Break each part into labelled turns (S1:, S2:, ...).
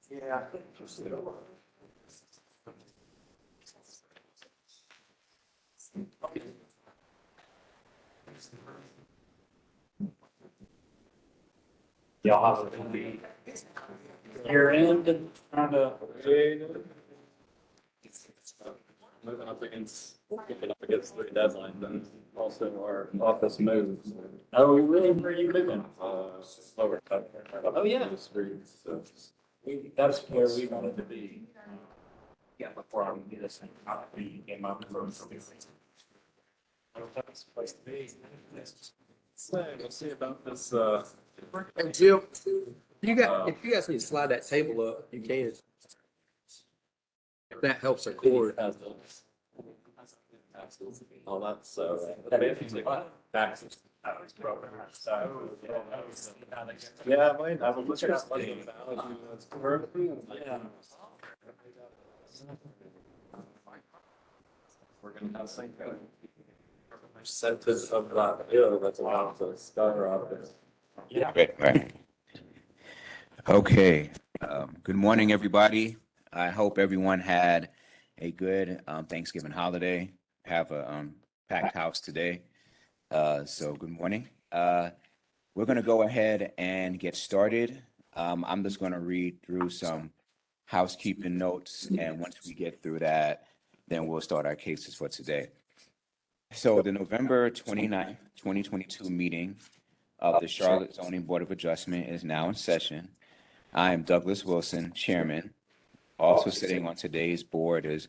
S1: Yeah. Y'all have to be year end, trying to. Moving up against, keeping up against the deadline, then also our office moves. Oh, really? Where are you moving? Lower. Oh, yeah. So that's where we wanted to be. Yeah, before I do this thing, we came up with something. That's the place to be. So we'll see about this,
S2: Hey, Jill, if you guys need to slide that table up, you can. If that helps record.
S1: all that, so. Taxes. Yeah, I might, I would look at like. Yeah. We're gonna have some kind of percentage of that bill that's allowed to skyrocket. Yeah.
S3: Right. Okay. Good morning, everybody. I hope everyone had a good Thanksgiving holiday. Have a packed house today. So good morning. We're going to go ahead and get started. I'm just going to read through some housekeeping notes, and once we get through that, then we'll start our cases for today. So the November 29th, 2022 meeting of the Charlotte Zoning Board of Adjustment is now in session. I am Douglas Wilson, Chairman. Also sitting on today's board is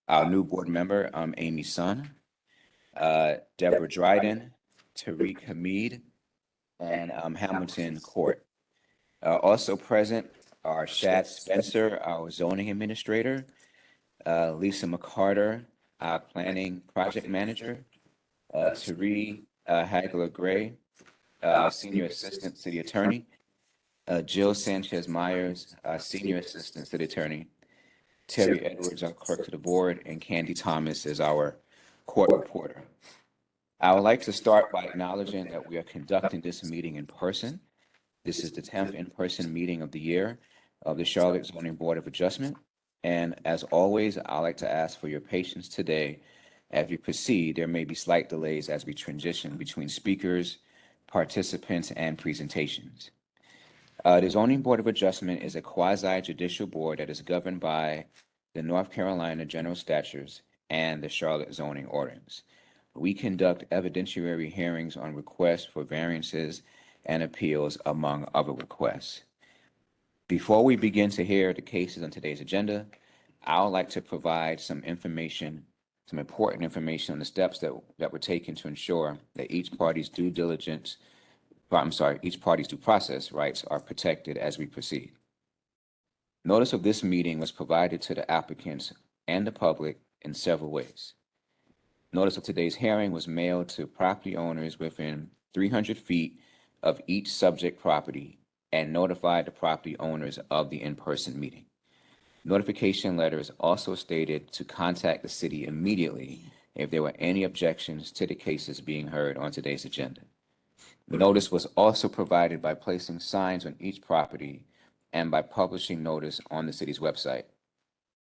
S3: our new board member, Amy Sun, Deborah Dryden, Tariq Hamid, and Hamilton Court. Also present are Shad Spencer, our zoning administrator, Lisa McCarter, our planning project manager, Tari Hagler Gray, senior assistant city attorney, Jill Sanchez Myers, senior assistant city attorney, Terry Edwards, our clerk to the board, and Candy Thomas is our court reporter. I would like to start by acknowledging that we are conducting this meeting in person. This is the 10th in-person meeting of the year of the Charlotte Zoning Board of Adjustment. And as always, I'd like to ask for your patience today. As we proceed, there may be slight delays as we transition between speakers, participants, and presentations. The Zoning Board of Adjustment is a quasi-judicial board that is governed by the North Carolina General Statutes and the Charlotte Zoning Ordinance. We conduct evidentiary hearings on requests for variances and appeals, among other requests. Before we begin to hear the cases on today's agenda, I would like to provide some information, some important information on the steps that were taken to ensure that each party's due process rights are protected as we proceed. Notice of this meeting was provided to the applicants and the public in several ways. Notice of today's hearing was mailed to property owners within 300 feet of each subject property and notified the property owners of the in-person meeting. Notification letters also stated to contact the city immediately if there were any objections to the cases being heard on today's agenda. Notice was also provided by placing signs on each property and by publishing notice on the city's website.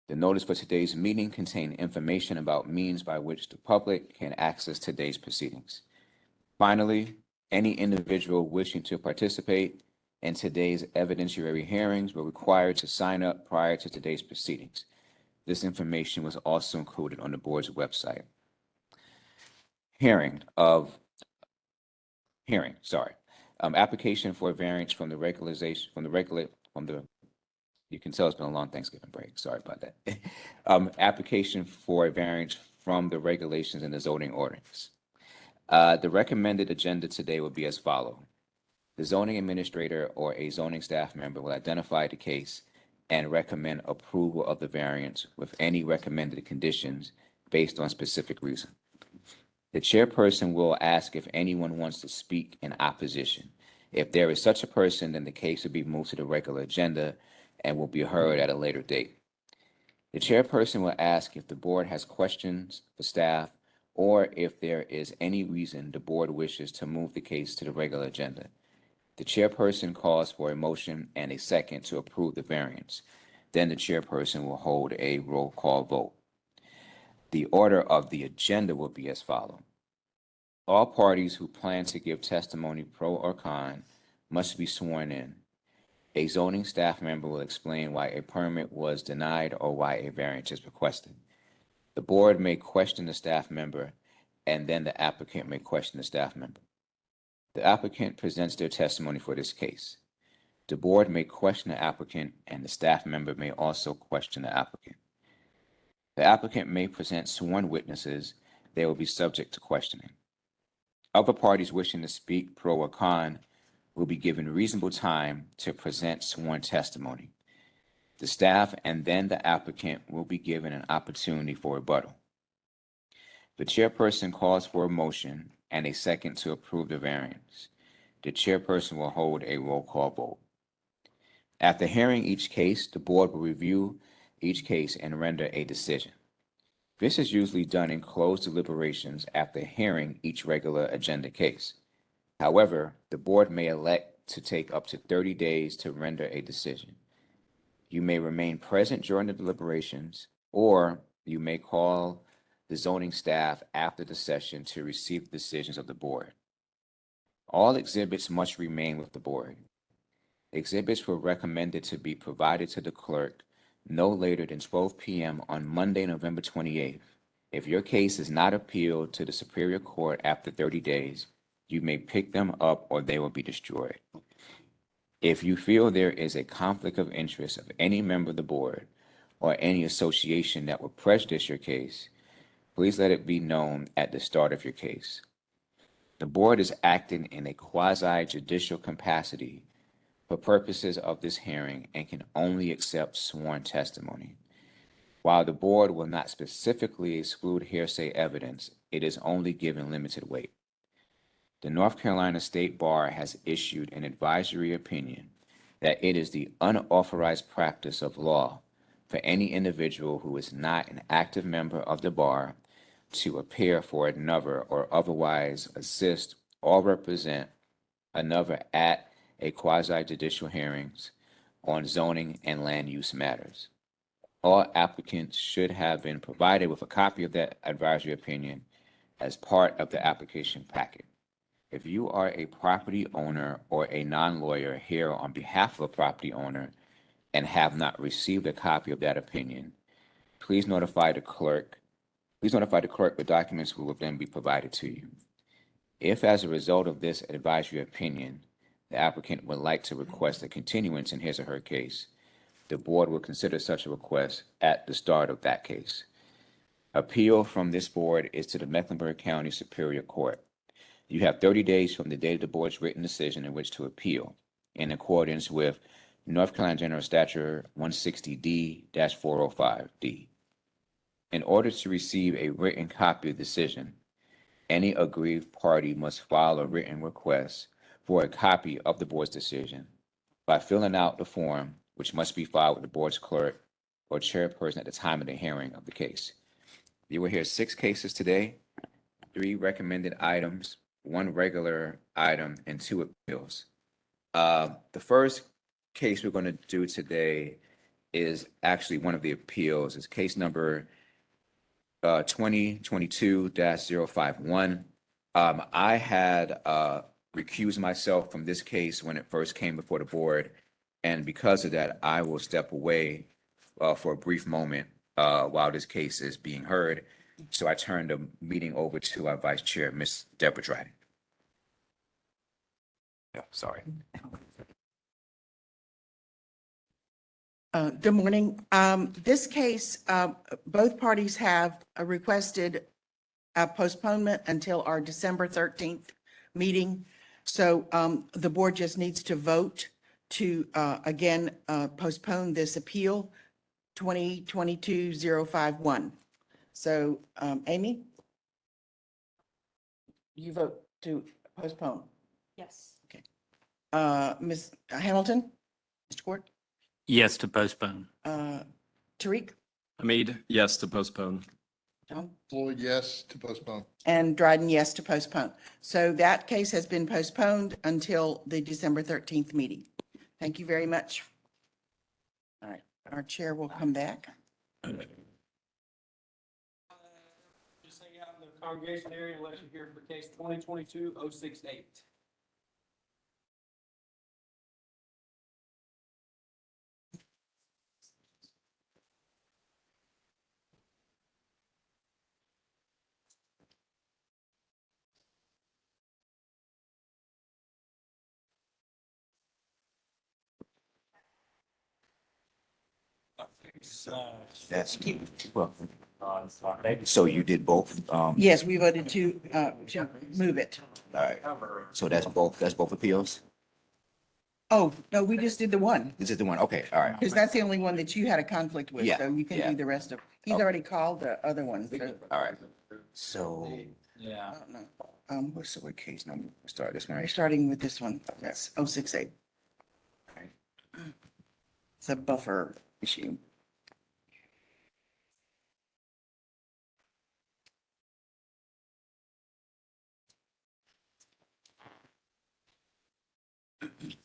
S3: The notice for today's meeting contained information about means by which the public can access today's proceedings. Finally, any individual wishing to participate in today's evidentiary hearings were required to sign up prior to today's proceedings. This information was also included on the board's website. Application for a variance from you can tell it's been a long Thanksgiving break. Sorry about that. Application for a variance from the regulations in the zoning ordinance. The recommended agenda today will be as follows. The zoning administrator or a zoning staff member will identify the case and recommend approval of the variance with any recommended conditions based on specific reason. The chairperson will ask if anyone wants to speak in opposition. If there is such a person, then the case will be moved to the regular agenda and will be heard at a later date. The chairperson will ask if the board has questions for staff or if there is any reason the board wishes to move the case to the regular agenda. The chairperson calls for a motion and a second to approve the variance. Then the chairperson will hold a roll call vote. The order of the agenda will be as follows. All parties who plan to give testimony pro or con must be sworn in. A zoning staff member will explain why a permit was denied or why a variance is requested. The board may question the staff member, and then the applicant may question the staff member. The applicant presents their testimony for this case. The board may question the applicant, and the staff member may also question the applicant. The applicant may present sworn witnesses. They will be subject to questioning. Other parties wishing to speak pro or con will be given reasonable time to present sworn testimony. The staff and then the applicant will be given an opportunity for rebuttal. The chairperson calls for a motion and a second to approve the variance. The chairperson will hold a roll call vote. After hearing each case, the board will review each case and render a decision. This is usually done in closed deliberations after hearing each regular agenda case. However, the board may elect to take up to 30 days to render a decision. You may remain present during the deliberations, or you may call the zoning staff after the session to receive the decisions of the board. All exhibits must remain with the board. Exhibits were recommended to be provided to the clerk no later than 12 p.m. on Monday, November 28th. If your case is not appealed to the Superior Court after 30 days, you may pick them up or they will be destroyed. If you feel there is a conflict of interest of any member of the board or any association that would prejudice your case, please let it be known at the start of your case. The board is acting in a quasi-judicial capacity for purposes of this hearing and can only accept sworn testimony. While the board will not specifically exclude hearsay evidence, it is only given limited weight. The North Carolina State Bar has issued an advisory opinion that it is the unauthorized practice of law for any individual who is not an active member of the bar to appear for another or otherwise assist or represent another at a quasi-judicial hearings on zoning and land use matters. All applicants should have been provided with a copy of that advisory opinion as part of the application packet. If you are a property owner or a non-lawyer here on behalf of a property owner and have not received a copy of that opinion, please notify the clerk. Please notify the clerk the documents will then be provided to you. If, as a result of this advisory opinion, the applicant would like to request a continuance in his or her case, the board will consider such a request at the start of that case. Appeal from this board is to the Mecklenburg County Superior Court. You have 30 days from the date of the board's written decision in which to appeal, in accordance with North Carolina General Statute 160D-405D. In order to receive a written copy of the decision, any aggrieved party must file a written request for a copy of the board's decision by filling out the form, which must be filed with the board's clerk or chairperson at the time of the hearing of the case. You will hear 6 cases today, 3 recommended items, 1 regular item, and 2 appeals. The first case we're going to do today is actually one of the appeals. It's case number 2022-051. I had recused myself from this case when it first came before the board, and because of that, I will step away for a brief moment while this case is being heard. So I turn the meeting over to our Vice Chair, Ms. Deborah Dryden. Yeah, sorry.
S4: Good morning. This case, both parties have requested a postponement until our December 13th meeting. So the board just needs to vote to, again, postpone this appeal 2022-051. So Amy? You vote to postpone.
S5: Yes.
S4: Okay. Ms. Hamilton? Mr. Court?
S5: Yes to postpone.
S4: Tariq?
S1: Hamid, yes to postpone.
S4: John?
S6: Floyd, yes to postpone.
S4: And Dryden, yes to postpone. So that case has been postponed until the December 13th meeting. Thank you very much. All right, our chair will come back.
S2: Just hang out in the congregation area unless you're here for case 2022-068.
S3: That's, well, so you did both,
S4: Yes, we voted to move it.
S3: all right. So that's both appeals?
S4: Oh, no, we just did the one,
S3: This is the one, okay, all right,
S4: because that's the only one that you had a conflict with,
S3: Yeah,
S4: so you can
S3: yeah.
S4: do the rest of, he's
S3: Okay.
S4: already called the other one, so,
S3: all right. So,
S4: I
S2: Yeah.
S4: don't know.
S3: what's the case number? Start this one,
S4: We're
S3: right?
S4: starting with this one, that's 068. It's a buffer issue.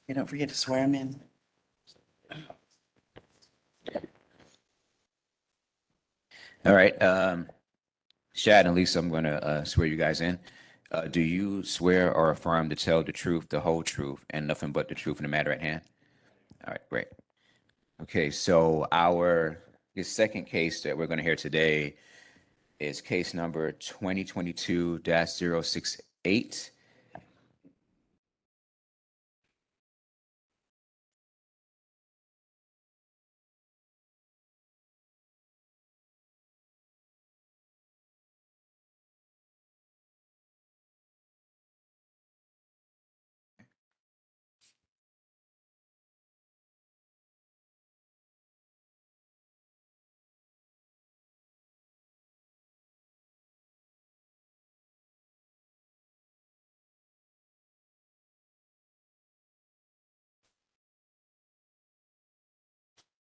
S4: You don't forget to swear him in.
S3: All right, Shad and Lisa, I'm gonna swear you guys in. Do you swear or affirm to tell the truth, the whole truth, and nothing but the truth in the matter at hand? All right, great. Okay, so the second case that we're gonna hear today is case number 2022-068.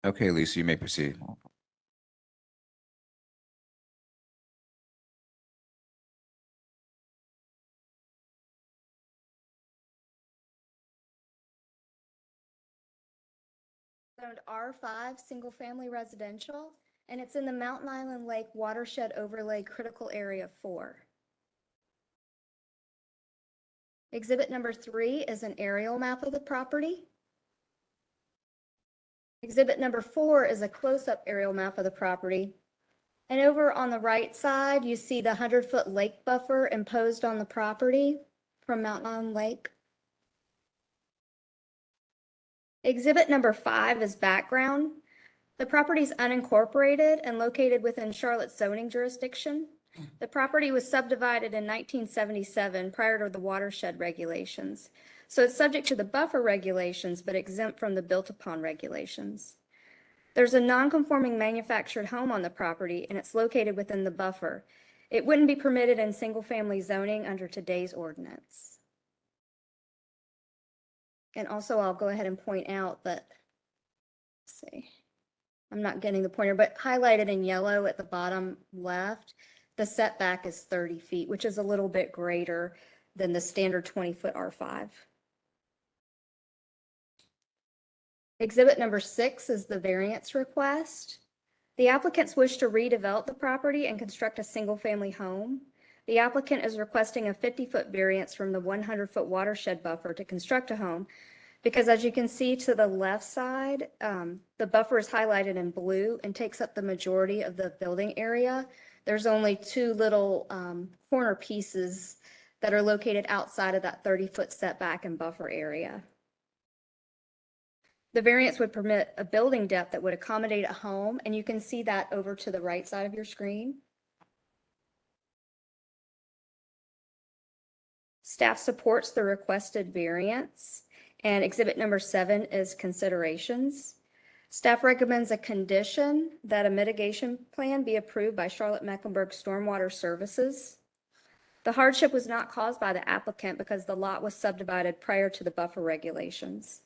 S3: Okay, Lisa, you may proceed.
S7: Zoned R5, single-family residential, and it's in the Mountain Island Lake Watershed Overlay Critical Area 4. Exhibit number 3 is an aerial map of the property. Exhibit number 4 is a close-up aerial map of the property. And over on the right side, you see the 100-foot lake buffer imposed on the property from Mountain Island Lake. Exhibit number 5 is background. The property is unincorporated and located within Charlotte's zoning jurisdiction. The property was subdivided in 1977 prior to the watershed regulations. So it's subject to the buffer regulations, but exempt from the built-upon regulations. There's a non-conforming manufactured home on the property, and it's located within the buffer. It wouldn't be permitted in single-family zoning under today's ordinance. And also, I'll go ahead and point out that, let's see, I'm not getting the pointer, but highlighted in yellow at the bottom left, the setback is 30 feet, which is a little bit greater than the standard 20-foot R5. Exhibit number 6 is the variance request. The applicants wish to redevelop the property and construct a single-family home. The applicant is requesting a 50-foot variance from the 100-foot watershed buffer to construct a home because, as you can see to the left side, the buffer is highlighted in blue and takes up the majority of the building area. There's only 2 little corner pieces that are located outside of that 30-foot setback and buffer area. The variance would permit a building depth that would accommodate a home, and you can see that over to the right side of your screen. Staff supports the requested variance, and exhibit number 7 is considerations. Staff recommends a condition that a mitigation plan be approved by Charlotte-Mecklenburg Stormwater Services. The hardship was not caused by the applicant because the lot was subdivided prior to the buffer regulations.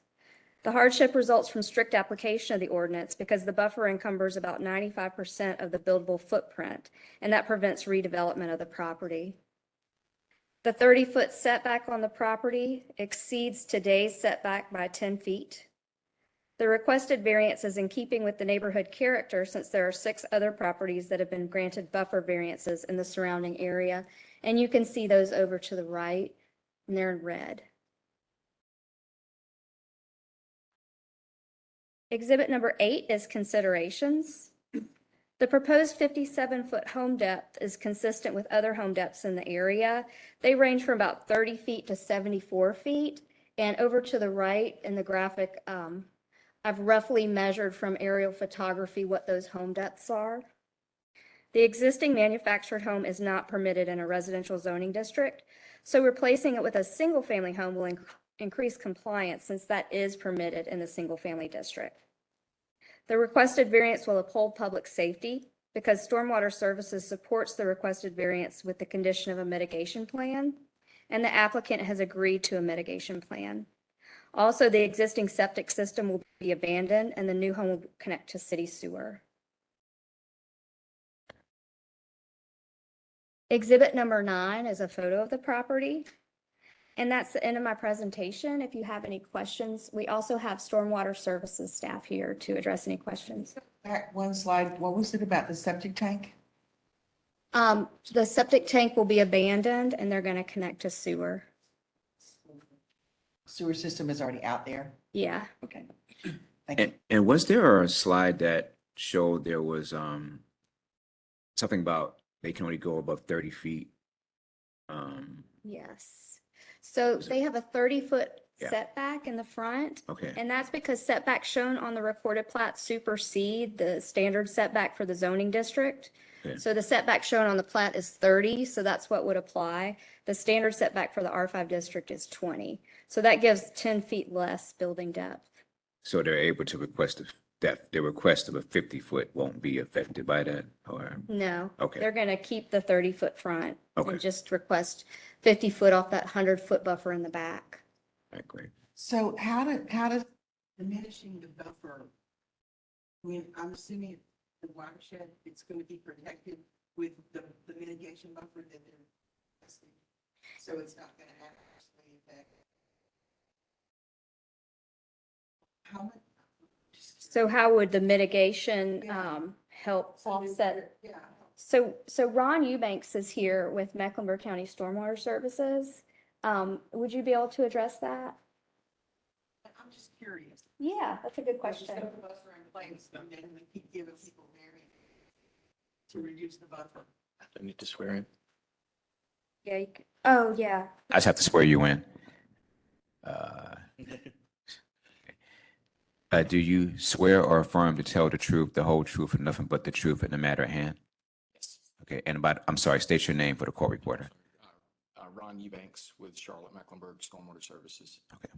S7: The hardship results from strict application of the ordinance because the buffer encumbers about 95% of the buildable footprint, and that prevents redevelopment of the property. The 30-foot setback on the property exceeds today's setback by 10 feet. The requested variance is in keeping with the neighborhood character since there are 6 other properties that have been granted buffer variances in the surrounding area, and you can see those over to the right, and they're in red. Exhibit number 8 is considerations. The proposed 57-foot home depth is consistent with other home depths in the area. They range from about 30 feet to 74 feet. And over to the right in the graphic, I've roughly measured from aerial photography what those home depths are. The existing manufactured home is not permitted in a residential zoning district, so replacing it with a single-family home will increase compliance since that is permitted in the single-family district. The requested variance will uphold public safety because Stormwater Services supports the requested variance with the condition of a mitigation plan, and the applicant has agreed to a mitigation plan. Also, the existing septic system will be abandoned and the new home will connect to city sewer. Exhibit number 9 is a photo of the property. And that's the end of my presentation. If you have any questions, we also have Stormwater Services staff here to address any questions.
S4: Back one slide, what was it about the septic tank?
S7: The septic tank will be abandoned and they're going to connect to sewer.
S4: Sewer system is already out there.
S7: Yeah.
S4: Okay. Thank you.
S3: And was there a slide that showed there was something about they can only go above 30 feet?
S7: Yes. So they have a 30-foot
S3: Yeah.
S7: setback in the front.
S3: Okay.
S7: And that's because setbacks shown on the recorded plat supersede the standard setback for the zoning district.
S3: Okay.
S7: So the setback shown on the plat is 30, so that's what would apply. The standard setback for the R5 district is 20. So that gives 10 feet less building depth.
S3: So they're able to request that the request of a 50-foot won't be affected by that, or?
S7: No.
S3: Okay.
S7: They're going to keep the 30-foot front
S3: Okay.
S7: and just request 50 foot off that 100-foot buffer in the back.
S3: All right, great.
S4: So how does diminishing the buffer, I mean, I'm assuming the watershed, it's going to be protected with the mitigation buffer that they're testing. So it's not going to adversely affect. How much?
S7: So how would the mitigation help offset?
S4: Yeah.
S7: So Ron Eubanks is here with Mecklenburg County Stormwater Services. Would you be able to address that?
S4: I'm just curious.
S7: Yeah, that's a good question.
S4: Just put the buffer in place and then we keep giving people variance to reduce the buffer.
S1: I need to swear in.
S7: Yeah. Oh, yeah.
S3: I just have to swear you in. Do you swear or affirm to tell the truth, the whole truth, and nothing but the truth in the matter at hand?
S8: Yes.
S3: Okay, and I'm sorry, state your name for the court reporter.
S8: Ron Eubanks with Charlotte Mecklenburg Stormwater Services.
S3: Okay.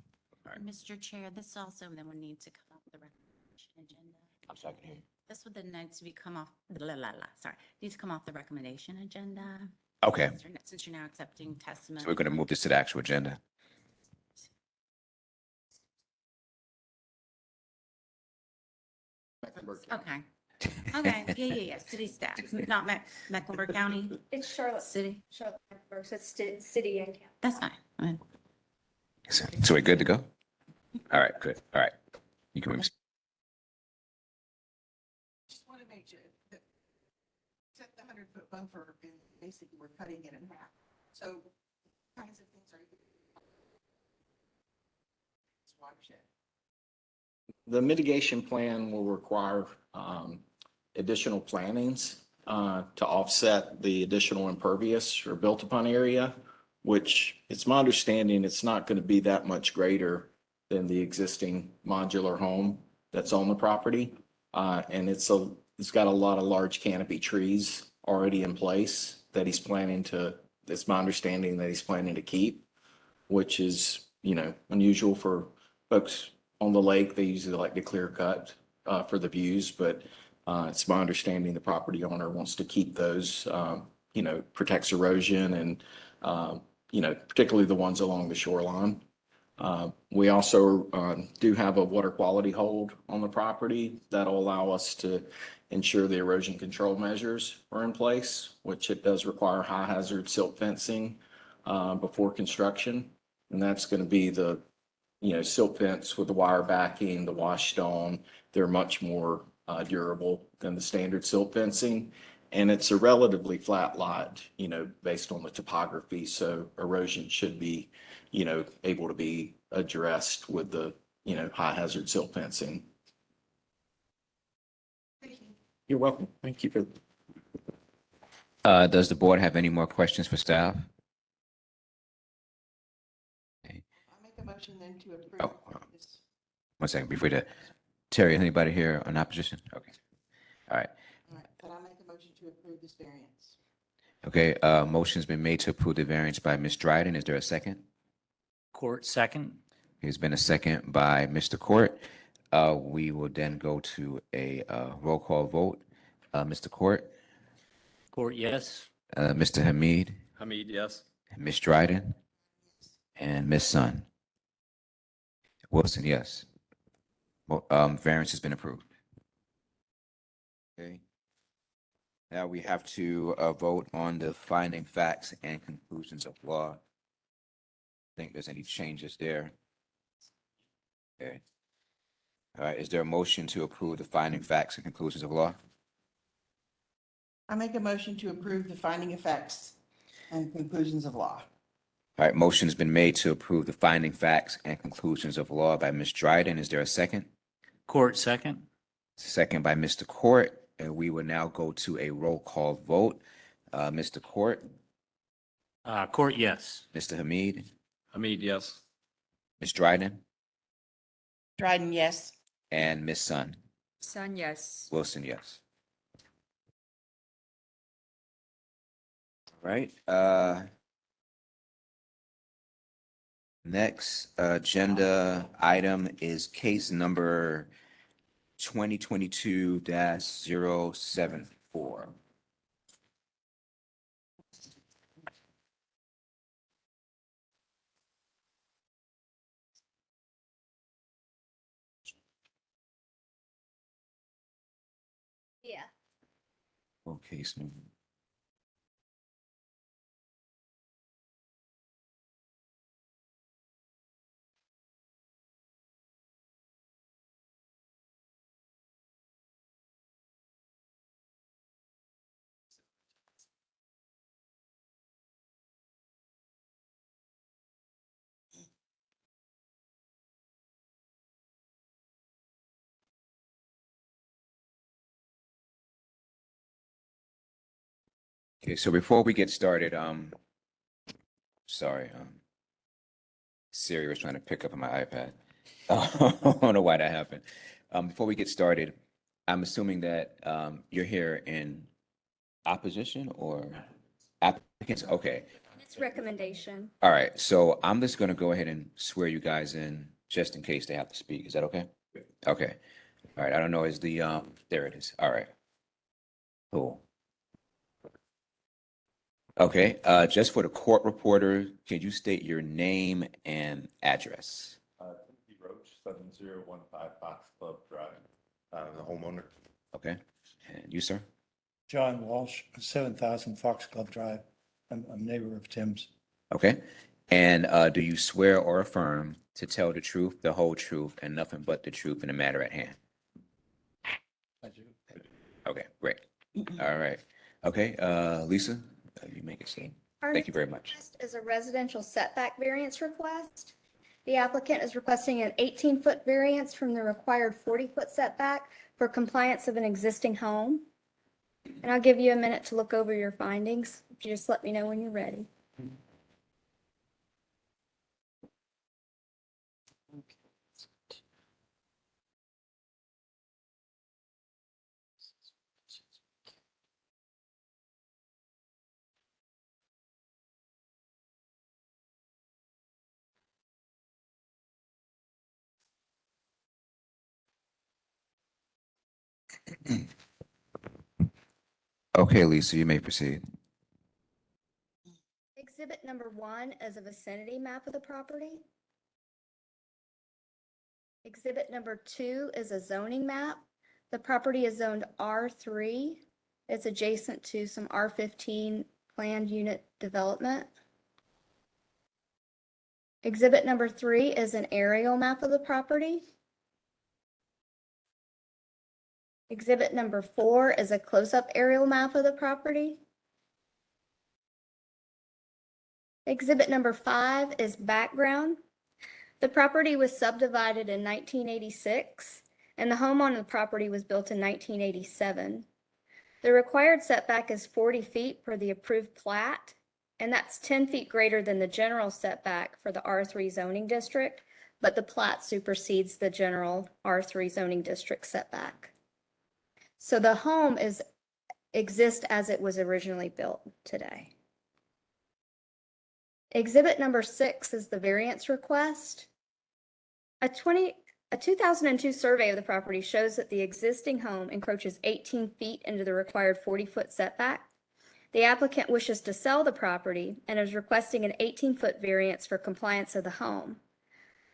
S3: All right.
S9: Mr. Chair, this also then would need to come off the recommendation agenda.
S3: I'm sorry. I can hear you.
S9: This would then need to be come off, needs to come off the recommendation agenda.
S3: Okay,
S9: Since you're now accepting testimony.
S3: so we're going to move this to the actual agenda.
S8: Mecklenburg County.
S9: Okay. Okay, yeah, city staff, not Mecklenburg County,
S7: It's Charlotte.
S9: city,
S7: Charlotte Mecklenburg, so it's city and county.
S9: that's fine. I mean,
S3: So we're good to go? All right, good. All right. You can move.
S4: Just want to make sure that set the 100-foot buffer and basically we're cutting it in half. So kinds of things are. It's watershed.
S8: The mitigation plan will require additional plantings to offset the additional impervious or built upon area, which it's my understanding it's not going to be that much greater than the existing modular home that's on the property. And it's got a lot of large canopy trees already in place that it's my understanding that he's planning to keep, which is, unusual for folks on the lake. They usually like to clear cut for the views, but it's my understanding the property owner wants to keep those, protects erosion and particularly the ones along the shoreline. We also do have a water quality hold on the property that'll allow us to ensure the erosion control measures are in place, which it does require high hazard silt fencing before construction. And that's going to be the, silt fence with the wire backing, the wash stone. They're much more durable than the standard silt fencing. And it's a relatively flat lot, based on the topography. So erosion should be, able to be addressed with the, high hazard silt fencing. You're welcome. Thank you for.
S3: Does the board have any more questions for staff? Okay.
S4: I make a motion then to approve
S3: Oh,
S4: this.
S3: 1 second, before that. Terry, anybody here on opposition? Okay. All right.
S4: All right, then I make a motion to approve this variance.
S3: Okay, motion's been made to approve the variance by Ms. Dryden. Is there a second?
S5: Court second.
S3: There's been a second by Mr. Court. We will then go to a roll call vote. Mr. Court,
S5: Court, yes.
S3: Mr. Hamid,
S1: Hamid, yes.
S3: Ms. Dryden, and Ms. Sun. Wilson, yes. Variance has been approved. Okay. Now we have to vote on the finding facts and conclusions of law. Think there's any changes there? Okay. All right, is there a motion to approve the finding facts and conclusions of law?
S4: I make a motion to approve the finding of facts and conclusions of law.
S3: All right, motion's been made to approve the finding facts and conclusions of law by Ms. Dryden. Is there a second?
S5: Court second.
S3: Second by Mr. Court, and we will now go to a roll call vote. Mr. Court,
S5: Court, yes.
S3: Mr. Hamid,
S1: Hamid, yes.
S3: Ms. Dryden,
S4: Dryden, yes.
S3: and Ms. Sun.
S9: Sun, yes.
S3: Wilson, yes. Right, next agenda item is case number 2022-074.
S7: Yeah.
S3: Okay, so okay, so before we get started, sorry, Siri was trying to pick up on my iPad. I don't know why that happened. Before we get started, I'm assuming that you're here in opposition or applicants? Okay,
S7: It's recommendation.
S3: all right. So I'm just going to go ahead and swear you guys in just in case they have to speak. Is that okay? Okay. All right. I don't know. Is the there it is. All right. Cool. Okay. Just for the court reporter, can you state your name and address?
S6: Timothy Roach, 70155 Fox Club Drive, the homeowner.
S3: Okay. And you, sir?
S10: John Walsh, 7,000 Foxglove Drive. I'm a neighbor of Tim's.
S3: Okay. And do you swear or affirm to tell the truth, the whole truth, and nothing but the truth in the matter at hand?
S10: I do.
S3: Okay, great. All right. Okay, Lisa, you make it soon.
S7: Our
S3: Thank you
S7: next
S3: very much.
S7: request is a residential setback variance request. The applicant is requesting an 18-foot variance from the required 40-foot setback for compliance of an existing home. And I'll give you a minute to look over your findings. If you just let me know when you're ready.
S3: Okay, Lisa, you may proceed.
S7: Exhibit Exhibit number 1 is a vicinity map of the property. Exhibit number 2 is a zoning map. The property is zoned R3. It's adjacent to some R15 planned unit development. Exhibit number 3 is an aerial map of the property. Exhibit number 4 is a close-up aerial map of the property. Exhibit number 5 is background. The property was subdivided in 1986, and the home on the property was built in 1987. The required setback is 40 feet per the approved plat, and that's 10 feet greater than the general setback for the R3 zoning district, but the plat supersedes the general R3 zoning district setback. So the home exists as it was originally built today. Exhibit number 6 is the variance request. A 2002 survey of the property shows that the existing home encroaches 18 feet into the required 40-foot setback. The applicant wishes to sell the property and is requesting an 18-foot variance for compliance of the home.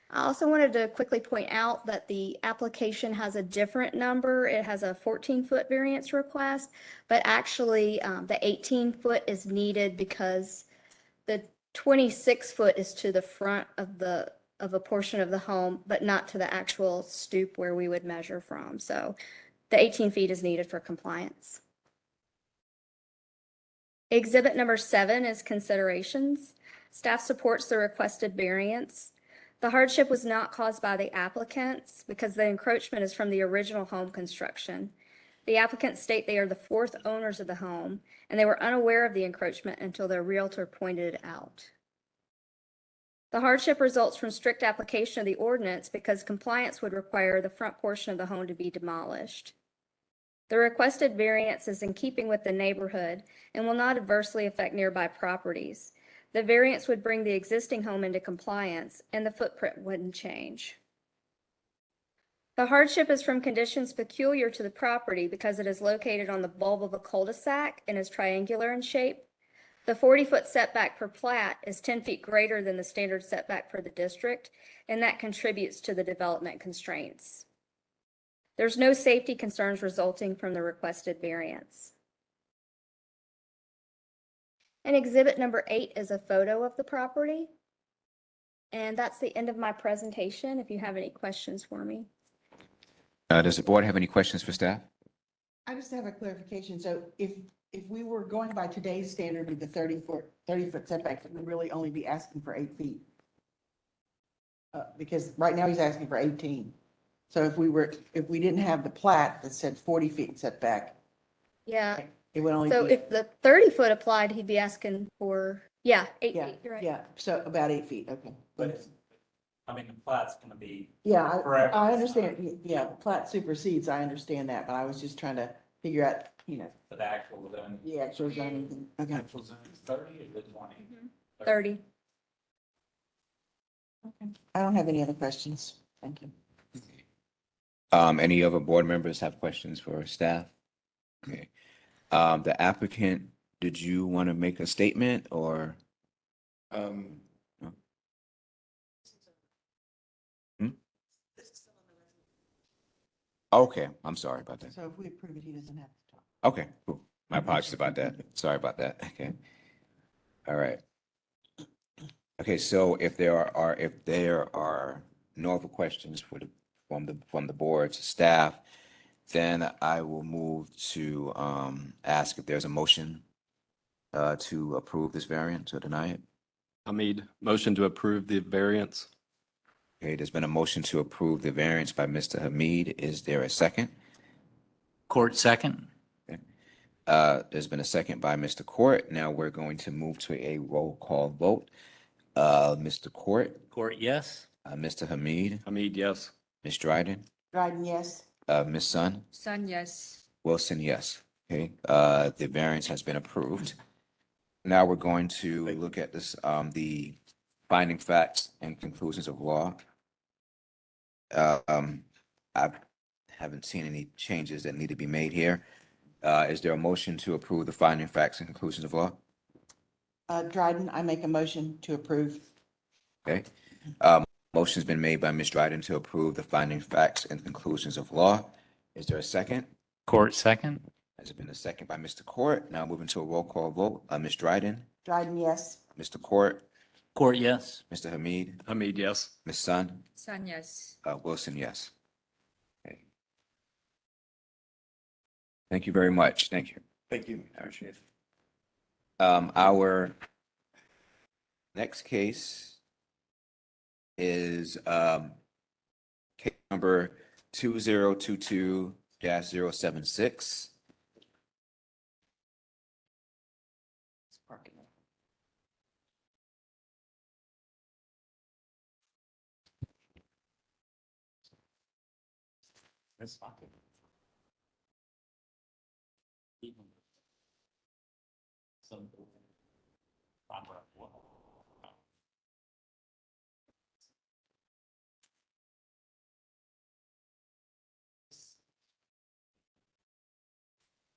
S7: I also wanted to quickly point out that the application has a different number. It has a 14-foot variance request, but actually the 18-foot is needed because the 26-foot is to the front of a portion of the home, but not to the actual stoop where we would measure from. So the 18 feet is needed for compliance. Exhibit number 7 is considerations. Staff supports the requested variance. The hardship was not caused by the applicants because the encroachment is from the original home construction. The applicants state they are the 4th owners of the home, and they were unaware of the encroachment until their realtor pointed it out. The hardship results from strict application of the ordinance because compliance would require the front portion of the home to be demolished. The requested variance is in keeping with the neighborhood and will not adversely affect nearby properties. The variance would bring the existing home into compliance, and the footprint wouldn't change. The hardship is from conditions peculiar to the property because it is located on the bulb of a cul-de-sac and is triangular in shape. The 40-foot setback per plat is 10 feet greater than the standard setback for the district, and that contributes to the development constraints. There's no safety concerns resulting from the requested variance. And exhibit number 8 is a photo of the property. And that's the end of my presentation, if you have any questions for me.
S3: Does the board have any questions for staff?
S4: I just have a clarification. So if we were going by today's standard with the 30-foot setback, it would really only be asking for 8 feet. Because right now he's asking for 18. So if we didn't have the plat that said 40 feet setback,
S7: Yeah,
S4: it would only
S7: so
S4: be.
S7: if the 30-foot applied, he'd be asking for, 8
S4: Yeah,
S7: feet, you're right.
S4: yeah, so about 8 feet, okay.
S5: But I mean, the plat's gonna be.
S4: Yeah,
S5: Correct.
S4: I understand. Yeah, the plat supersedes, I understand that, but I was just trying to figure out,
S5: For the actual zone.
S4: the actual zoning. Okay.
S5: Actual zone is 30 or the 20?
S7: 30.
S4: I don't have any other questions. Thank you.
S3: Any other board members have questions for staff? Okay. The applicant, did you want to make a statement or? Okay, I'm sorry about that.
S4: So if we approve it, he doesn't have to talk.
S3: Okay, cool. My apologies about that. Sorry about that. Okay. All right. Okay, so if there are no other questions from the board's staff, then I will move to ask if there's a motion to approve this variance or deny it.
S1: Hamid, motion to approve the variance.
S3: Okay, there's been a motion to approve the variance by Mr. Hamid. Is there a second?
S5: Court second.
S3: There's been a second by Mr. Court. Now we're going to move to a roll call vote. Mr. Court,
S5: Court, yes.
S3: Mr. Hamid,
S1: Hamid, yes.
S3: Ms. Dryden,
S4: Dryden, yes.
S3: Ms. Sun,
S9: Sun, yes.
S3: Wilson, yes. Okay, the variance has been approved. Now we're going to look at this, the finding facts and conclusions of law. I haven't seen any changes that need to be made here. Is there a motion to approve the finding facts and conclusions of law?
S4: Dryden, I make a motion to approve.
S3: Okay. Motion's been made by Ms. Dryden to approve the findings, facts, and conclusions of law. Is there a second?
S5: Court second.
S3: Has been a second by Mr. Court. Now moving to a roll call vote. Ms. Dryden,
S4: Dryden, yes.
S3: Mr. Court,
S5: Court, yes.
S3: Mr. Hamid,
S1: Hamid, yes.
S3: Ms. Sun,
S9: Sun, yes.
S3: Wilson, yes. Okay. Thank you very much. Thank you.
S6: Thank you. Appreciate it.
S3: Our next case is case number 2022-076.
S5: That's fine.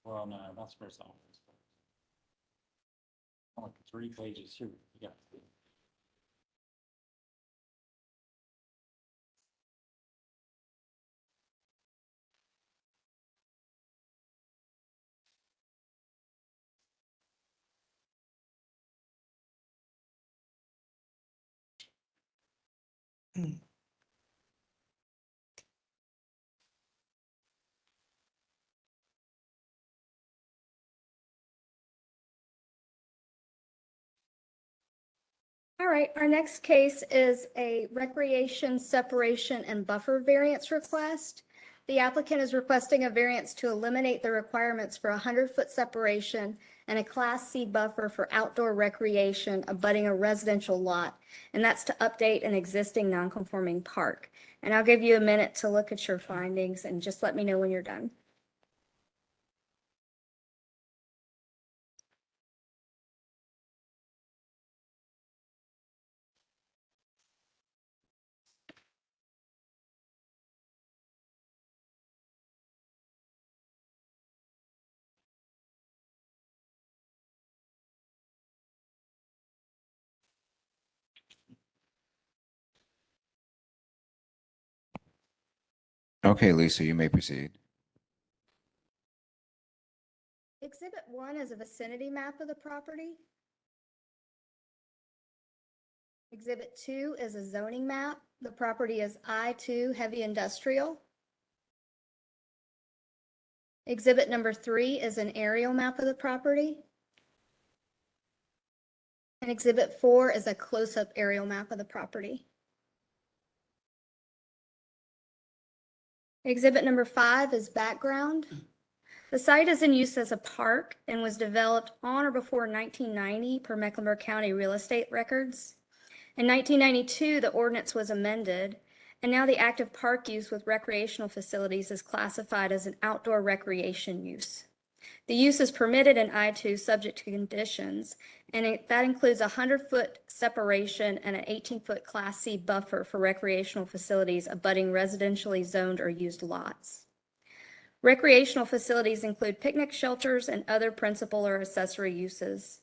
S5: Well, no, that's first off. Only 3 pages here. You got.
S7: All right, our next case is a recreation separation and buffer variance request. The applicant is requesting a variance to eliminate the requirements for a 100-foot separation and a Class C buffer for outdoor recreation abutting a residential lot, and that's to update an existing non-conforming park. And I'll give you a minute to look at your findings and just let me know when you're done.
S3: Okay, Lisa, you may proceed.
S7: Exhibit 1 is a vicinity map of the property. Exhibit 2 is a zoning map. The property is I-2 heavy industrial. Exhibit number 3 is an aerial map of the property. And exhibit 4 is a close-up aerial map of the property. Exhibit number 5 is background. The site is in use as a park and was developed on or before 1990 per Mecklenburg County real estate records. In 1992, the ordinance was amended, and now the active park use with recreational facilities is classified as an outdoor recreation use. The use is permitted in I-2 subject to conditions, and that includes a 100-foot separation and an 18-foot Class C buffer for recreational facilities abutting residentially zoned or used lots. Recreational facilities include picnic shelters and other principal or accessory uses.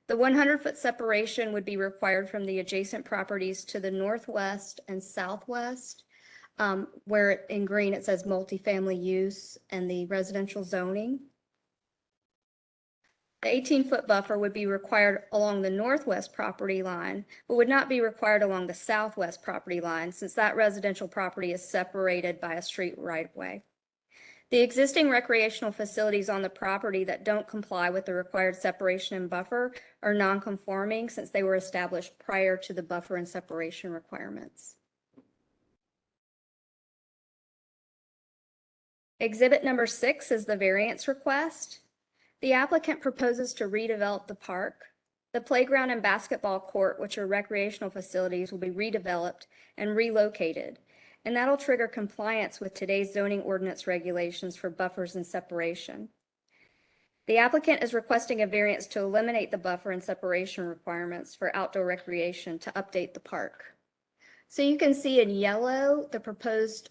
S7: The 100-foot separation would be required from the adjacent properties to the northwest and southwest, where in green it says multifamily use and the residential zoning. The 18-foot buffer would be required along the northwest property line, but would not be required along the southwest property line since that residential property is separated by a street right-of-way. The existing recreational facilities on the property that don't comply with the required separation and buffer are non-conforming since they were established prior to the buffer and separation requirements. Exhibit number 6 is the variance request. The applicant proposes to redevelop the park. The playground and basketball court, which are recreational facilities, will be redeveloped and relocated, and that'll trigger compliance with today's zoning ordinance regulations for buffers and separation. The applicant is requesting a variance to eliminate the buffer and separation requirements for outdoor recreation to update the park. So you can see in yellow the proposed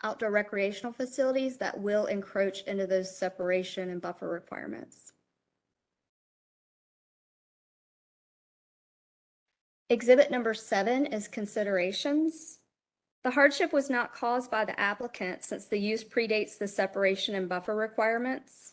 S7: outdoor recreational facilities that will encroach into those separation and buffer requirements. Exhibit number 7 is considerations. The hardship was not caused by the applicant since the use predates the separation and buffer requirements.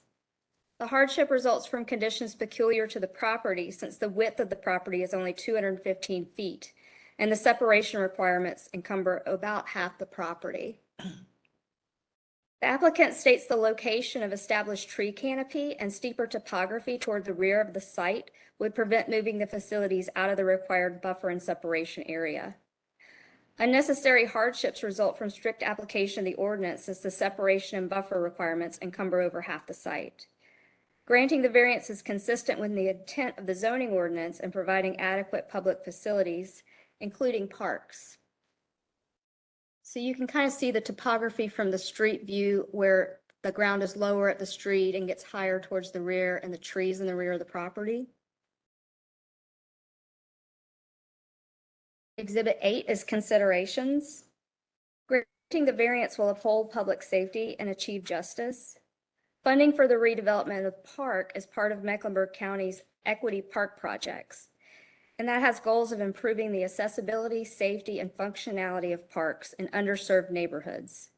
S7: The hardship results from conditions peculiar to the property since the width of the property is only 215 feet, and the separation requirements encumber about half the property. The applicant states the location of established tree canopy and steeper topography toward the rear of the site would prevent moving the facilities out of the required buffer and separation area. Unnecessary hardships result from strict application of the ordinance since the separation and buffer requirements encumber over half the site. Granting the variance is consistent with the intent of the zoning ordinance and providing adequate public facilities, including parks. So you can kind of see the topography from the street view where the ground is lower at the street and gets higher towards the rear and the trees in the rear of the property. Exhibit 8 is considerations. Granting the variance will uphold public safety and achieve justice. Funding for the redevelopment of the park is part of Mecklenburg County's equity park projects, and that has goals of improving the accessibility, safety, and functionality of parks in underserved neighborhoods.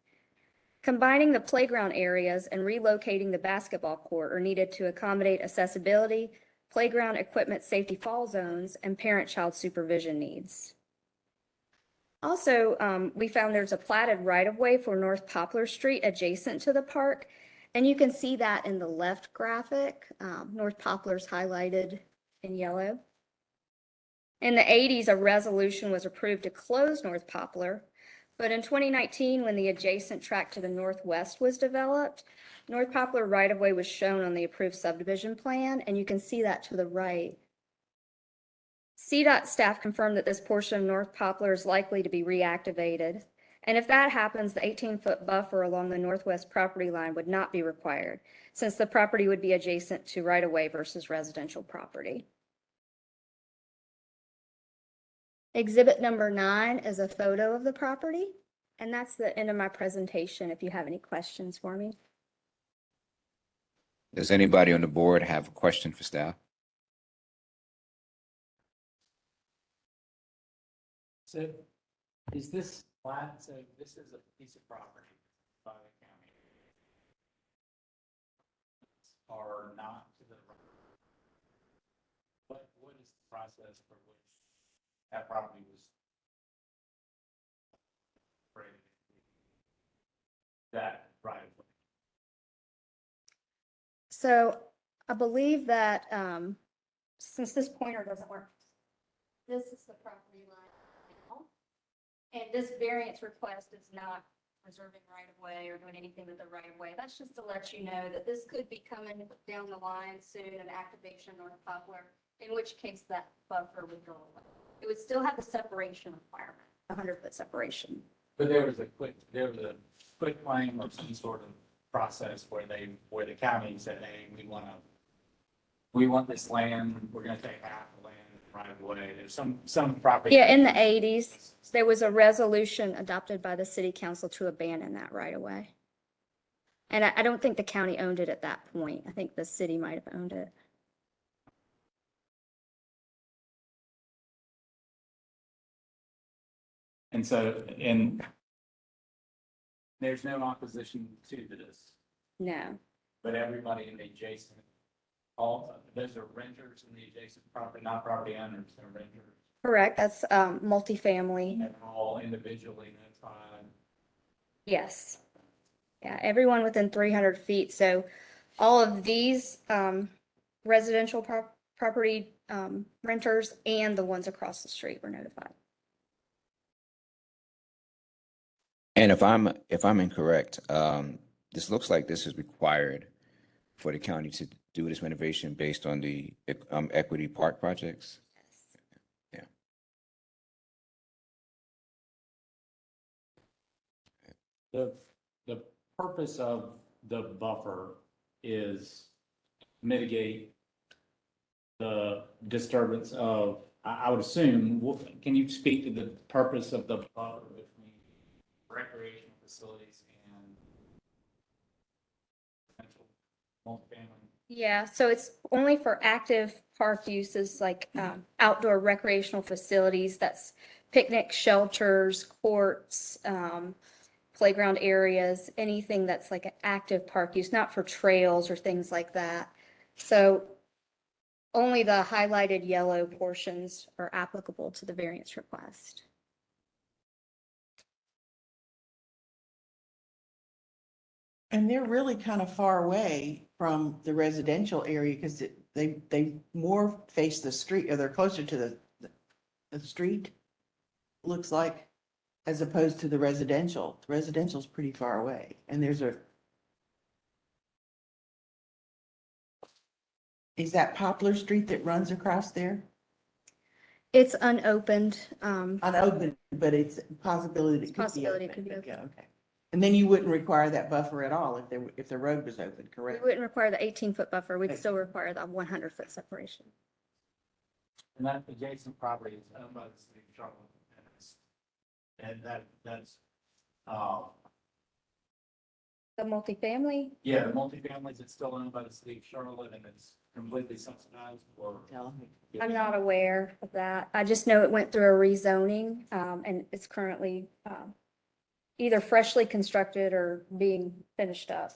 S7: Combining the playground areas and relocating the basketball court are needed to accommodate accessibility, playground equipment safety fall zones, and parent-child supervision needs. Also, we found there's a platted right-of-way for North Poplar Street adjacent to the park, and you can see that in the left graphic. North Poplar's highlighted in yellow. In the 80s, a resolution was approved to close North Poplar, but in 2019, when the adjacent tract to the northwest was developed, North Poplar right-of-way was shown on the approved subdivision plan, and you can see that to the right. CDOT staff confirmed that this portion of North Poplar is likely to be reactivated, and if that happens, the 18-foot buffer along the northwest property line would not be required, since the property would be adjacent to right-of-way versus residential property. Exhibit number 9 is a photo of the property, and that's the end of my presentation if you have any questions for me.
S3: Does anybody on the board have a question for staff?
S5: So is this plat, so this is a piece of property by the county? Or not to the right? What is the process for which that property was created? That right of way?
S7: So I believe that since this pointer doesn't work, this is the property line now. And this variance request is not reserving right of way or doing anything with the right of way. That's just to let you know that this could be coming down the line soon, an activation North Poplar, in which case that buffer would go away. It would still have the separation requirement, 100-foot separation.
S5: But there was a quick claim or some sort of process where the county said, hey, we want this land, we're gonna take half the land right away. There's some property.
S7: Yeah, in the 80s, there was a resolution adopted by the city council to abandon that right away. And I don't think the county owned it at that point. I think the city might have owned it.
S5: And so, there's no opposition to this,
S7: No.
S5: but everybody in the adjacent, those are renters in the adjacent property, not property owners, they're renters.
S7: Correct, that's multifamily.
S5: And they're all individually notified.
S7: Yes. Yeah, everyone within 300 feet. So all of these residential property renters and the ones across the street were notified.
S3: And if I'm incorrect, this looks like this is required for the county to do this renovation based on the equity park projects. Yeah.
S5: The purpose of the buffer is mitigate the disturbance of, I would assume, can you speak to the purpose of the buffer between recreational facilities and potential multifamily
S7: Yeah, so it's only for active park uses like outdoor recreational facilities. That's picnic shelters, courts, playground areas, anything that's like an active park use, not for trails or things like that. So only the highlighted yellow portions are applicable to the variance request.
S4: And they're really kind of far away from the residential area because they more face the street, or they're closer to the street, looks like, as opposed to the residential. The residential's pretty far away, and is that Poplar Street that runs across there?
S7: It's unopened.
S4: Unopened, but it's a possibility that it could be
S7: Possibility it
S4: open.
S7: could be
S4: Yeah,
S7: open.
S4: okay. And then you wouldn't require that buffer at all if the road was open,
S7: We
S4: correct?
S7: wouldn't require the 18-foot buffer. We'd still require the 100-foot separation.
S5: And that adjacent property is owned by the city of Charlotte. That's,
S7: The multifamily,
S5: yeah, the multifamilies, it's still owned by the city of Charlotte and it's completely subsidized or.
S4: Tell me.
S7: I'm not aware of that. I just know it went through a rezoning, and it's currently either freshly constructed or being finished up.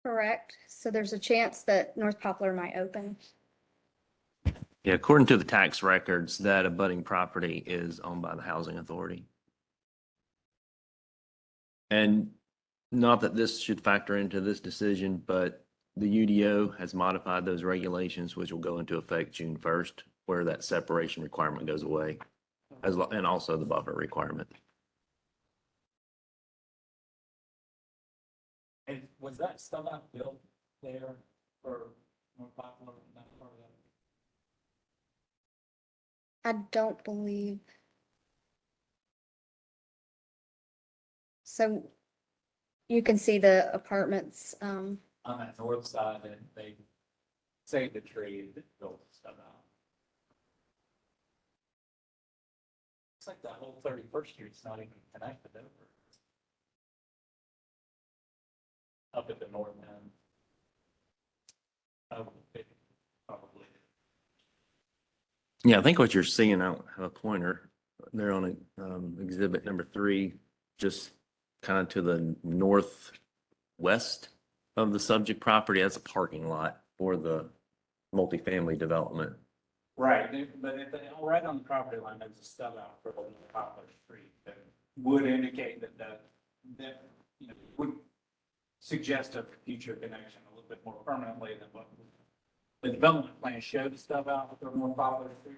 S7: Correct. So there's a chance that North Poplar might open.
S11: Yeah, according to the tax records, that abutting property is owned by the housing authority. And not that this should factor into this decision, but the UDO has modified those regulations, which will go into effect June 1st, where that separation requirement goes away, and also the buffer requirement.
S5: And was that stuff out built there for more popular, not part of that?
S7: I don't believe. So you can see the apartments.
S5: On that north side, and they saved the tree and built stuff out. It's like that whole 31st Street's not even connected over. Up at the north end. Probably.
S11: Yeah, I think what you're seeing out a pointer there on exhibit number 3, just kind of to the northwest of the subject property. That's a parking lot for the multifamily development.
S5: Right, but right on the property line, there's a stub out for the Poplar Street that would indicate that you know, would suggest a future connection a little bit more permanently than what the development plan showed the stub out for more Poplar Street.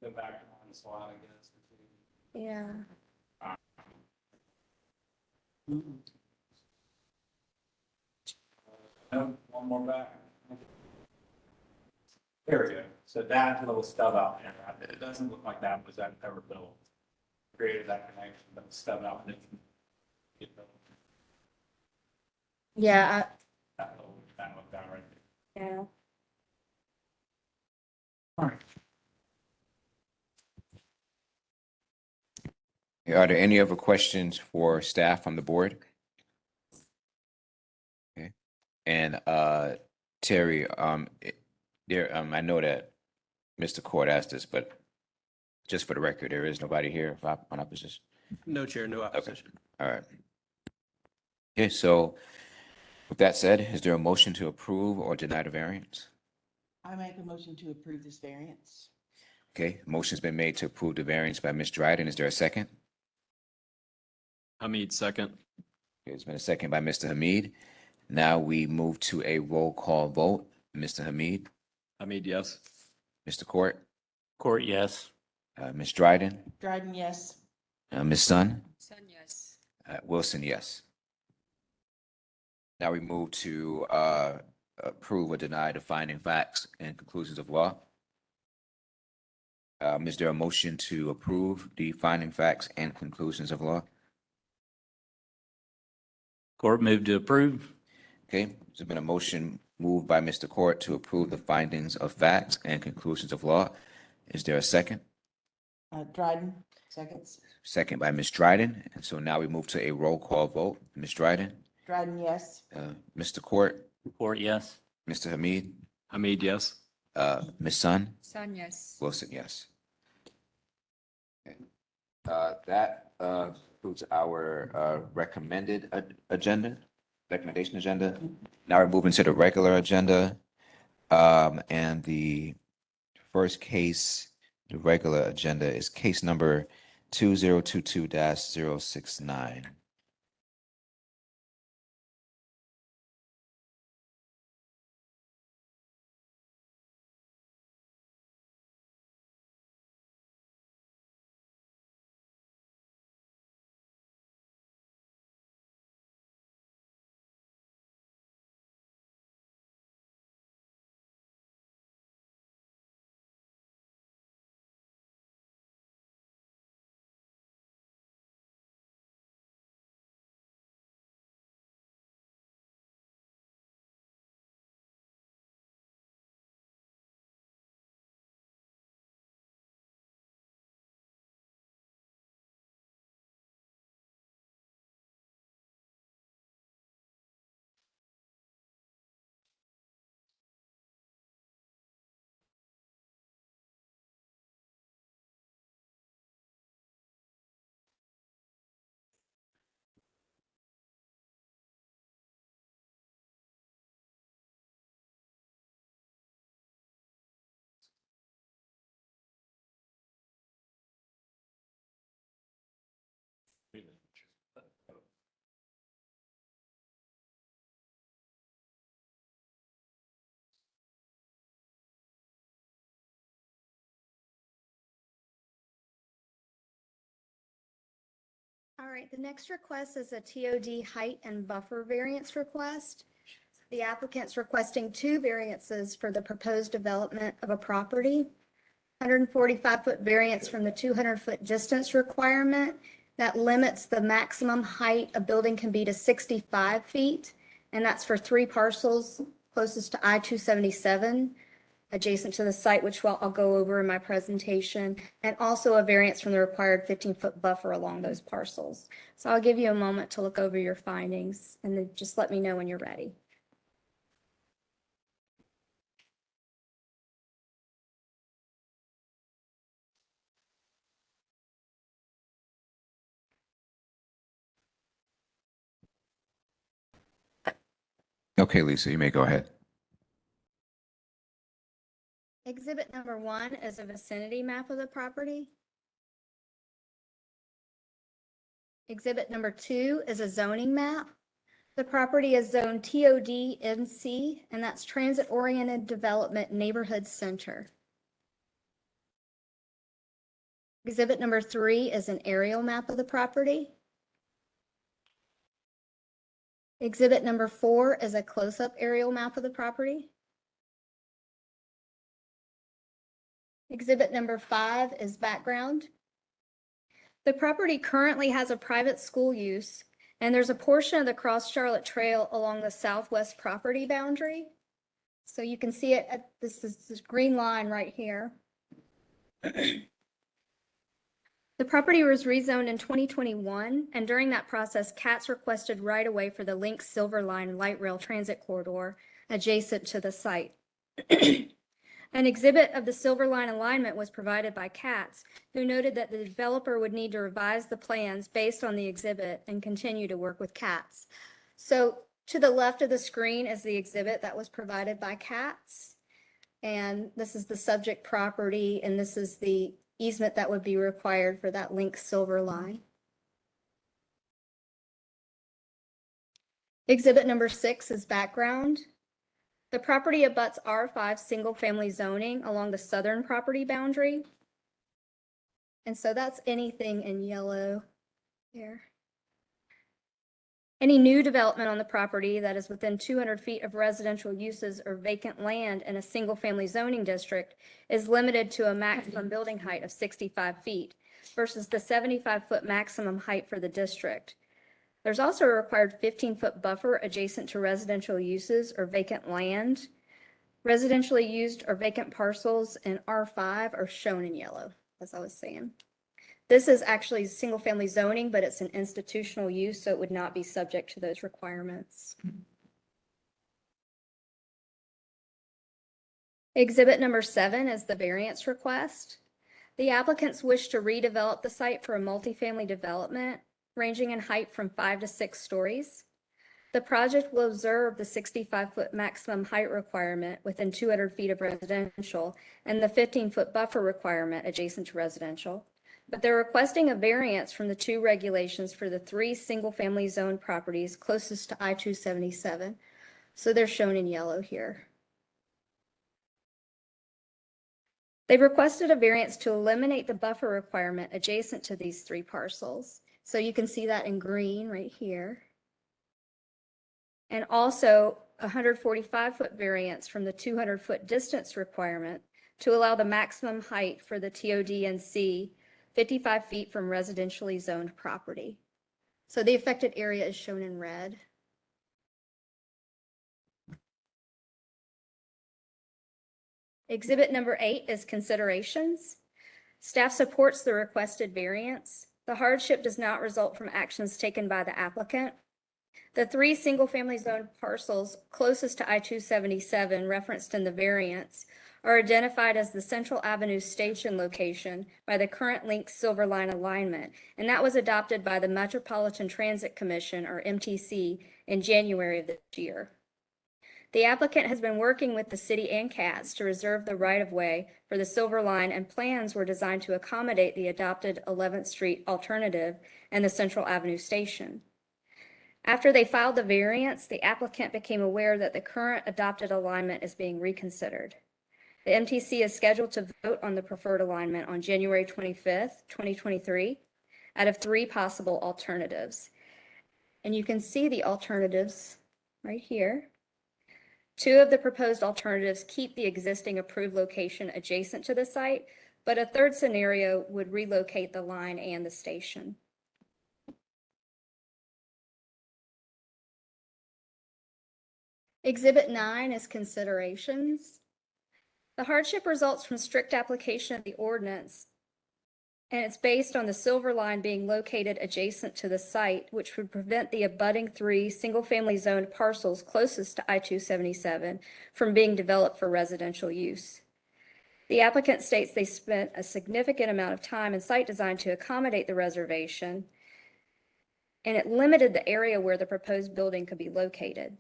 S5: Go back on the slide, I guess.
S7: Yeah.
S5: No, one more back. There we go. So that little stub out there, it doesn't look like that was ever built. Created that connection, but the stub out didn't get built.
S7: Yeah.
S5: That looked out right there.
S7: Yeah.
S5: All right.
S3: Are there any other questions for staff from the board? Okay. And Terry, I know that Mr. Court asked this, but just for the record, there is nobody here on opposition.
S1: No chair, no opposition.
S3: All right. Okay, so with that said, is there a motion to approve or deny the variance?
S4: I make a motion to approve this variance.
S3: Okay, motion's been made to approve the variance by Ms. Dryden. Is there a second?
S1: Hamid, second.
S3: Okay, it's been a second by Mr. Hamid. Now we move to a roll call vote. Mr. Hamid,
S1: Hamid, yes.
S3: Mr. Court,
S11: Court, yes.
S3: Ms. Dryden,
S4: Dryden, yes.
S3: Ms. Sun,
S9: Sun, yes.
S3: Wilson, yes. Now we move to approve or deny the finding facts and conclusions of law. Is there a motion to approve the finding facts and conclusions of law?
S11: Court moved to approve.
S3: Okay, there's been a motion moved by Mr. Court to approve the findings of facts and conclusions of law. Is there a second?
S4: Dryden, seconds.
S3: Second by Ms. Dryden. And so now we move to a roll call vote. Ms. Dryden,
S4: Dryden, yes.
S3: Mr. Court,
S11: Court, yes.
S3: Mr. Hamid,
S1: Hamid, yes.
S3: Ms. Sun,
S9: Sun, yes.
S3: Wilson, yes. Okay. That concludes our recommendation agenda. Now we're moving to the regular agenda. And the first case, the regular agenda is case number 2022-069.
S7: All right, the next request is a TOD height and buffer variance request. The applicant's requesting two variances for the proposed development of a property. 145-foot variance from the 200-foot distance requirement that limits the maximum height a building can be to 65 feet. And that's for three parcels closest to I-277, adjacent to the site, which I'll go over in my presentation, and also a variance from the required 15-foot buffer along those parcels. So I'll give you a moment to look over your findings, and then just let me know when you're ready.
S3: Okay, Lisa, you may go ahead.
S7: Exhibit number 1 is a vicinity map of the property. Exhibit number 2 is a zoning map. The property is zoned TOD NC, and that's Transit Oriented Development Neighborhood Center. Exhibit number 3 is an aerial map of the property. Exhibit number 4 is a close-up aerial map of the property. Exhibit number 5 is background. The property currently has a private school use, and there's a portion of the Cross Charlotte Trail along the southwest property boundary. So you can see it at this green line right here. The property was rezoned in 2021, and during that process, CATS requested right-of-way for the Link Silver Line light rail transit corridor adjacent to the site. An exhibit of the Silver Line alignment was provided by CATS, who noted that the developer would need to revise the plans based on the exhibit and continue to work with CATS. So to the left of the screen is the exhibit that was provided by CATS. And this is the subject property, and this is the easement that would be required for that Link Silver Line. Exhibit number 6 is background. The property abuts R5 single-family zoning along the southern property boundary. And so that's anything in yellow here. Any new development on the property that is within 200 feet of residential uses or vacant land in a single-family zoning district is limited to a maximum building height of 65 feet versus the 75-foot maximum height for the district. There's also a required 15-foot buffer adjacent to residential uses or vacant land. Residentially used or vacant parcels in R5 are shown in yellow, as I was saying. This is actually single-family zoning, but it's an institutional use, so it would not be subject to those requirements. Exhibit number 7 is the variance request. The applicants wish to redevelop the site for a multifamily development ranging in height from 5 to 6 stories. The project will observe the 65-foot maximum height requirement within 200 feet of residential and the 15-foot buffer requirement adjacent to residential. But they're requesting a variance from the 2 regulations for the 3 single-family zone properties closest to I-277. So they're shown in yellow here. They've requested a variance to eliminate the buffer requirement adjacent to these 3 parcels. So you can see that in green right here. And also a 145-foot variance from the 200-foot distance requirement to allow the maximum height for the TOD&C 55 feet from residentially zoned property. So the affected area is shown in red. Exhibit number 8 is considerations. Staff supports the requested variance. The hardship does not result from actions taken by the applicant. The 3 single-family zone parcels closest to I-277 referenced in the variance are identified as the Central Avenue Station location by the current Link Silver Line alignment, and that was adopted by the Metropolitan Transit Commission, or MTC, in January of this year. The applicant has been working with the city and CATS to reserve the right-of-way for the Silver Line, and plans were designed to accommodate the adopted 11th Street alternative and the Central Avenue Station. After they filed the variance, the applicant became aware that the current adopted alignment is being reconsidered. The MTC is scheduled to vote on the preferred alignment on January 25th, 2023, out of 3 possible alternatives. And you can see the alternatives right here. 2 of the proposed alternatives keep the existing approved location adjacent to the site, but a 3rd scenario would relocate the line and the station. Exhibit 9 is considerations. The hardship results from strict application of the ordinance, and it's based on the Silver Line being located adjacent to the site, which would prevent the abutting 3 single-family zoned parcels closest to I-277 from being developed for residential use. The applicant states they spent a significant amount of time in site design to accommodate the reservation, and it limited the area where the proposed building could be located.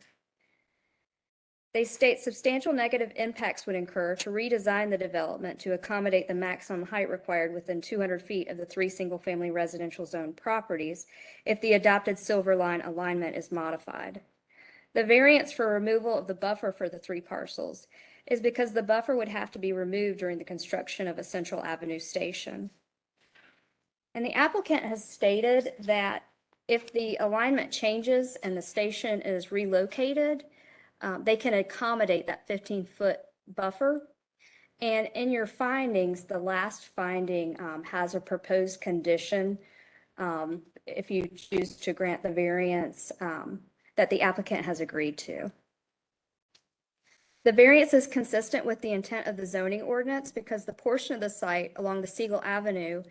S7: They state substantial negative impacts would incur to redesign the development to accommodate the maximum height required within 200 feet of the 3 single-family residential zone properties if the adopted Silver Line alignment is modified. The variance for removal of the buffer for the 3 parcels is because the buffer would have to be removed during the construction of a Central Avenue station. And the applicant has stated that if the alignment changes and the station is relocated, they can accommodate that 15-foot buffer. And in your findings, the last finding has a proposed condition, if you choose to grant the variance, that the applicant has agreed to. The variance is consistent with the intent of the zoning ordinance because the portion of the site along the Siegel Avenue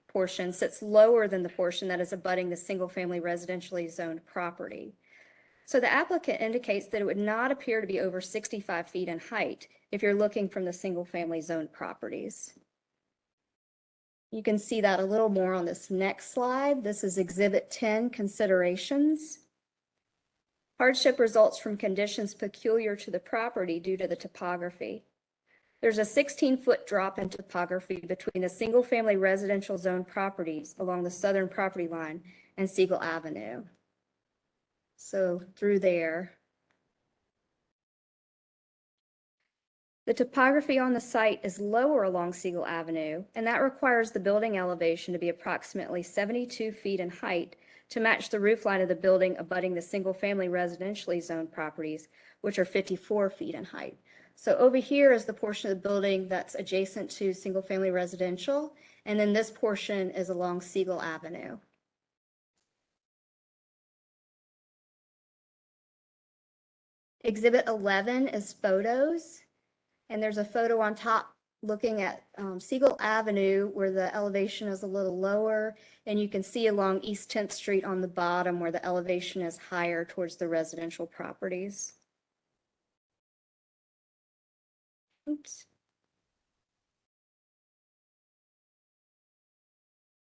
S7: portion sits lower than the portion that is abutting the single-family residentially zoned property. So the applicant indicates that it would not appear to be over 65 feet in height if you're looking from the single-family zoned properties. You can see that a little more on this next slide. This is Exhibit 10, considerations. Hardship results from conditions peculiar to the property due to the topography. There's a 16-foot drop in topography between the single-family residential zone properties along the southern property line and Siegel Avenue. So through there. The topography on the site is lower along Siegel Avenue, and that requires the building elevation to be approximately 72 feet in height to match the roof line of the building abutting the single-family residentially zoned properties, which are 54 feet in height. So over here is the portion of the building that's adjacent to single-family residential, and then this portion is along Siegel Avenue. Exhibit 11 is photos, and there's a photo on top looking at Siegel Avenue where the elevation is a little lower, and you can see along East 10th Street on the bottom where the elevation is higher towards the residential properties. Oops.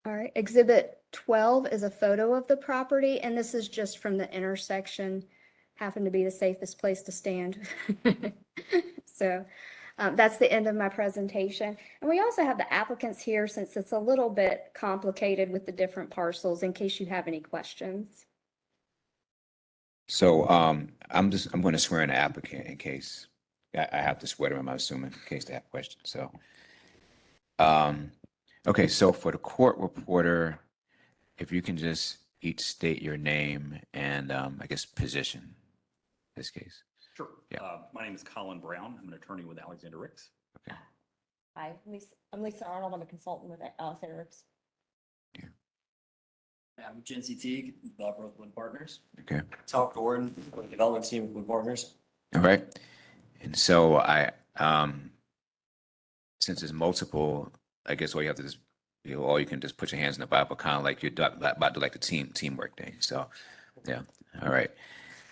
S7: All right, Exhibit 12 is a photo of the property, and this is just from the intersection. Happened to be the safest place to stand. So that's the end of my presentation. And we also have the applicants here since it's a little bit complicated with the different parcels in case you have any questions.
S3: So I'm going to swear in the applicant in case I have to swear to him, I'm assuming, in case they have questions. So, okay, so for the court reporter, if you can just each state your name and I guess position in this case.
S12: Sure.
S3: Yeah.
S12: My name is Colin Brown. I'm an attorney with Alexander Ricks.
S13: Hi, I'm Lisa Arnold. I'm a consultant with Alexander Ricks.
S14: I'm Jency Teague, Bob Rothwood Partners.
S3: Okay.
S14: Tom Gordon, development team with Partners.
S3: All right. And so since there's multiple, I guess all you have to just, or you can just put your hands in the Bible, kind of like you're about to like the teamwork thing. So, yeah. All right.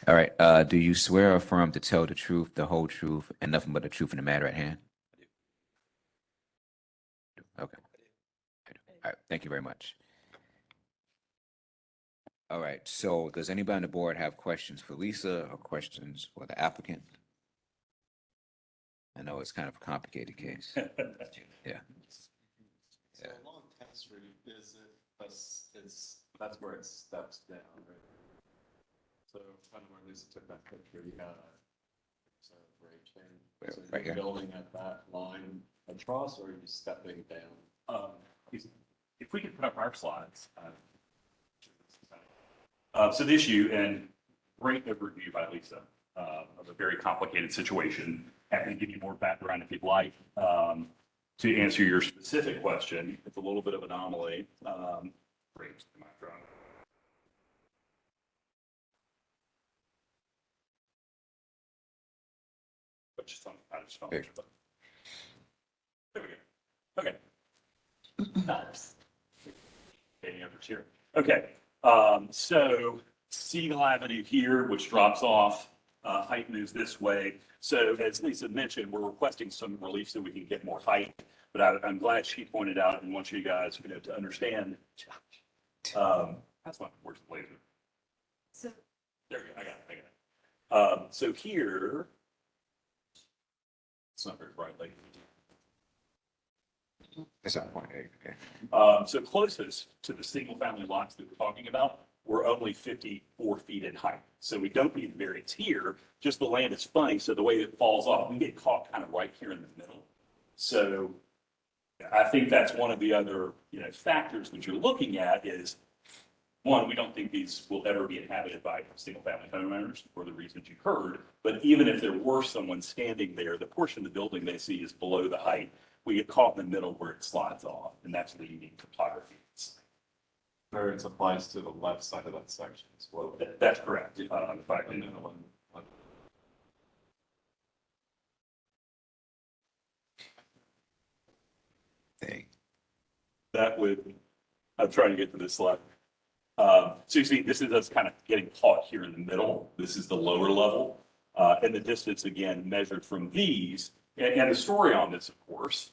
S3: All right. Do you swear or affirm to tell the truth, the whole truth, and nothing but the truth in the matter at hand? Okay. All right. Thank you very much. All right. So does anybody on the board have questions for Lisa or questions for the applicant? I know it's kind of a complicated case. Yeah.
S6: So along 10th Street, that's where it steps down, right? So kind of where Lisa took that picture, you got a grade change. So
S3: Right
S6: you're
S3: here.
S6: building at that line across, or are you stepping down?
S12: If we could put up our slides. So the issue, and great overview by Lisa of a very complicated situation. Happy to give you more background if you'd like. To answer your specific question, it's a little bit of an anomaly. Great. But just on, I just found
S3: There
S12: we go. Okay. Nice. Any others here? Okay. So Siegel Avenue here, which drops off, height moves this way. So as Lisa mentioned, we're requesting some relief so we can get more height. But I'm glad she pointed out and wants you guys, to understand. That's my where's the laser?
S13: So
S12: There we go. I got it. So here, it's not very bright.
S3: That's not point. Okay.
S12: So closest to the single family lots that we're talking about, we're only 54 feet in height. So we don't need variance here, just the land is funny. So the way it falls off, we get caught kind of right here in the middle. So I think that's one of the other, factors that you're looking at is, one, we don't think these will ever be inhabited by single family homeowners for the reasons you heard. But even if there were someone standing there, the portion of the building they see is below the height. We get caught in the middle where it slides off, and that's the unique topography.
S6: Variance applies to the left side of that section as well.
S12: That's correct. In fact,
S6: And then one.
S12: that would, I'm trying to get to this slide. So you see, this is us kind of getting caught here in the middle. This is the lower level. And the distance, again, measured from these. And the story on this, of course,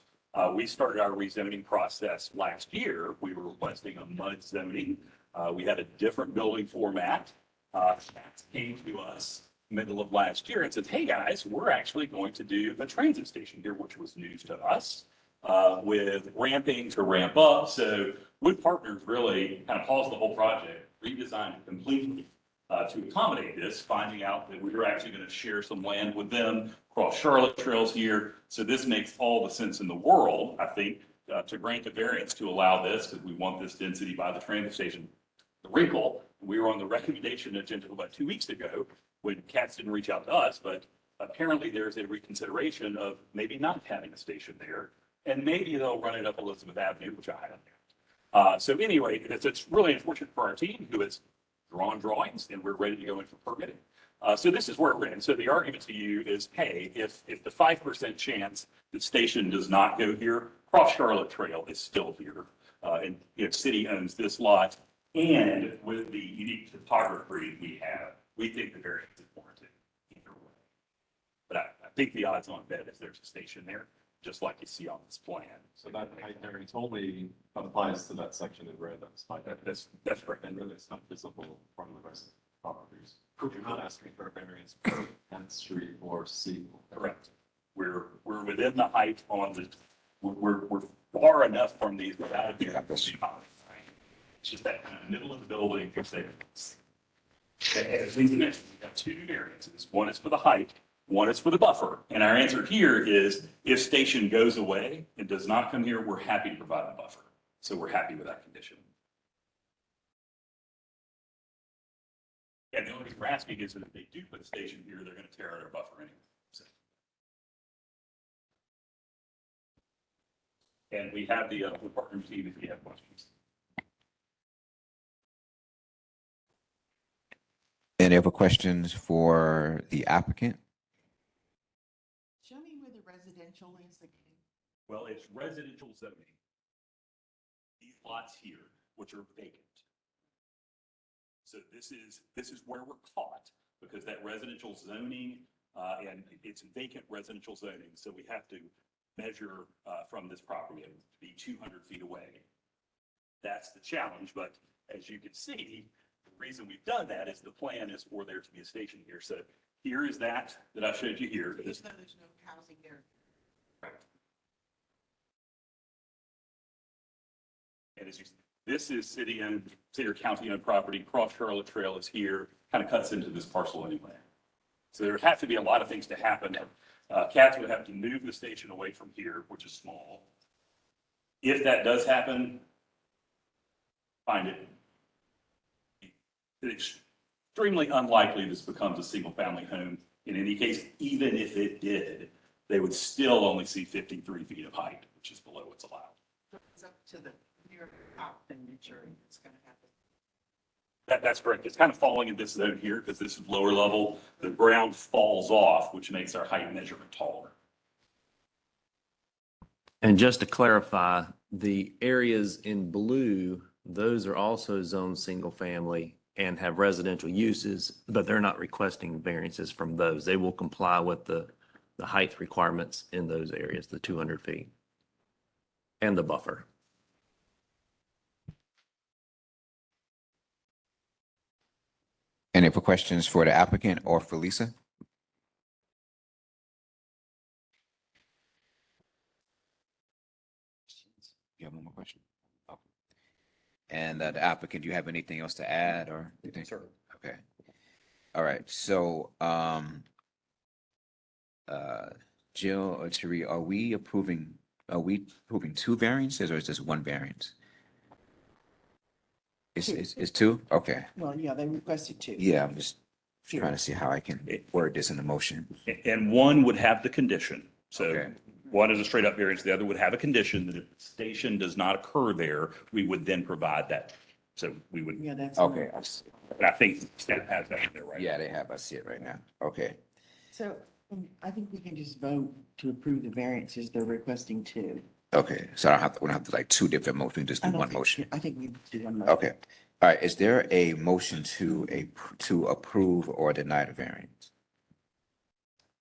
S12: we started our rezoning process last year. We were requesting a MUD zoning. We had a different building format. That came to us middle of last year and said, hey guys, we're actually going to do a transit station here, which was news to us, with ramping to ramp up. So Wood Partners really kind of paused the whole project, redesigned it completely to accommodate this, finding out that we were actually going to share some land with them across Charlotte Trails here. So this makes all the sense in the world, I think, to grant a variance to allow this, because we want this density by the transit station. The wrinkle, we were on the recommendation agenda about 2 weeks ago when Katz didn't reach out to us, but apparently there's a reconsideration of maybe not having a station there. And maybe they'll run it up Elizabeth Avenue, which I don't know. So anyway, it's really unfortunate for our team who has drawn drawings and we're ready to go in for permitting. So this is where we're in. So the argument to you is, hey, if the 5% chance that station does not go here, Cross Charlotte Trail is still here. And if city owns this lot and with the unique topography we have, we think the variance is warranted either way. But I think the odds on bet is there's a station there, just like you see on this plan.
S6: So that height variance only applies to that section in red, that's fine.
S12: That's correct.
S6: And really, it's not visible from the rest of the properties. You're not asking for a variance for 10th Street or C.
S12: Correct. We're within the height on the, we're far enough from these without a variance. It's just that kind of middle of the building, which they, as we mentioned, we have two variances. One is for the height, one is for the buffer. And our answer here is if station goes away and does not come here, we're happy to provide the buffer. So we're happy with that condition. And the only thing we're asking is that if they do put a station here, they're going to tear out our buffer anyway. So. And we have the partner team if you have questions.
S3: Any other questions for the applicant?
S4: Show me where the residential is again.
S12: Well, it's residential zoning. These lots here, which are vacant. So this is where we're caught because that residential zoning and it's vacant residential zoning. So we have to measure from this property to be 200 feet away. That's the challenge. But as you can see, the reason we've done that is the plan is for there to be a station here. So here is that I showed you here.
S4: There's no housing there.
S12: And as you, this is city or county owned property. Cross Charlotte Trail is here, kind of cuts into this parcel anyway. So there would have to be a lot of things to happen. Cats would have to move the station away from here, which is small. If that does happen, find it extremely unlikely this becomes a single family home. In any case, even if it did, they would still only see 53 feet of height, which is below what's allowed.
S4: It's up to the near top and ensuring it's going to happen.
S12: That's correct. It's kind of falling in this zone here because this is lower level. The ground falls off, which makes our height measurement taller.
S11: And just to clarify, the areas in blue, those are also zoned single family and have residential uses, but they're not requesting variances from those. They will comply with the height requirements in those areas, the 200 feet and the buffer.
S3: Any other questions for the applicant or for Lisa? You have one more question? Oh. And the applicant, do you have anything else to add or?
S6: Sure.
S3: Okay. All right. So, Jill or Terry, are we approving two variances or is this one variance? It's two? Okay.
S4: Well, yeah, they requested two.
S3: Yeah, I'm just trying to see how I can word this in the motion.
S12: And one would have the condition. So
S3: Okay.
S12: one is a straight up variance. The other would have a condition that if the station does not occur there, we would then provide that. So we would,
S4: Yeah, that's.
S3: Okay.
S12: and I think staff has that in there, right?
S3: Yeah, they have. I see it right now. Okay.
S4: So I think we can just vote to approve the variances. They're requesting two.
S3: Okay. So I don't have to, we don't have to like two different motions, we can just do one motion.
S4: I think we do one motion.
S3: Okay. All right. Is there a motion to approve or deny the variance?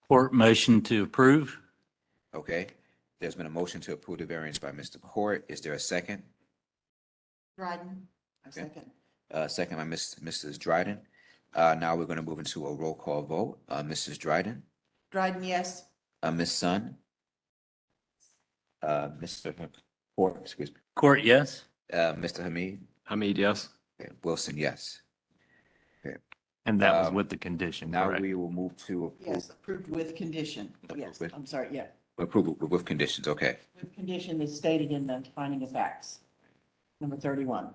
S1: Court motion to approve.
S3: Okay. There's been a motion to approve the variance by Mr. Court. Is there a second?
S4: Dryden, a
S3: Okay.
S4: second.
S3: Second by Mrs. Dryden. Now we're going to move into a roll call vote. Mrs. Dryden,
S4: Dryden, yes.
S3: Ms. Sun, Mr. Court, excuse me,
S1: Court, yes.
S3: Mr. Hamid,
S6: Hamid, yes.
S3: okay, Wilson, yes.
S11: And that was
S3: Um,
S11: with the condition,
S3: Now
S11: correct?
S3: we will move to
S4: Yes, approved with condition. Yes,
S3: with-
S4: I'm sorry, yeah.
S3: approval with conditions. Okay.
S4: With condition is stated in the finding of facts. Number 31.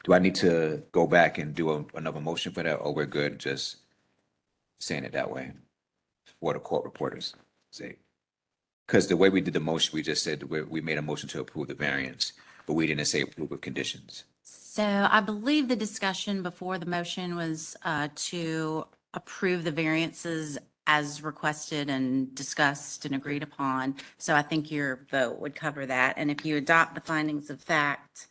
S3: Do I need to go back and do another motion for that, or we're good just saying it that way? What the court reporters say? Because the way we did the motion, we just said we made a motion to approve the variance, but we didn't say approve with conditions.
S9: So I believe the discussion before the motion was to approve the variances as requested and discussed and agreed upon. So I think your vote would cover that. And if you adopt the findings of fact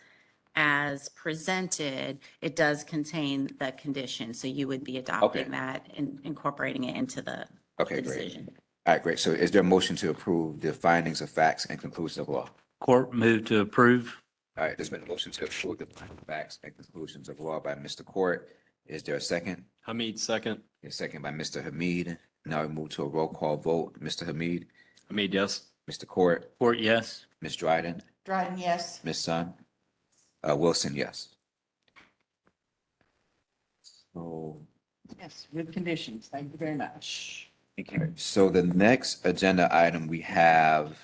S9: as presented, it does contain the condition. So you would be adopting
S3: Okay.
S9: that and incorporating it into the
S3: Okay,
S9: the
S3: great.
S9: decision.
S3: All right, great. So is there a motion to approve the findings of facts and conclusions of law?
S11: Court move to approve.
S3: All right, there's been a motion to approve the findings of facts and conclusions of law by Mr. Court. Is there a second?
S6: Hamid, second.
S3: A second by Mr. Hamid. Now we move to a roll call vote. Mr. Hamid,
S6: Hamid, yes.
S3: Mr. Court,
S11: Court, yes.
S3: Ms. Dryden,
S4: Dryden, yes.
S3: Ms. Sun, Wilson, yes. So,
S4: Yes, with conditions. Thank you very much.
S3: so the next agenda item we have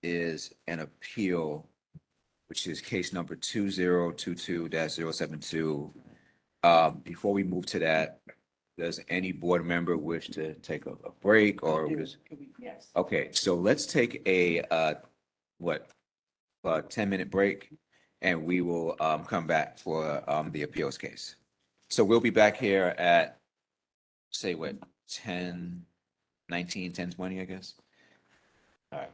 S3: is an appeal, which is case number 2022-072. Before we move to that, does any board member wish to take a break or?
S4: Yes.
S3: Okay, so let's take a, 10-minute break, and we will come back for the appeals case. So we'll be back here at, say what, 10:19, 10:20, I guess? All right.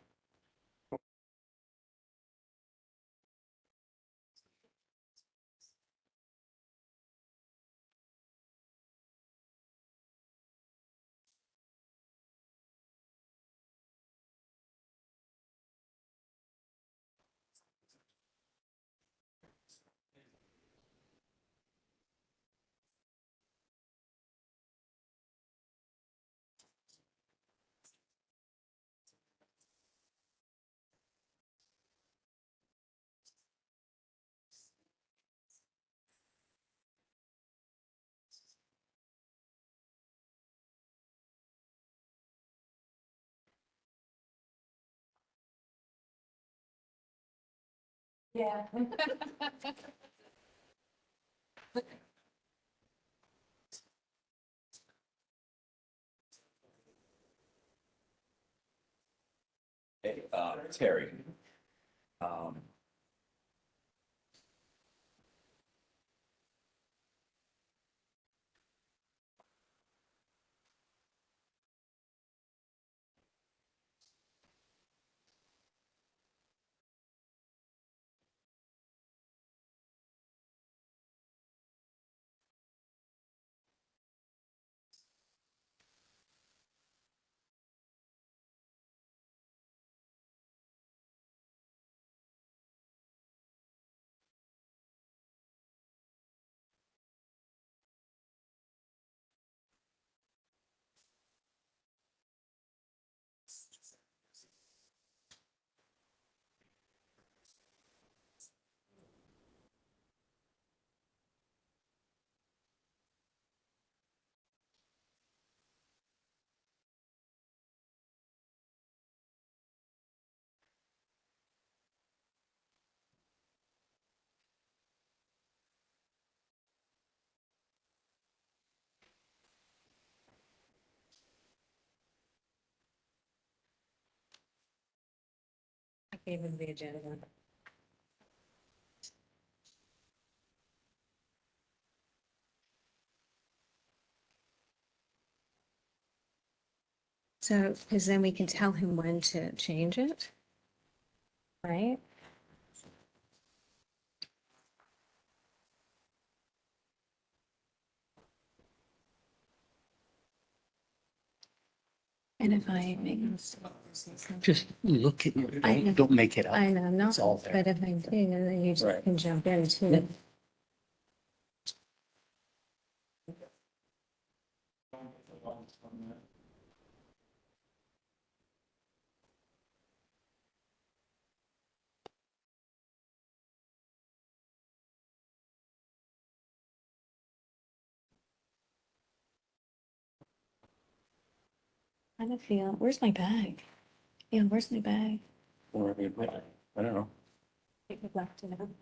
S13: Yeah.
S3: Hey, Terry. Um,
S13: I gave him the agenda. So, because then we can tell him when to change it, right? And if I make a mistake.
S10: Just look at it.
S13: I know.
S10: Don't make it up.
S13: I know, no,
S10: It's all there.
S13: but if I do, then you just
S10: Right.
S13: can jump in too. I don't feel, where's my bag? Yeah, where's my bag?
S6: Wherever you put it. I don't know.
S13: Take it back to them.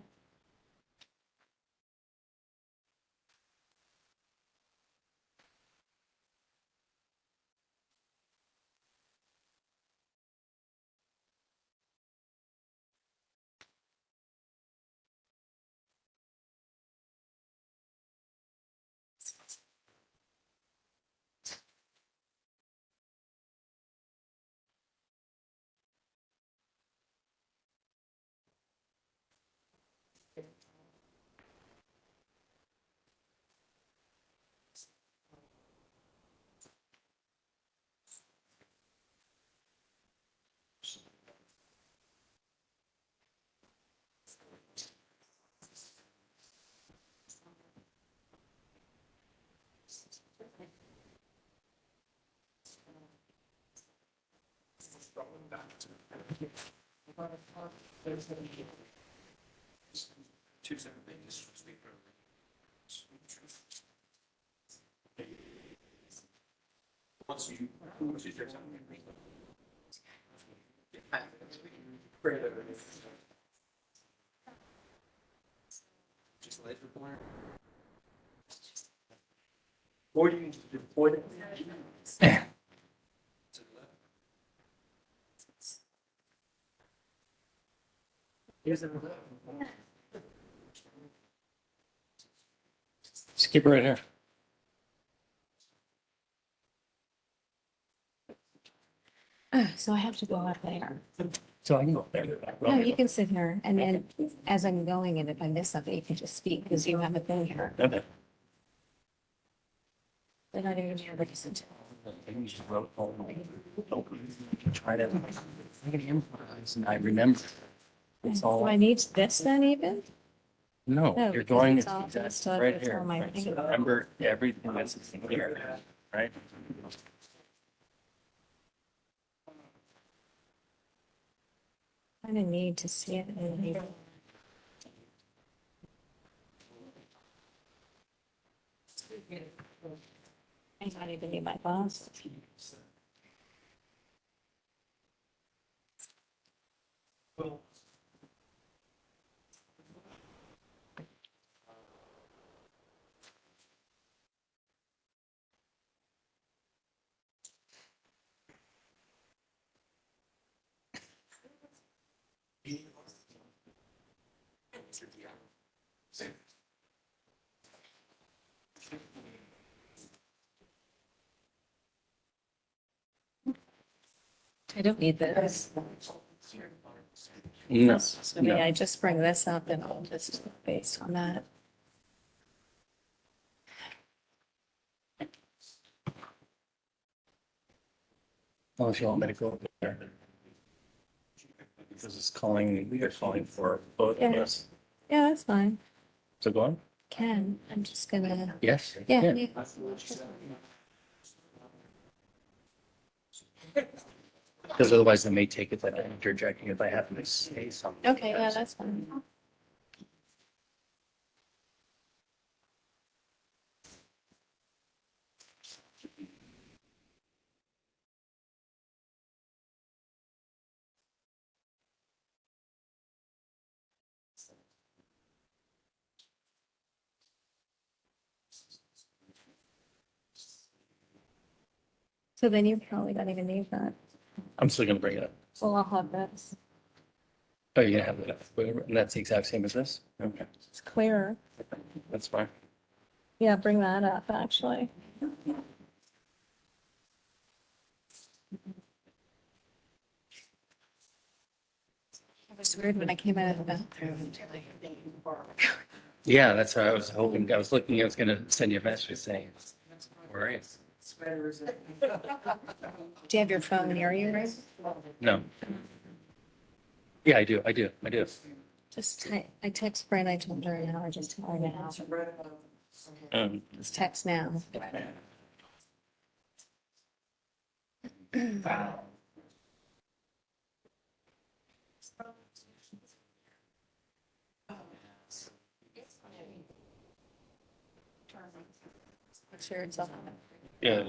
S14: Two separate things. Once you fix it. Just laser pointer. Or you can point it. To the left. Here's the.
S10: Skip right here.
S13: So I have to go up there.
S10: So I can go there.
S13: No, you can sit here and then as I'm going and if I miss something, you can just speak because you haven't been here.
S10: Okay.
S13: They're not even here to listen to.
S10: Try to improvise, and I remember. It's
S13: Do
S10: all,
S13: I need this then even?
S10: no,
S13: No,
S10: you're
S13: because
S10: going,
S13: it's all
S10: that's
S13: stuff
S10: right
S13: that's
S10: here.
S13: on my
S10: Right, so
S13: finger.
S10: remember everything that's in here, right?
S13: I didn't need to see it in here. I not even need my boss. I don't need this.
S10: No,
S13: So maybe I just bring this up and I'll just based on that.
S10: unless you want me to go up there. Because it's calling, you're calling for both of
S13: Yeah.
S10: us.
S13: Yeah, that's fine.
S10: So go on?
S13: Can, I'm just gonna,
S10: Yes?
S13: yeah.
S10: Because otherwise they may take it that I'm interjecting if I happen to say something.
S13: Okay, yeah, that's fine. So then you probably don't even need that.
S10: I'm still gonna bring it up.
S13: Well, I'll have this.
S10: Oh, you're gonna have it, and that's the exact same as this? Okay,
S13: It's clearer.
S10: that's fine.
S13: Yeah, bring that up, actually. It was weird when I came out of the bathroom.
S10: Yeah, that's what I was hoping. I was looking, I was gonna send you a message saying, where are you?
S13: Do you have your phone near you, right?
S10: No. Yeah, I do.
S13: Just, I text Brent, I told her an hour, just tell her now. Just text now. Sure, it's on.
S10: Yeah.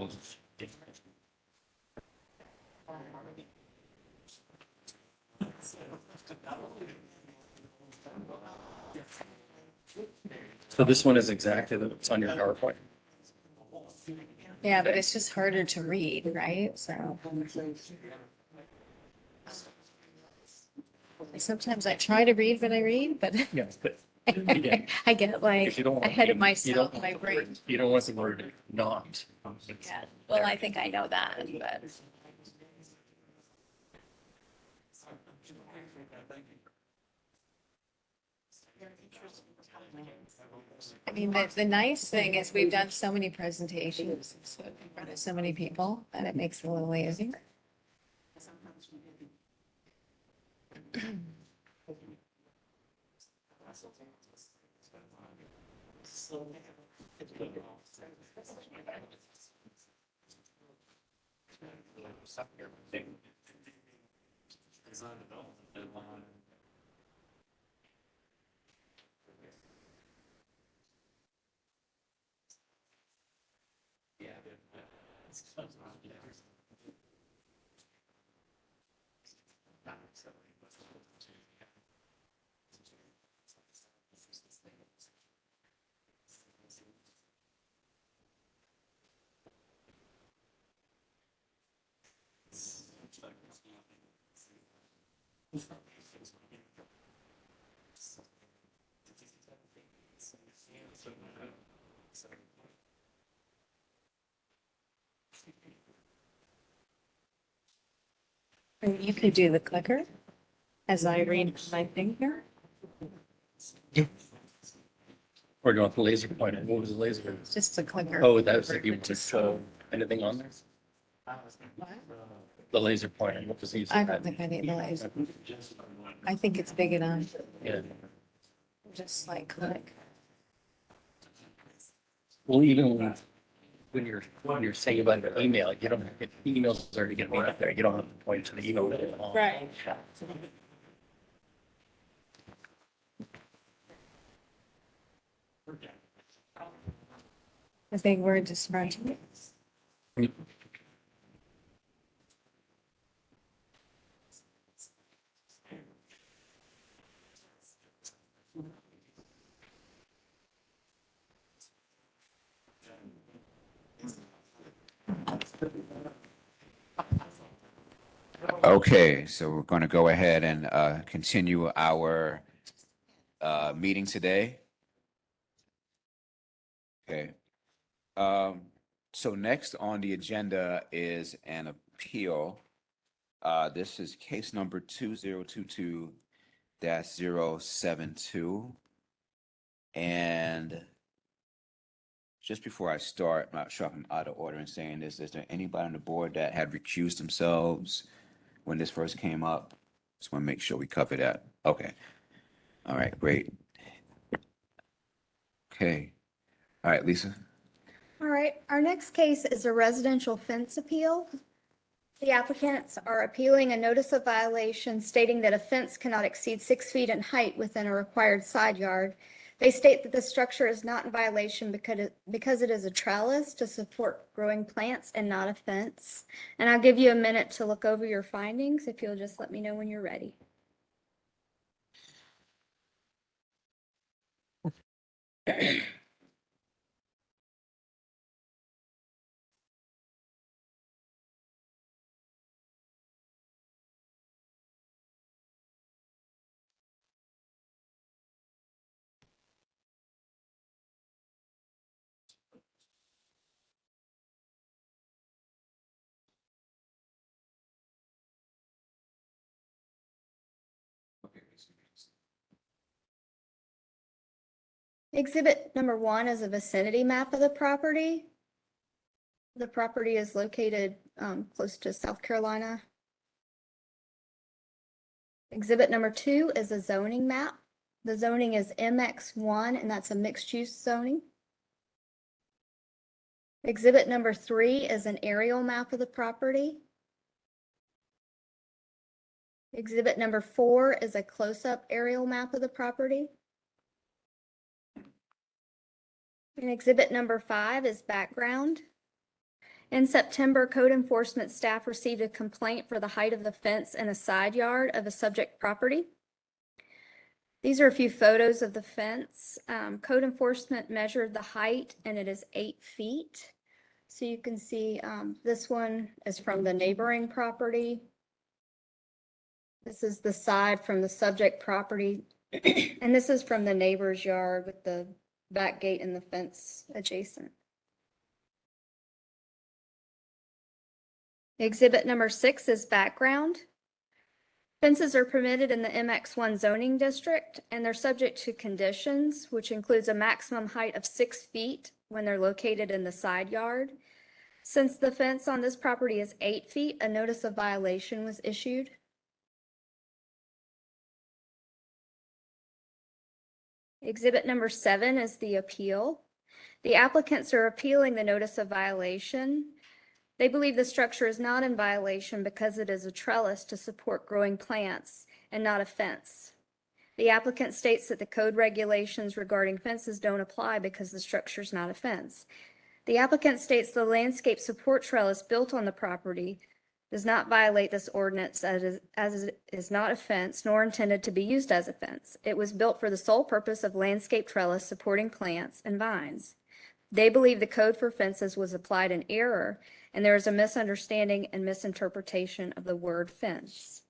S10: So this one is exactly what's on your PowerPoint.
S13: Yeah, but it's just harder to read, right? So. Sometimes I try to read what I read, but
S10: Yes, but
S13: I get like
S10: if you don't want.
S13: ahead of
S10: you
S13: myself,
S10: don't-
S13: my brain.
S10: You don't want the word not.
S13: Yeah, well, I think I know that, but. I mean, the nice thing is we've done so many presentations in front of so many people that it makes it a little easier.
S1: Design development deadline. Yeah.
S13: You could do the clicker as I read my finger.
S1: We're going with the laser pointer. What was the laser?
S13: It's just a clicker.
S1: Oh, that was if you want to show anything on there? The laser pointer, what was he?
S13: I don't think I need the laser. I think it's big enough.
S1: Yeah.
S13: Just like click.
S1: Well, even when you're saying about the email, you don't, emails already getting up there. You don't have to point to the email.
S13: Right. The big word just front.
S3: Okay, so we're going to go ahead and continue our meeting today. Okay. So next on the agenda is an appeal. This is case number 2022-072. And just before I start, I'm not sure if I'm out of order in saying this. Is there anybody on the board that had recused themselves when this first came up? Just want to make sure we cover that. Okay. All right, great. Okay. All right, Lisa.
S7: All right, our next case is a residential fence appeal. The applicants are appealing a notice of violation stating that a fence cannot exceed 6 feet in height within a required side yard. They state that the structure is not in violation because it is a trellis to support growing plants and not a fence. And I'll give you a minute to look over your findings if you'll just let me know when you're ready. Exhibit number 1 is a vicinity map of the property. The property is located close to South Carolina. Exhibit number 2 is a zoning map. The zoning is MX1, and that's a mixed-use zoning. Exhibit number 3 is an aerial map of the property. Exhibit number 4 is a close-up aerial map of the property. And exhibit number 5 is background. In September, code enforcement staff received a complaint for the height of the fence in a side yard of a subject property. These are a few photos of the fence. Code enforcement measured the height and it is 8 feet. So you can see this one is from the neighboring property. This is the side from the subject property. And this is from the neighbor's yard with the back gate and the fence adjacent. Exhibit number 6 is background. Fences are permitted in the MX1 zoning district, and they're subject to conditions, which includes a maximum height of 6 feet when they're located in the side yard. Since the fence on this property is 8 feet, a notice of violation was issued. Exhibit number 7 is the appeal. The applicants are appealing the notice of violation. They believe the structure is not in violation because it is a trellis to support growing plants and not a fence. The applicant states that the code regulations regarding fences don't apply because the structure is not a fence. The applicant states the landscape support trellis built on the property does not violate this ordinance as it is not a fence nor intended to be used as a fence. It was built for the sole purpose of landscape trellis supporting plants and vines. They believe the code for fences was applied in error, and there is a misunderstanding and misinterpretation of the word fence.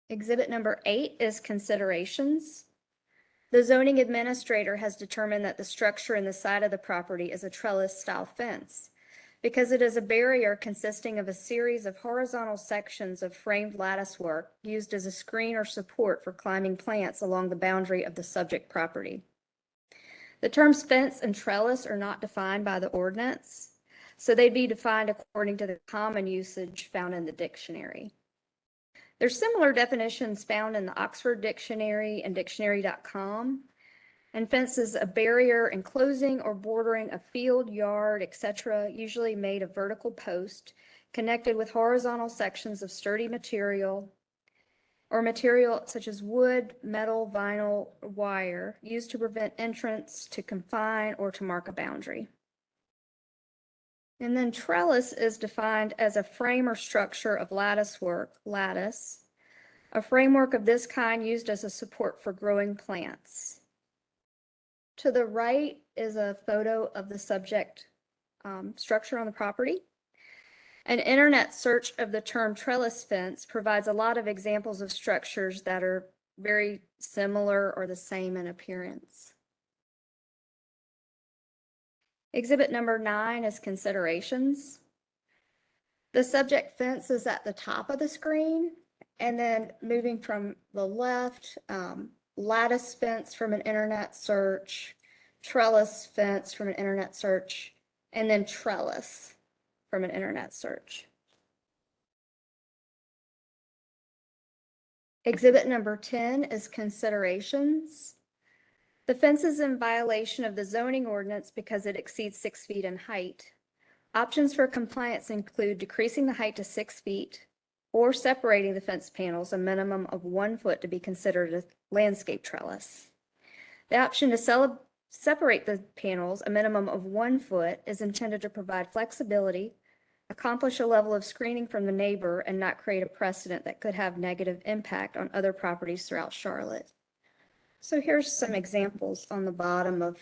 S7: Exhibit number 8 is considerations. The zoning administrator has determined that the structure in the side of the property is a trellis-style fence because it is a barrier consisting of a series of horizontal sections of framed lattice work used as a screen or support for climbing plants along the boundary of the subject property. The terms fence and trellis are not defined by the ordinance, so they'd be defined according to the common usage found in the dictionary. There's similar definitions found in the Oxford Dictionary and dictionary.com. And fence is a barrier enclosing or bordering a field, yard, etc., usually made of vertical post, connected with horizontal sections of sturdy material or material such as wood, metal, vinyl, or wire, used to prevent entrance, to confine, or to mark a boundary. And then trellis is defined as a frame or structure of lattice work, lattice, a framework of this kind used as a support for growing plants. To the right is a photo of the subject structure on the property. An internet search of the term trellis fence provides a lot of examples of structures that are very similar or the same in appearance. Exhibit number 9 is considerations. The subject fence is at the top of the screen, and then moving from the left, lattice fence from an internet search, trellis fence from an internet search, and then trellis from an internet search. Exhibit number 10 is considerations. The fence is in violation of the zoning ordinance because it exceeds 6 feet in height. Options for compliance include decreasing the height to 6 feet or separating the fence panels a minimum of 1 foot to be considered a landscape trellis. The option to separate the panels a minimum of 1 foot is intended to provide flexibility, accomplish a level of screening from the neighbor, and not create a precedent that could have negative impact on other properties throughout Charlotte. So here's some examples on the bottom of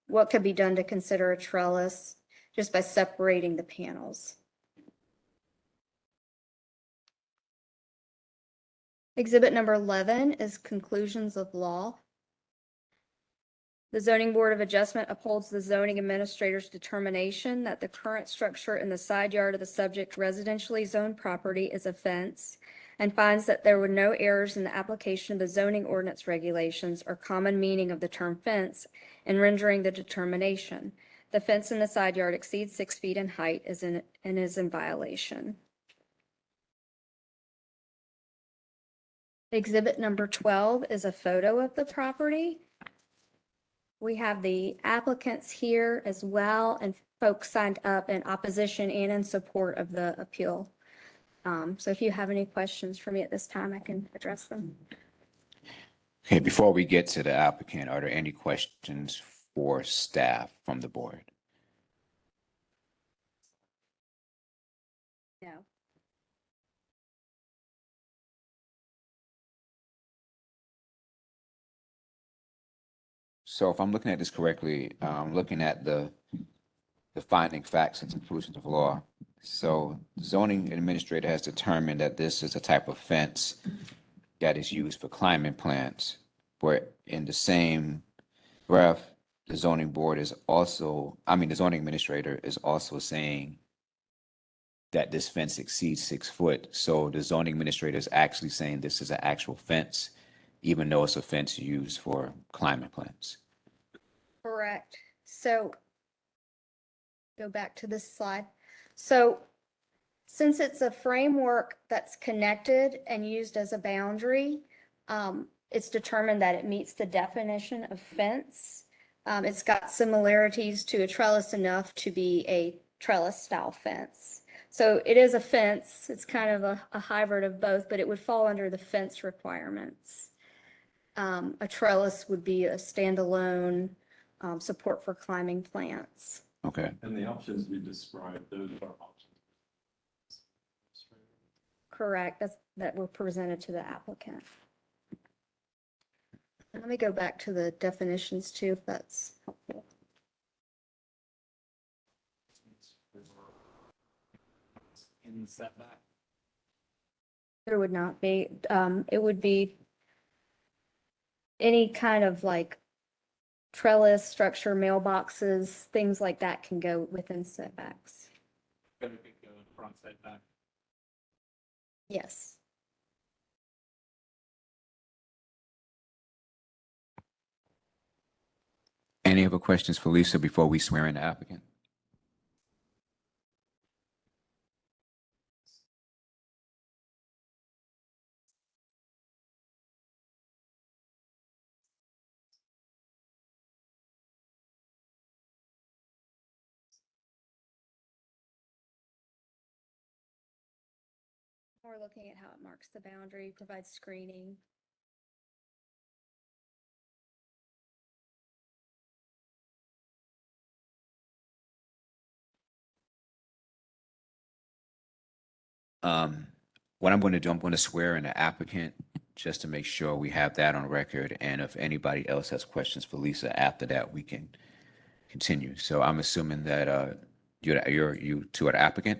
S7: what could be done to consider a trellis just by separating the panels. Exhibit number 11 is conclusions of law. The Zoning Board of Adjustment upholds the zoning administrator's determination that the current structure in the side yard of the subject residentially zoned property is a fence and finds that there were no errors in the application of the zoning ordinance regulations or common meaning of the term fence in rendering the determination. The fence in the side yard exceeds 6 feet in height and is in violation. Exhibit number 12 is a photo of the property. We have the applicants here as well, and folks signed up in opposition and in support of the appeal. So if you have any questions for me at this time, I can address them.
S3: Okay, before we get to the applicant, are there any questions for staff from the board?
S7: No.
S3: So if I'm looking at this correctly, looking at the finding facts and conclusions of law. So the zoning administrator has determined that this is a type of fence that is used for climbing plants, where in the same breath, the zoning board is also, the zoning administrator is also saying that this fence exceeds 6 foot. So the zoning administrator is actually saying this is an actual fence, even though it's a fence used for climbing plants.
S7: Correct. So go back to this slide. So since it's a framework that's connected and used as a boundary, it's determined that it meets the definition of fence. It's got similarities to a trellis enough to be a trellis style fence. So it is a fence. It's kind of a hybrid of both, but it would fall under the fence requirements. A trellis would be a standalone support for climbing plants.
S3: Okay.
S6: And the options we described, those are options.
S7: Correct. That were presented to the applicant. Let me go back to the definitions too, if that's helpful.
S5: In setback.
S7: There would not be, it would be any kind of like trellis structure, mailboxes, things like that can go within setbacks.
S5: Better go in front setback.
S7: Yes.
S3: Any other questions for Lisa before we swear in the applicant?
S7: We're looking at how it marks the boundary, provides screening.
S3: What I'm going to do, I'm going to swear in the applicant just to make sure we have that on record. And if anybody else has questions for Lisa after that, we can continue. So I'm assuming that you two are the applicant.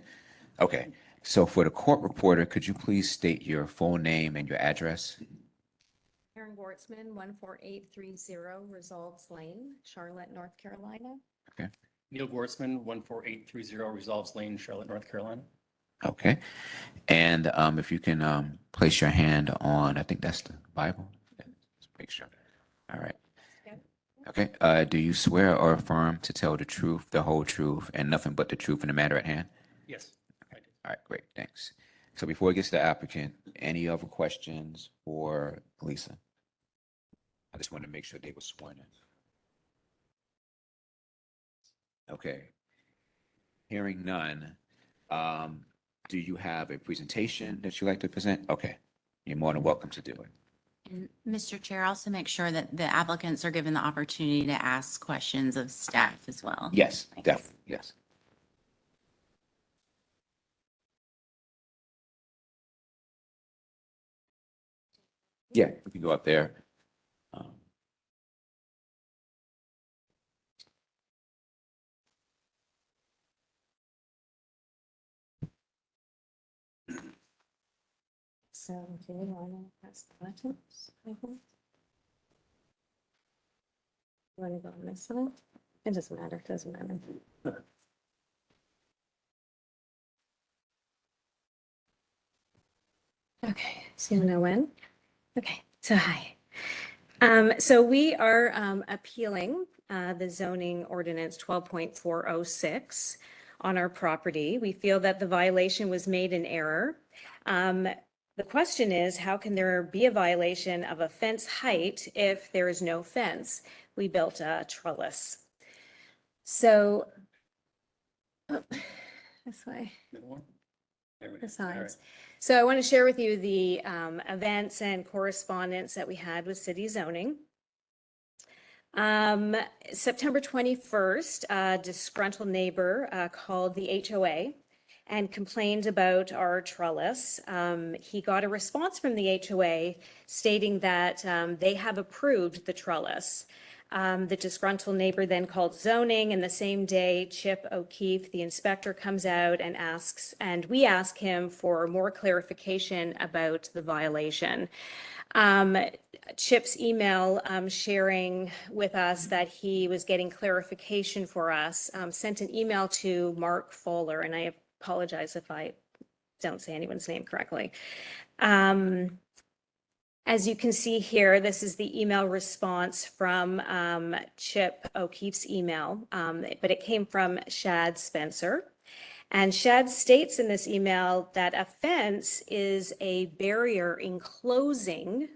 S3: Okay. So for the court reporter, could you please state your full name and your address?
S13: Karen Gortzman, 14830 Resolves Lane, Charlotte, North Carolina.
S2: Neil Gortzman, 14830 Resolves Lane, Charlotte, North Carolina.
S3: Okay. And if you can place your hand on, I think that's the Bible. Just make sure. All right. Okay. Do you swear or affirm to tell the truth, the whole truth, and nothing but the truth in the matter at hand?
S2: Yes, I do.
S3: All right, great, thanks. So before we get to the applicant, any other questions for Lisa? I just wanted to make sure they were sworn in. Okay. Hearing none, do you have a presentation that you'd like to present? Okay, you're more than welcome to do it.
S9: And Mr. Chair, also make sure that the applicants are given the opportunity to ask questions of staff as well.
S3: Yes, definitely, yes. Yeah, we can go up there.
S13: So do you want to press the buttons? You want to go on this one? It doesn't matter, it doesn't matter. Okay, so you know when? Okay, so hi. So we are appealing the zoning ordinance 12.406 on our property. We feel that the violation was made in error. The question is, how can there be a violation of a fence height if there is no fence? We built a trellis. So, this way. The sides. So I want to share with you the events and correspondence that we had with city zoning. September 21st, a disgruntled neighbor called the HOA and complained about our trellis. He got a response from the HOA stating that they have approved the trellis. The disgruntled neighbor then called zoning, and the same day, Chip O'Keefe, the inspector, comes out and asks, and we ask him for more clarification about the violation. Chip's email sharing with us that he was getting clarification for us, sent an email to Mark Fuller, and I apologize if I don't say anyone's name correctly. As you can see here, this is the email response from Chip O'Keefe's email, but it came from Shad Spencer. And Shad states in this email that a fence is a barrier enclosing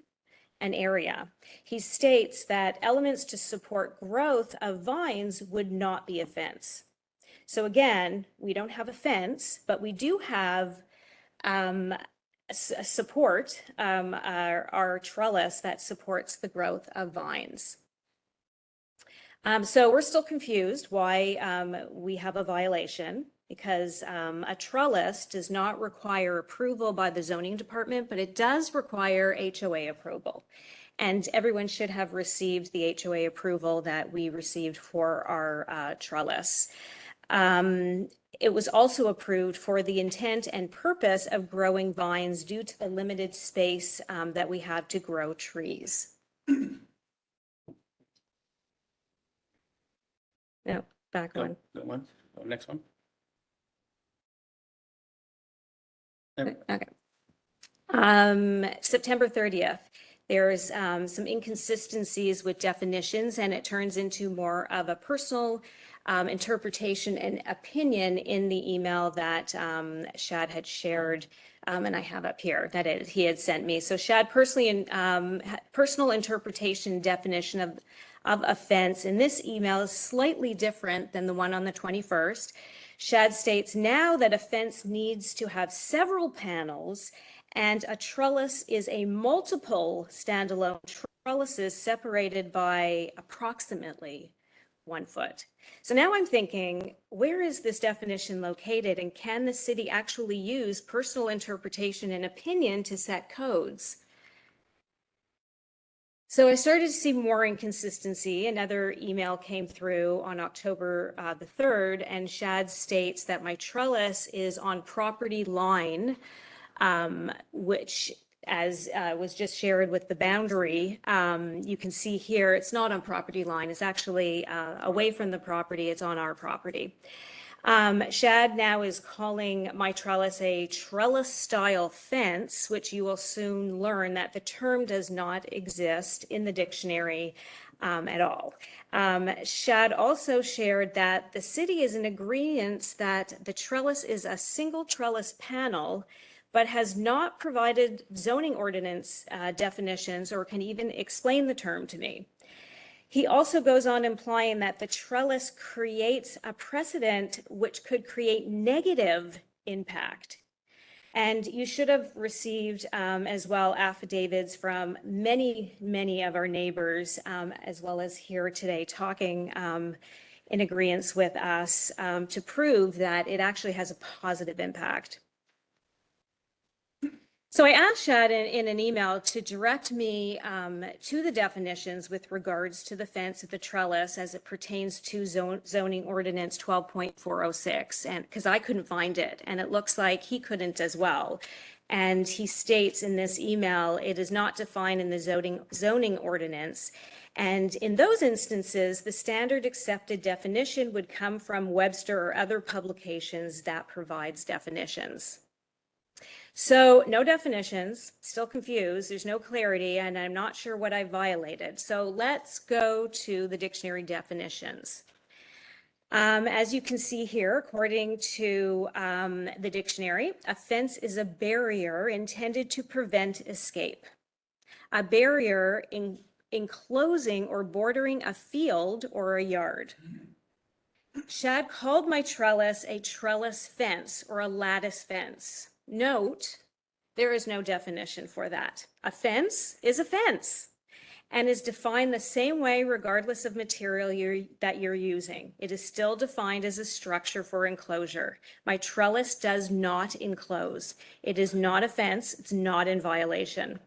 S13: an area. He states that elements to support growth of vines would not be a fence. So again, we don't have a fence, but we do have support, our trellis that supports the growth of vines. So we're still confused why we have a violation, because a trellis does not require approval by the zoning department, but it does require HOA approval. And everyone should have received the HOA approval that we received for our trellis. It was also approved for the intent and purpose of growing vines due to the limited space that we have to grow trees. No, back one.
S3: That one. Oh, next one.
S13: Okay. September 30th, there's some inconsistencies with definitions, and it turns into more of a personal interpretation and opinion in the email that Shad had shared, and I have up here that he had sent me. So Shad personal interpretation definition of offense in this email is slightly different than the one on the 21st. Shad states, now that a fence needs to have several panels and a trellis is a multiple standalone trellises separated by approximately 1 foot. So now I'm thinking, where is this definition located, and can the city actually use personal interpretation and opinion to set codes? So I started to see more inconsistency. Another email came through on October the 3rd, and Shad states that my trellis is on property line, which, as was just shared with the boundary, you can see here, it's not on property line. It's actually away from the property. It's on our property. Shad now is calling my trellis a trellis style fence, which you will soon learn that the term does not exist in the dictionary at all. Shad also shared that the city is in agreement that the trellis is a single trellis panel, but has not provided zoning ordinance definitions or can even explain the term to me. He also goes on implying that the trellis creates a precedent which could create negative impact. And you should have received as well affidavits from many of our neighbors, as well as here today talking in agreement with us to prove that it actually has a positive impact. So I asked Shad in an email to direct me to the definitions with regards to the fence of the trellis as it pertains to zoning ordinance 12.406, and because I couldn't find it, and it looks like he couldn't as well. And he states in this email, it is not defined in the zoning ordinance. And in those instances, the standard accepted definition would come from Webster or other publications that provides definitions. So no definitions, still confused, there's no clarity, and I'm not sure what I violated. So let's go to the dictionary definitions. As you can see here, according to the dictionary, a fence is a barrier intended to prevent escape. A barrier enclosing or bordering a field or a yard. Shad called my trellis a trellis fence or a lattice fence. Note, there is no definition for that. A fence is a fence and is defined the same way regardless of material that you're using. It is still defined as a structure for enclosure. My trellis does not enclose. It is not a fence. It's not in violation.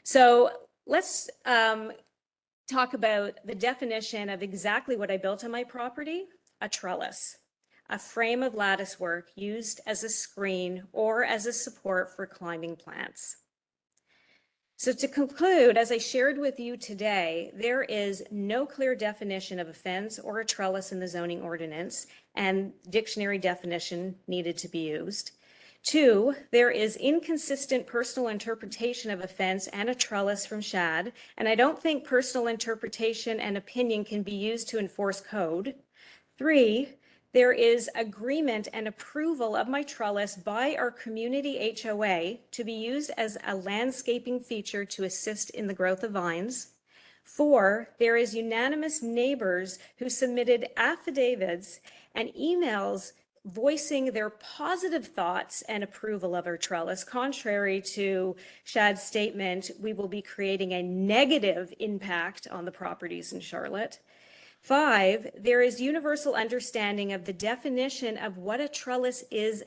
S13: So let's talk about the definition of exactly what I built on my property, a trellis. A frame of lattice work used as a screen or as a support for climbing plants. So to conclude, as I shared with you today, there is no clear definition of a fence or a trellis in the zoning ordinance, and dictionary definition needed to be used. 2, there is inconsistent personal interpretation of a fence and a trellis from Shad, and I don't think personal interpretation and opinion can be used to enforce code. 3, there is agreement and approval of my trellis by our community HOA to be used as a landscaping feature to assist in the growth of vines. 4, there is unanimous neighbors who submitted affidavits and emails voicing their positive thoughts and approval of our trellis. Contrary to Shad's statement, we will be creating a negative impact on the properties in Charlotte. 5, there is universal understanding of the definition of what a trellis is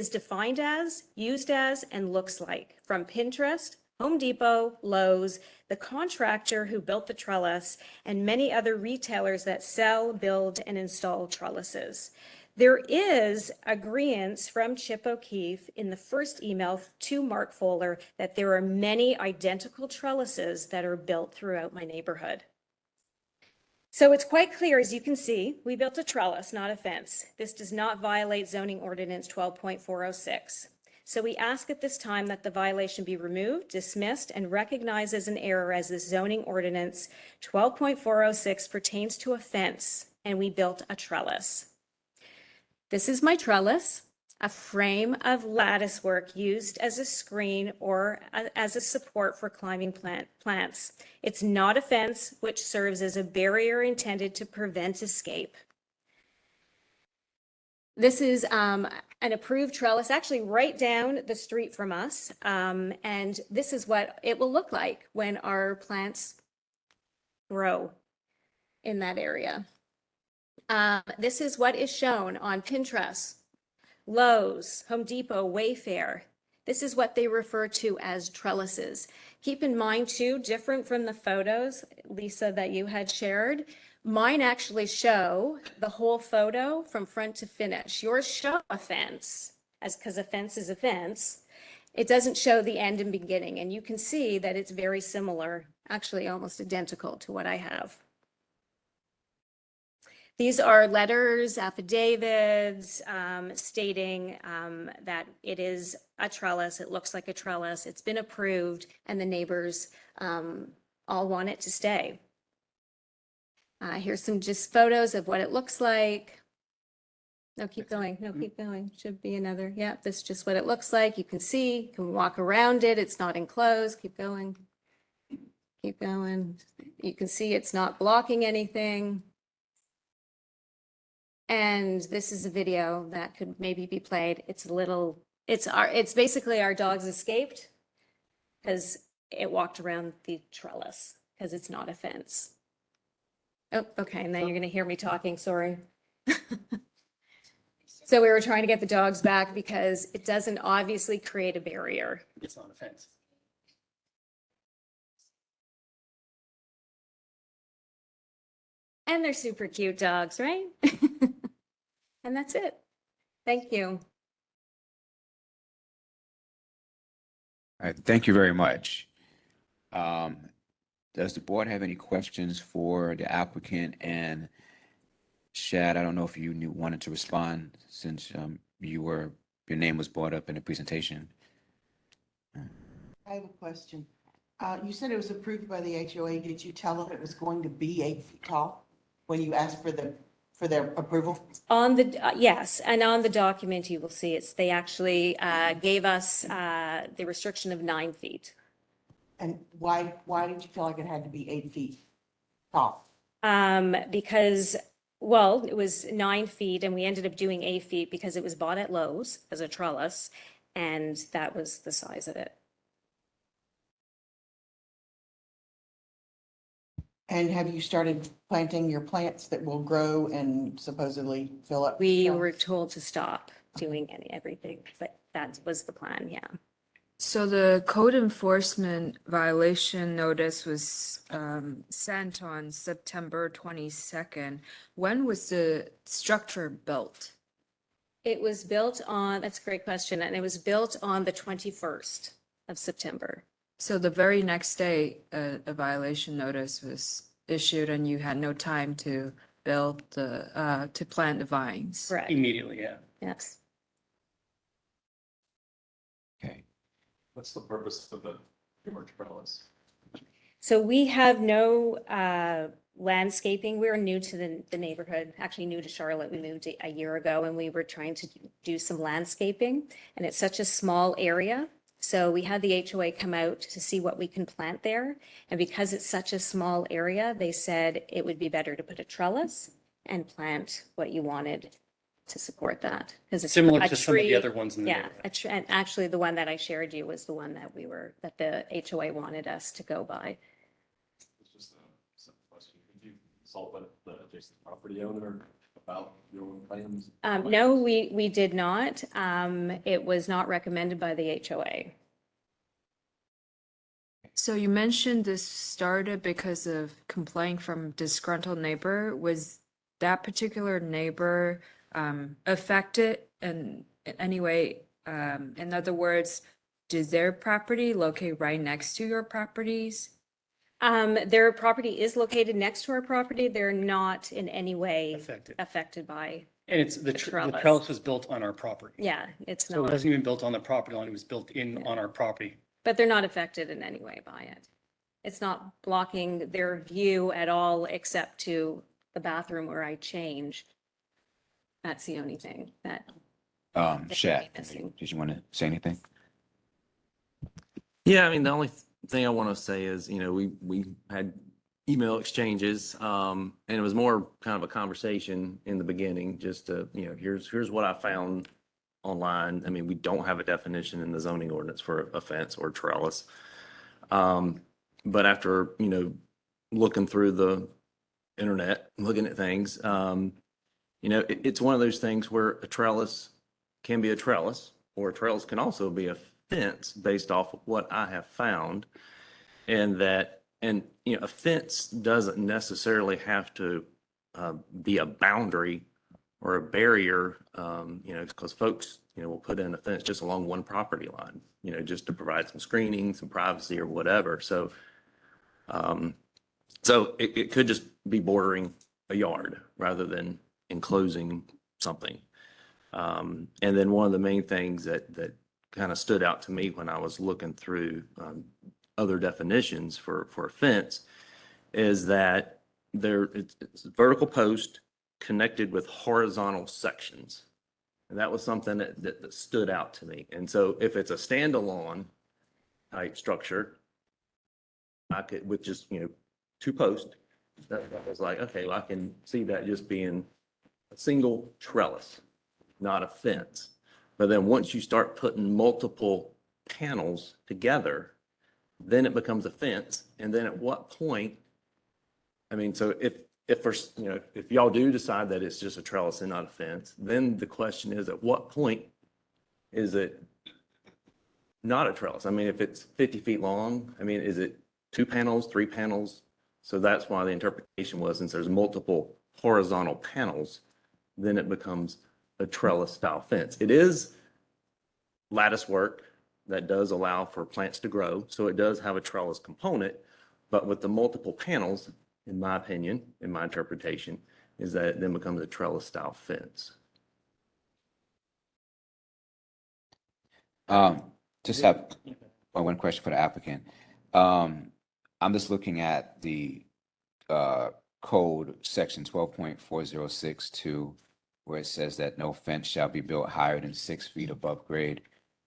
S13: defined as, used as, and looks like from Pinterest, Home Depot, Lowe's, the contractor who built the trellis, and many other retailers that sell, build, and install trellises. There is agreement from Chip O'Keefe in the first email to Mark Fowler that there are many identical trellises that are built throughout my neighborhood. So it's quite clear, as you can see, we built a trellis, not a fence. This does not violate zoning ordinance 12.406. So we ask at this time that the violation be removed, dismissed, and recognized as an error as the zoning ordinance 12.406 pertains to a fence, and we built a trellis. This is my trellis, a frame of lattice work used as a screen or as a support for climbing plants. It's not a fence, which serves as a barrier intended to prevent escape. This is an approved trellis, actually right down the street from us. And this is what it will look like when our plants grow in that area. This is what is shown on Pinterest, Lowe's, Home Depot, Wayfair. This is what they refer to as trellises. Keep in mind too, different from the photos, Lisa, that you had shared, mine actually show the whole photo from front to finish. Yours show a fence, because a fence is a fence. It doesn't show the end and beginning, and you can see that it's very similar, actually almost identical to what I have. These are letters, affidavits, stating that it is a trellis, it looks like a trellis, it's been approved, and the neighbors all want it to stay. Here's some just photos of what it looks like. No, keep going. No, keep going. Should be another. Yeah, this is just what it looks like. You can see, you can walk around it. It's not enclosed. Keep going. Keep going. You can see it's not blocking anything. And this is a video that could maybe be played. It's basically our dogs escaped because it walked around the trellis because it's not a fence. Oh, okay. And then you're going to hear me talking. Sorry. So we were trying to get the dogs back because it doesn't obviously create a barrier.
S2: It's not a fence.
S13: And they're super cute dogs, right? And that's it. Thank you.
S3: All right, thank you very much. Does the board have any questions for the applicant? And Shad, I don't know if you wanted to respond since your name was brought up in the presentation.
S4: I have a question. You said it was approved by the HOA. Did you tell them it was going to be 8 feet tall when you asked for their approval?
S13: On the, yes, and on the document, you will see they actually gave us the restriction of 9 feet.
S4: And why did you feel like it had to be 8 feet tall?
S13: Because, well, it was 9 feet and we ended up doing 8 feet because it was bought at Lowe's as a trellis, and that was the size of it.
S4: And have you started planting your plants that will grow and supposedly fill up?
S13: We were told to stop doing everything, but that was the plan, yeah.
S15: So the code enforcement violation notice was sent on September 22nd. When was the structure built?
S13: It was built on, that's a great question, and it was built on the 21st of September.
S15: So the very next day, a violation notice was issued and you had no time to build to plant the vines.
S13: Correct.
S2: Immediately, yeah.
S13: Yes.
S3: Okay.
S6: What's the purpose of the trellis?
S13: So we have no landscaping. We're new to the neighborhood, actually new to Charlotte. We moved a year ago and we were trying to do some landscaping. And it's such a small area. So we had the HOA come out to see what we can plant there. And because it's such a small area, they said it would be better to put a trellis and plant what you wanted to support that. Because it's
S2: Similar
S13: a
S2: to some of the
S13: tree-
S2: other ones in the
S13: Yeah,
S2: neighborhood.
S13: and actually the one that I shared you was the one that that the HOA wanted us to go by.
S6: It's just a simple question. Could you consult with the adjacent property owner about your plans?
S13: No, we did not. It was not recommended by the HOA.
S15: So you mentioned this started because of complaint from disgruntled neighbor. Was that particular neighbor affected in any way? In other words, does their property locate right next to your properties?
S13: Their property is located next to our property. They're not in any way
S2: Affected.
S13: affected by,
S2: And it's the trellis was built on our property.
S13: yeah, it's
S2: So it
S13: not,
S2: wasn't even built on the property line, it was built in on our property.
S13: but they're not affected in any way by it. It's not blocking their view at all except to the bathroom where I change. That's the only thing that. They may
S3: Shaq,
S13: be missing.
S3: did you want to say anything?
S11: Yeah, I mean, the only thing I want to say is, we had email exchanges, and it was more kind of a conversation in the beginning, just to, here's what I found online. I mean, we don't have a definition in the zoning ordinance for a fence or trellis. But after, looking through the internet, looking at things, it's one of those things where a trellis can be a trellis, or a trellis can also be a fence based off of what I have found. And a fence doesn't necessarily have to be a boundary or a barrier, because folks, will put in a fence just along one property line, just to provide some screening, some privacy or whatever. So, it could just be bordering a yard rather than enclosing something. And then one of the main things that kind of stood out to me when I was looking through other definitions for a fence is that it's a vertical post connected with horizontal sections. And that was something that stood out to me. And so if it's a standalone type structure, I could, with just, two posts, that was like, okay, well, I can see that just being a single trellis, not a fence. But then once you start putting multiple panels together, then it becomes a fence. And then at what point, I mean, so if y'all do decide that it's just a trellis and not a fence, then the question is, at what point is it not a trellis? I mean, if it's 50 feet long, I mean, is it 2 panels, 3 panels? So that's why the interpretation was, since there's multiple horizontal panels, then it becomes a trellis style fence. It is lattice work that does allow for plants to grow. So it does have a trellis component, but with the multiple panels, in my opinion, in my interpretation, is that it then becomes a trellis style fence.
S3: Just have one question for the applicant. I'm just looking at the code section 12.4062, where it says that no fence shall be built higher than 6 feet above grade.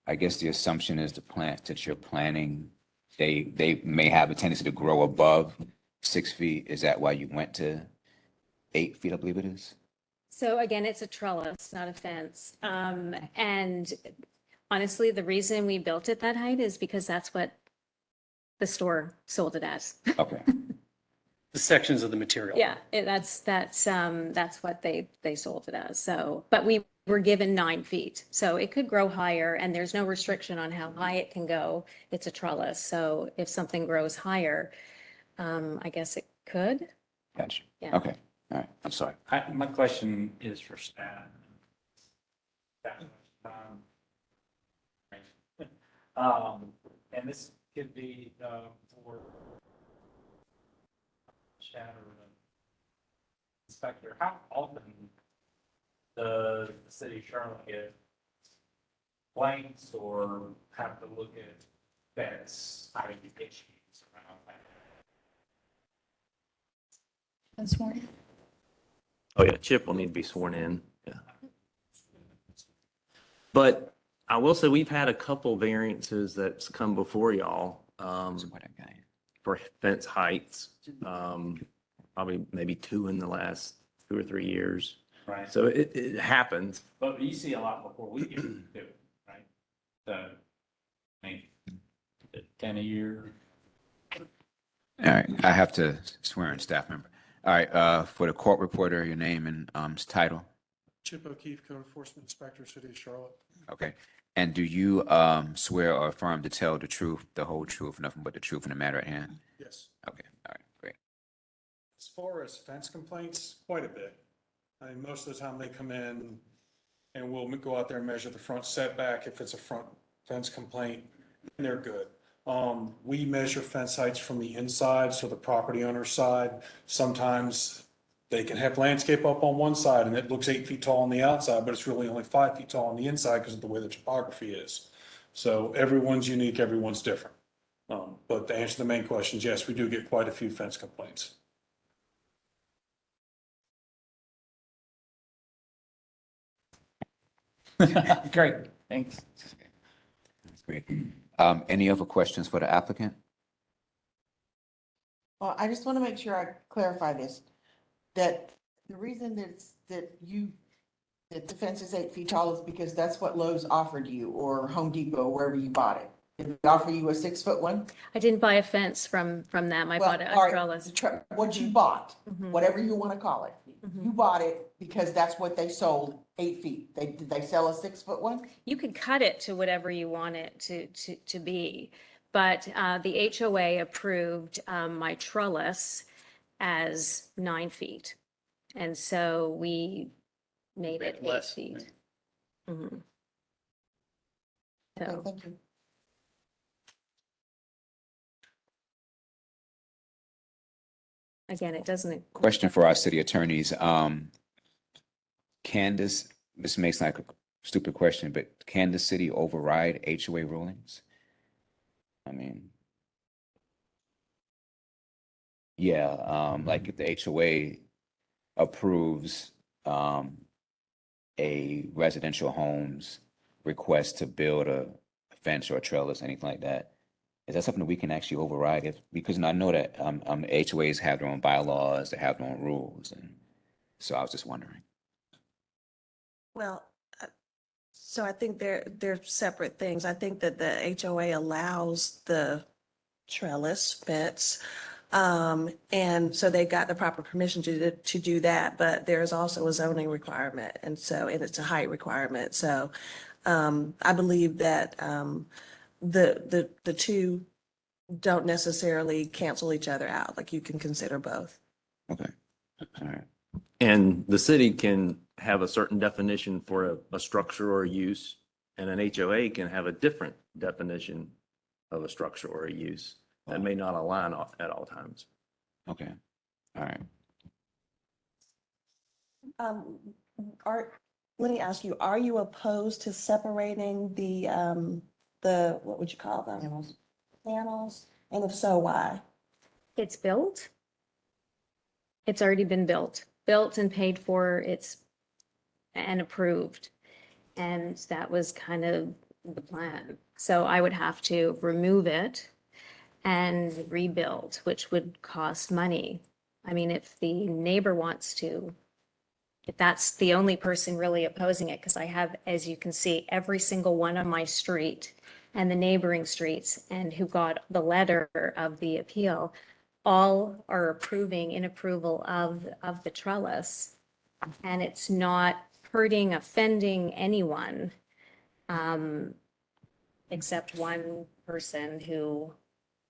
S3: I guess the assumption is the plants that you're planting, they may have a tendency to grow above 6 feet. Is that why you went to 8 feet, I believe it is?
S13: So again, it's a trellis, not a fence. And honestly, the reason we built it that height is because that's what the store sold it as.
S3: Okay.
S2: The sections of the material.
S13: Yeah, that's what they sold it as. So, but we were given 9 feet, so it could grow higher, and there's no restriction on how high it can go. It's a trellis, so if something grows higher, I guess it could.
S3: Gotcha.
S13: Yeah.
S3: Okay. All right. I'm sorry.
S5: My question is for staff. And this could be for shadow inspector. How often does the city of Charlotte get complaints or have to look at fence height issues around that?
S11: Oh, yeah, Chip will need to be sworn in, yeah. But I will say, we've had a couple variances that's come before y'all, for fence heights. Probably maybe two in the last 2 or 3 years.
S5: Right.
S11: So it happens.
S5: But you see a lot before we get to it, right? So, I mean, 10 a year.
S3: All right, I have to swear in staff member. All right, for the court reporter, your name and title.
S16: Chip O'Keefe, Code Enforcement Inspector, City of Charlotte.
S3: Okay. And do you swear or affirm to tell the truth, the whole truth, nothing but the truth in the matter at hand?
S16: Yes.
S3: Okay, all right, great.
S16: As far as fence complaints, quite a bit. I mean, most of the time they come in and we'll go out there and measure the front setback if it's a front fence complaint, and they're good. We measure fence heights from the inside, so the property owner's side. Sometimes they can have landscape up on one side and it looks 8 feet tall on the outside, but it's really only 5 feet tall on the inside because of the way the topography is. So everyone's unique, everyone's different. But to answer the main questions, yes, we do get quite a few fence complaints.
S5: Great, thanks.
S3: Great. Any other questions for the applicant?
S4: Well, I just want to make sure I clarify this, that the reason that the fence is 8 feet tall is because that's what Lowe's offered you, or Home Depot, wherever you bought it. Did they offer you a 6-foot one?
S13: I didn't buy a fence from them. I
S4: Well,
S13: bought a
S4: all right,
S13: trellis.
S4: What you bought,
S13: Mhm.
S4: whatever you want to call it,
S13: Mhm.
S4: you bought it because that's what they sold, 8 feet. Did they sell a 6-foot one?
S13: You could cut it to whatever you want it to be. But the HOA approved my trellis as 9 feet. And so we made it 8 feet. Mhm.
S4: Okay,
S13: So,
S4: thank you.
S13: again, it doesn't.
S3: Question for our city attorneys. Can this makes like a stupid question, but can the city override HOA rulings? I mean, yeah, like if the HOA approves a residential home's request to build a fence or a trellis, anything like that, is that something that we can actually override? If because I know that HOAs have their own bylaws, they have their own rules, and so I was just wondering.
S17: Well, so I think they're separate things. I think that the HOA allows the trellis fence. And so they got the proper permission to do that, but there's also a zoning requirement. And it's a height requirement. So, I believe that, the two don't necessarily cancel each other out. Like you can consider both.
S3: Okay, all right.
S11: And the city can have a certain definition for a structure or a use, and an HOA can have a different definition of a structure or a use that may not align at all times.
S3: Okay, all right.
S17: Let me ask you, are you opposed to separating the, what would you call them? Panels? And if so, why?
S13: It's built. It's already been built and paid for, and approved. And that was kind of the plan. So I would have to remove it and rebuild, which would cost money. I mean, if the neighbor wants to, if that's the only person really opposing it, because I have, as you can see, every single one on my street and the neighboring streets, and who got the letter of the appeal, all are approving in approval of the trellis. And it's not hurting, offending anyone, except one person who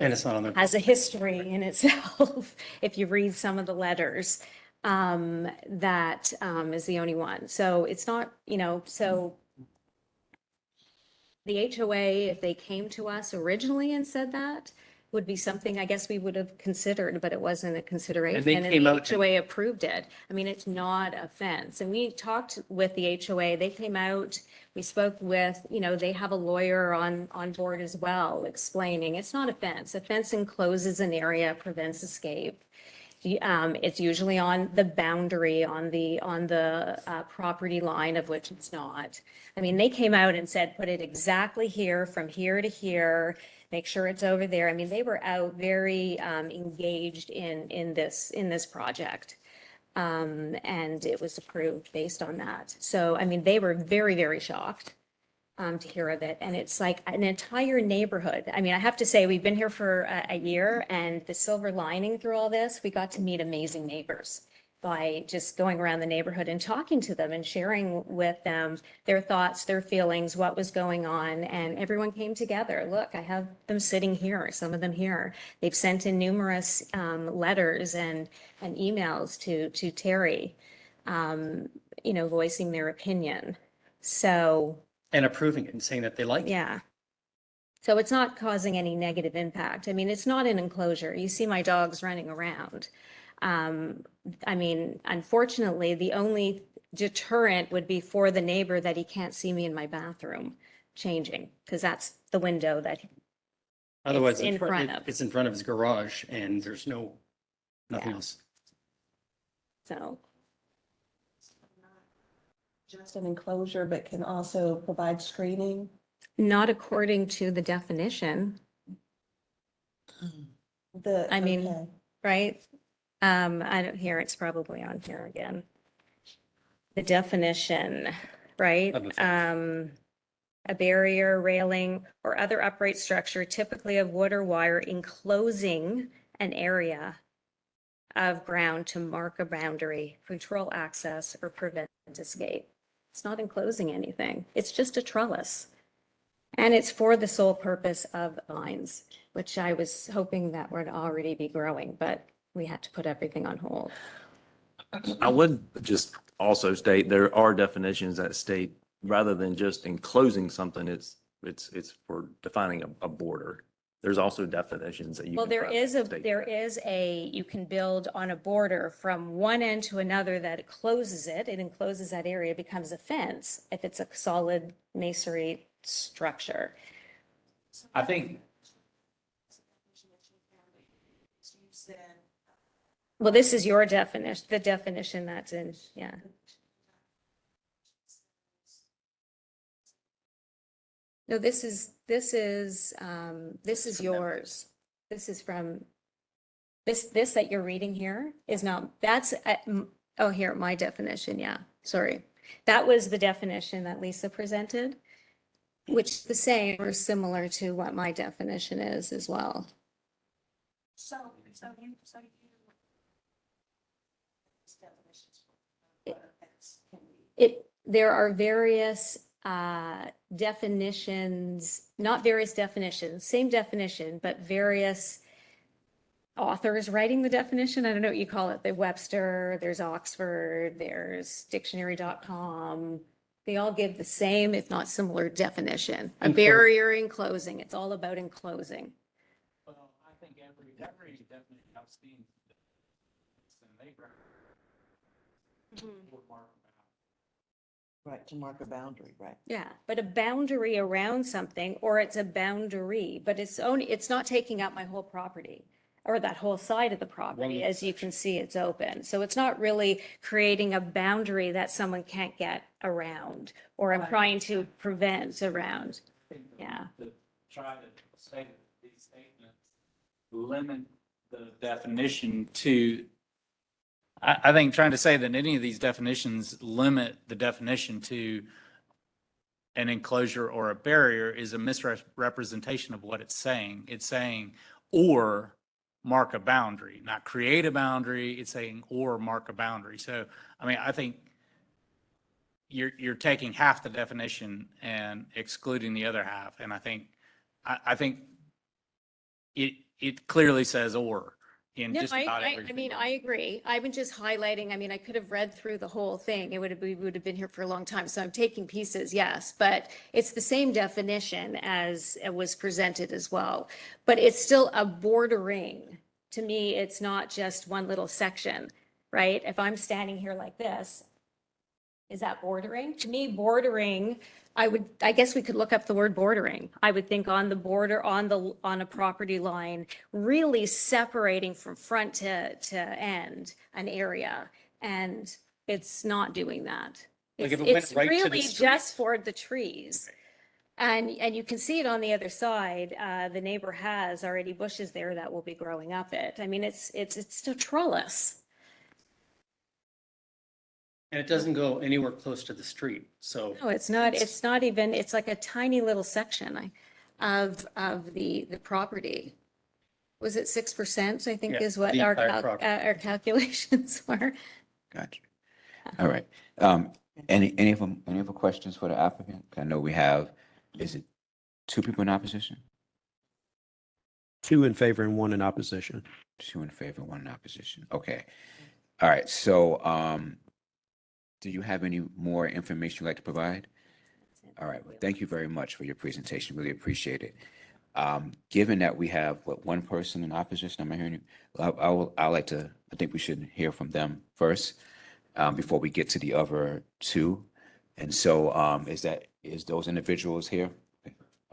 S2: And it's not on there.
S13: has a history in itself. If you read some of the letters, that is the only one. So it's not, so the HOA, if they came to us originally and said that, would be something I guess we would have considered, but it wasn't a consideration.
S2: And they came
S13: the
S2: out to-
S13: HOA approved it. I mean, it's not a fence. And we talked with the HOA, they came out, we spoke with, they have a lawyer on board as well, explaining it's not a fence. A fence encloses an area, prevents escape. It's usually on the boundary, on the property line of which it's not. I mean, they came out and said, put it exactly here, from here to here, make sure it's over there. I mean, they were out very engaged in this project. And it was approved based on that. So, I mean, they were very, very shocked to hear of it. And it's like an entire neighborhood. I mean, I have to say, we've been here for a year, and the silver lining through all this, we got to meet amazing neighbors by just going around the neighborhood and talking to them and sharing with them their thoughts, their feelings, what was going on. And everyone came together. Look, I have them sitting here, some of them here. They've sent in numerous letters and emails to Terry, voicing their opinion. So.
S14: And approving it and saying that they like it.
S13: Yeah. So it's not causing any negative impact. I mean, it's not an enclosure. You see my dogs running around. I mean, unfortunately, the only deterrent would be for the neighbor that he can't see me in my bathroom changing, because that's the window that
S14: Otherwise,
S13: in front of.
S14: it's in front of his garage and there's nothing
S13: Yeah.
S14: else.
S13: So.
S17: Just an enclosure, but can also provide screening.
S13: Not according to the definition. I mean,
S17: Okay.
S13: right? I don't hear, it's probably on here again. The definition, right?
S14: Of the
S13: A barrier, railing, or other upright structure typically of wood or wire enclosing an area of ground to mark a boundary, control access, or prevent escape. It's not enclosing anything. It's just a trellis. And it's for the sole purpose of vines, which I was hoping that would already be growing, but we had to put everything on hold.
S11: I would just also state there are definitions that state rather than just enclosing something, it's for defining a border. There's also definitions that you.
S13: Well,
S11: can
S13: there
S11: try to
S13: is
S11: state.
S13: you can build on a border from one end to another that it encloses that area, becomes a fence if it's a solid masonry structure.
S5: I think,
S13: Well, this is your definition, the definition that's in, yeah. No, this is yours. This is from, this that you're reading here is not, here, my definition, yeah, sorry. That was the definition that Lisa presented, which is the same or similar to what my definition is as well. There are various definitions, not various definitions, same definition, but various authors writing the definition. I don't know what you call it. The Webster, there's Oxford, there's dictionary.com. They all give the same, if not similar definition. A barrier enclosing. It's all about enclosing.
S5: well, I think every definition I've seen.
S4: Right, to mark a boundary, right?
S13: Yeah, but a boundary around something, or it's a boundary, but it's not taking up my whole property or that whole side of the property. As you can see, it's open. So it's not really creating a boundary that someone can't get around, or I'm trying to prevent around. Yeah.
S5: To try to say that these statements limit the definition to, I think trying to say that any of these definitions limit the definition to an enclosure or a barrier is a misrepresentation of what it's saying. It's saying, or mark a boundary, not create a boundary. It's saying, or mark a boundary. So, I mean, I think you're taking half the definition and excluding the other half. And I think it clearly says or in
S13: No,
S5: just about
S13: I
S5: everything.
S13: mean, I agree. I've been just highlighting, I mean, I could have read through the whole thing. We would have been here for a long time. So I'm taking pieces, yes, but it's the same definition as it was presented as well. But it's still a bordering. To me, it's not just one little section, right? If I'm standing here like this, Is that bordering? To me, bordering, I guess we could look up the word bordering. I would think on the border, on a property line, really separating from front to end an area. And it's not doing that.
S2: Like
S13: It's
S2: if it went
S13: it's
S2: right to the
S13: really
S2: street?
S13: just for the trees. And you can see it on the other side. The neighbor has already bushes there that will be growing up it. I mean, it's a trellis.
S2: And it doesn't go anywhere close to the street, so.
S13: No, it's not even, it's like a tiny little section of the property. Was it 6%, I think
S2: Yeah,
S13: is what
S2: the
S13: our
S2: entire property.
S13: our calculations were.
S3: Gotcha. All right. Any other questions for the applicant? I know we have, is it 2 people in opposition?
S14: 2 in favor and 1 in opposition.
S3: 2 in favor, 1 in opposition. Okay. All right. So, do you have any more information you'd like to provide? All right. Well, thank you very much for your presentation. Really appreciate it. Given that we have, 1 person in opposition, am I hearing you? I think we should hear from them first, before we get to the other 2. And so, is those individuals here?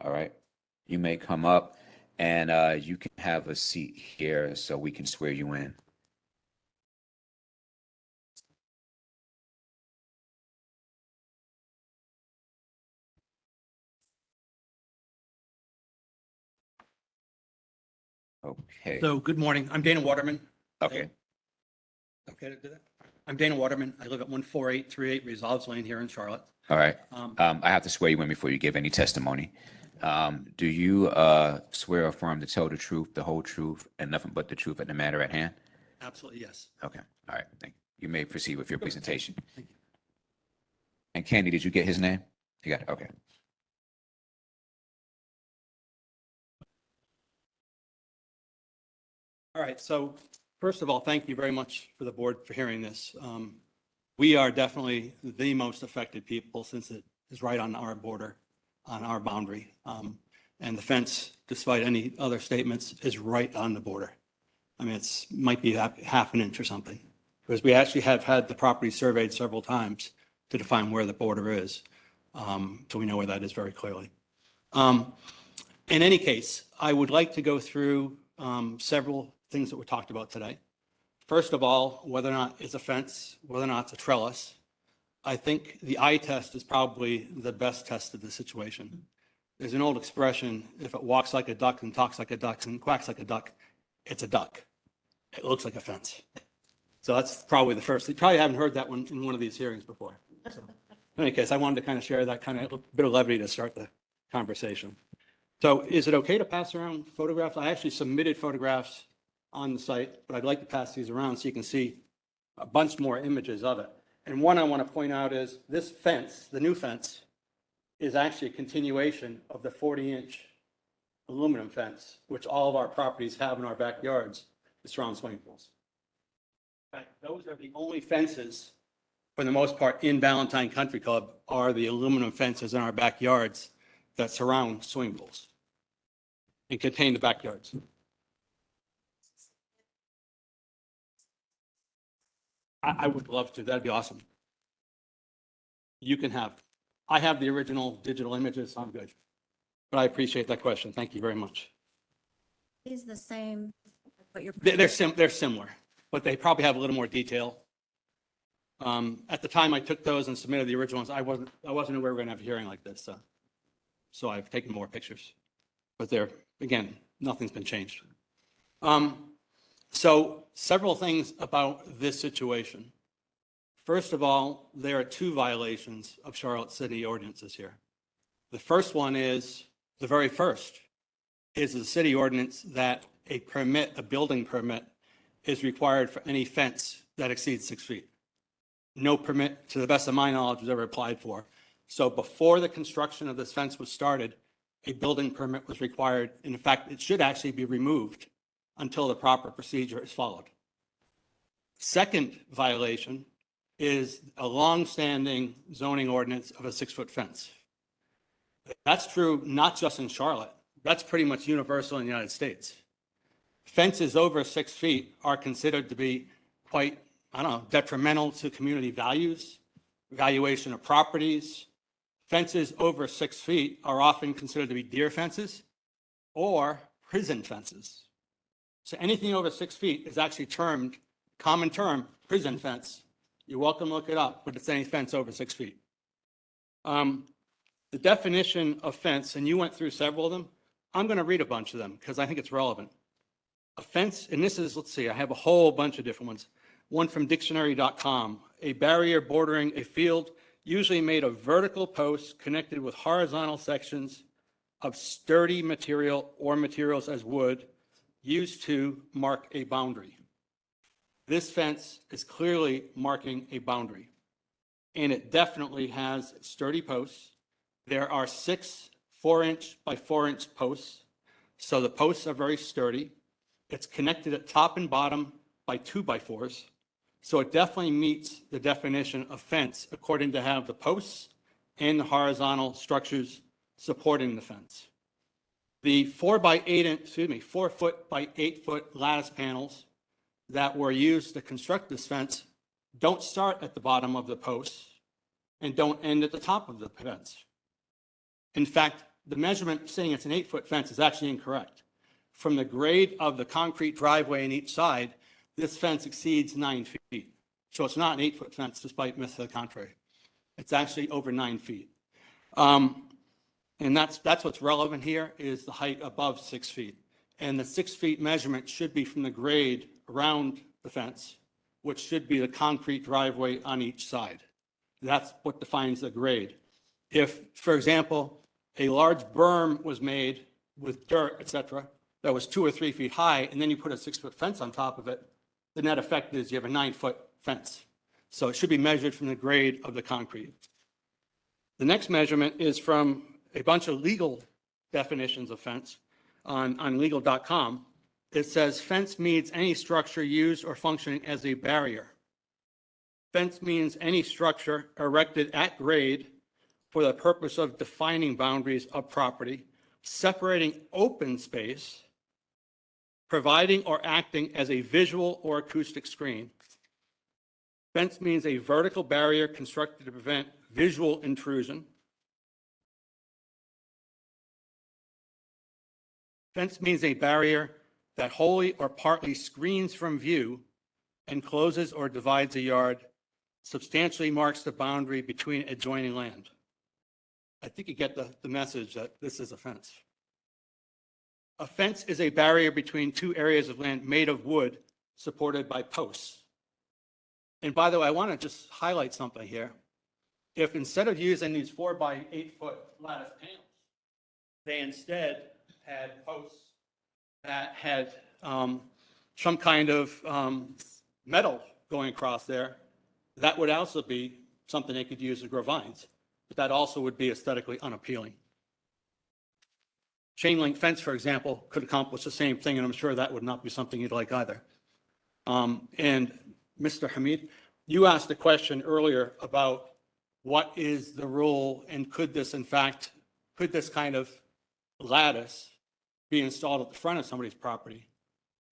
S3: All right. You may come up and, you can have a seat here so we can swear you in. Okay.
S18: So, good morning. I'm Dana Waterman.
S3: Okay.
S18: Okay to do that? I'm Dana Waterman. I live at 14838 Resolves Lane here in Charlotte.
S3: All right.
S18: Um,
S3: I have to swear you in before you give any testimony. Do you swear or affirm to tell the truth, the whole truth, and nothing but the truth at the matter at hand?
S18: Absolutely, yes.
S3: Okay. All right. Thank you. You may proceed with your presentation. And Candy, did you get his name? You got it. Okay.
S18: All right, so first of all, thank you very much for the board for hearing this. We are definitely the most affected people since it is right on our border, on our boundary. And the fence, despite any other statements, is right on the border. I mean, might be half an inch or something. Because we actually have had the property surveyed several times to define where the border is. So we know where that is very clearly. In any case, I would like to go through several things that were talked about today. First of all, whether or not it's a fence, whether or not it's a trellis. I think the eye test is probably the best test of the situation. There's an old expression, if it walks like a duck and talks like a duck and quacks like a duck, it's a duck. It looks like a fence. So that's probably the first. You probably haven't heard that one in one of these hearings before. So, in any case, I wanted to kind of share that kind of bit of levity to start the conversation. So is it okay to pass around photographs? I actually submitted photographs on the site, but I'd like to pass these around so you can see a bunch more images of it. And one I want to point out is this fence, the new fence, is actually a continuation of the 40-inch aluminum fence, which all of our properties have in our backyards that surround swimming pools. In fact, those are the only fences, for the most part, in Ballantyne Country Club, are the aluminum fences in our backyards that surround swimming pools and contain the backyards. I would love to. That'd be awesome. You can have. I have the original digital images. I'm good. But I appreciate that question. Thank you very much.
S7: Is the same, what you're.
S18: They're similar, but they probably have a little more detail. At the time I took those and submitted the originals, I wasn't aware we were going to have a hearing like this. So I've taken more pictures. But again, nothing's been changed. So several things about this situation. First of all, there are 2 violations of Charlotte City ordinances here. The first one is, the very first, is the city ordinance that a building permit is required for any fence that exceeds 6 feet. No permit, to the best of my knowledge, was ever applied for. So before the construction of this fence was started, a building permit was required. And in fact, it should actually be removed until the proper procedure is followed. Second violation is a long-standing zoning ordinance of a 6-foot fence. That's true not just in Charlotte. That's pretty much universal in the United States. Fences over 6 feet are considered to be quite, detrimental to community values. valuation of properties. Fences over 6 feet are often considered to be deer fences or prison fences. So anything over 6 feet is actually termed, common term, prison fence. You're welcome to look it up, but it's any fence over 6 feet. The definition of fence, and you went through several of them, I'm going to read a bunch of them because I think it's relevant. A fence, and this is, let's see, I have a whole bunch of different ones. One from dictionary.com, a barrier bordering a field usually made of vertical posts connected with horizontal sections of sturdy material or materials as wood used to mark a boundary. This fence is clearly marking a boundary, and it definitely has sturdy posts. There are 6 4-inch by 4-inch posts, so the posts are very sturdy. It's connected at top and bottom by 2x4s, so it definitely meets the definition of fence according to have the posts and the horizontal structures supporting the fence. The 4 foot by 8 foot lattice panels that were used to construct this fence don't start at the bottom of the posts and don't end at the top of the fence. In fact, the measurement saying it's an 8-foot fence is actually incorrect. From the grade of the concrete driveway on each side, this fence exceeds 9 feet. So it's not an 8-foot fence, despite myths to the contrary. It's actually over 9 feet. And that's what's relevant here is the height above 6 feet. And the 6 feet measurement should be from the grade around the fence, which should be the concrete driveway on each side. That's what defines the grade. If, for example, a large berm was made with dirt, et cetera, that was 2 or 3 feet high, and then you put a 6-foot fence on top of it, the net effect is you have a 9-foot fence. So it should be measured from the grade of the concrete. The next measurement is from a bunch of legal definitions of fence on legal.com. It says fence means any structure used or functioning as a barrier. Fence means any structure erected at grade for the purpose of defining boundaries of property, separating open space, providing or acting as a visual or acoustic screen. Fence means a vertical barrier constructed to prevent visual intrusion. Fence means a barrier that wholly or partly screens from view, encloses or divides a yard, substantially marks the boundary between adjoining land. I think you get the message that this is a fence. A fence is a barrier between 2 areas of land made of wood supported by posts. And by the way, I want to just highlight something here. If instead of using these 4 by 8 foot lattice panels, they instead had posts that had some kind of metal going across there, that would also be something they could use to grow vines. But that also would be aesthetically unappealing. Chain link fence, for example, could accomplish the same thing, and I'm sure that would not be something you'd like either. And Mr. Hamid, you asked a question earlier about what is the rule and could this kind of lattice be installed at the front of somebody's property?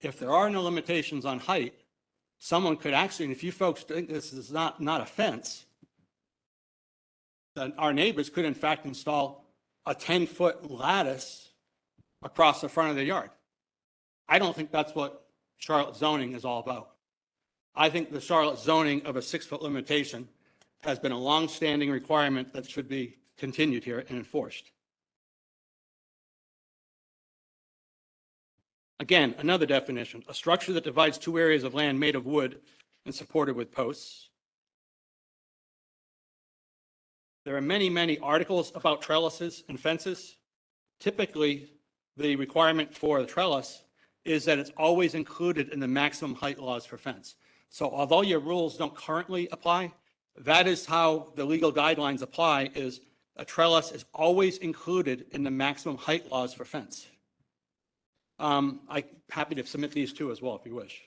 S18: If there are no limitations on height, someone could actually, and if you folks think this is not a fence, then our neighbors could in fact install a 10-foot lattice across the front of their yard. I don't think that's what Charlotte zoning is all about. I think the Charlotte zoning of a 6-foot limitation has been a long-standing requirement that should be continued here and enforced. Again, another definition, a structure that divides 2 areas of land made of wood and supported with posts. There are many, many articles about trellises and fences. Typically, the requirement for the trellis is that it's always included in the maximum height laws for fence. So although your rules don't currently apply, that is how the legal guidelines apply, is a trellis is always included in the maximum height laws for fence. I'm happy to submit these too as well if you wish.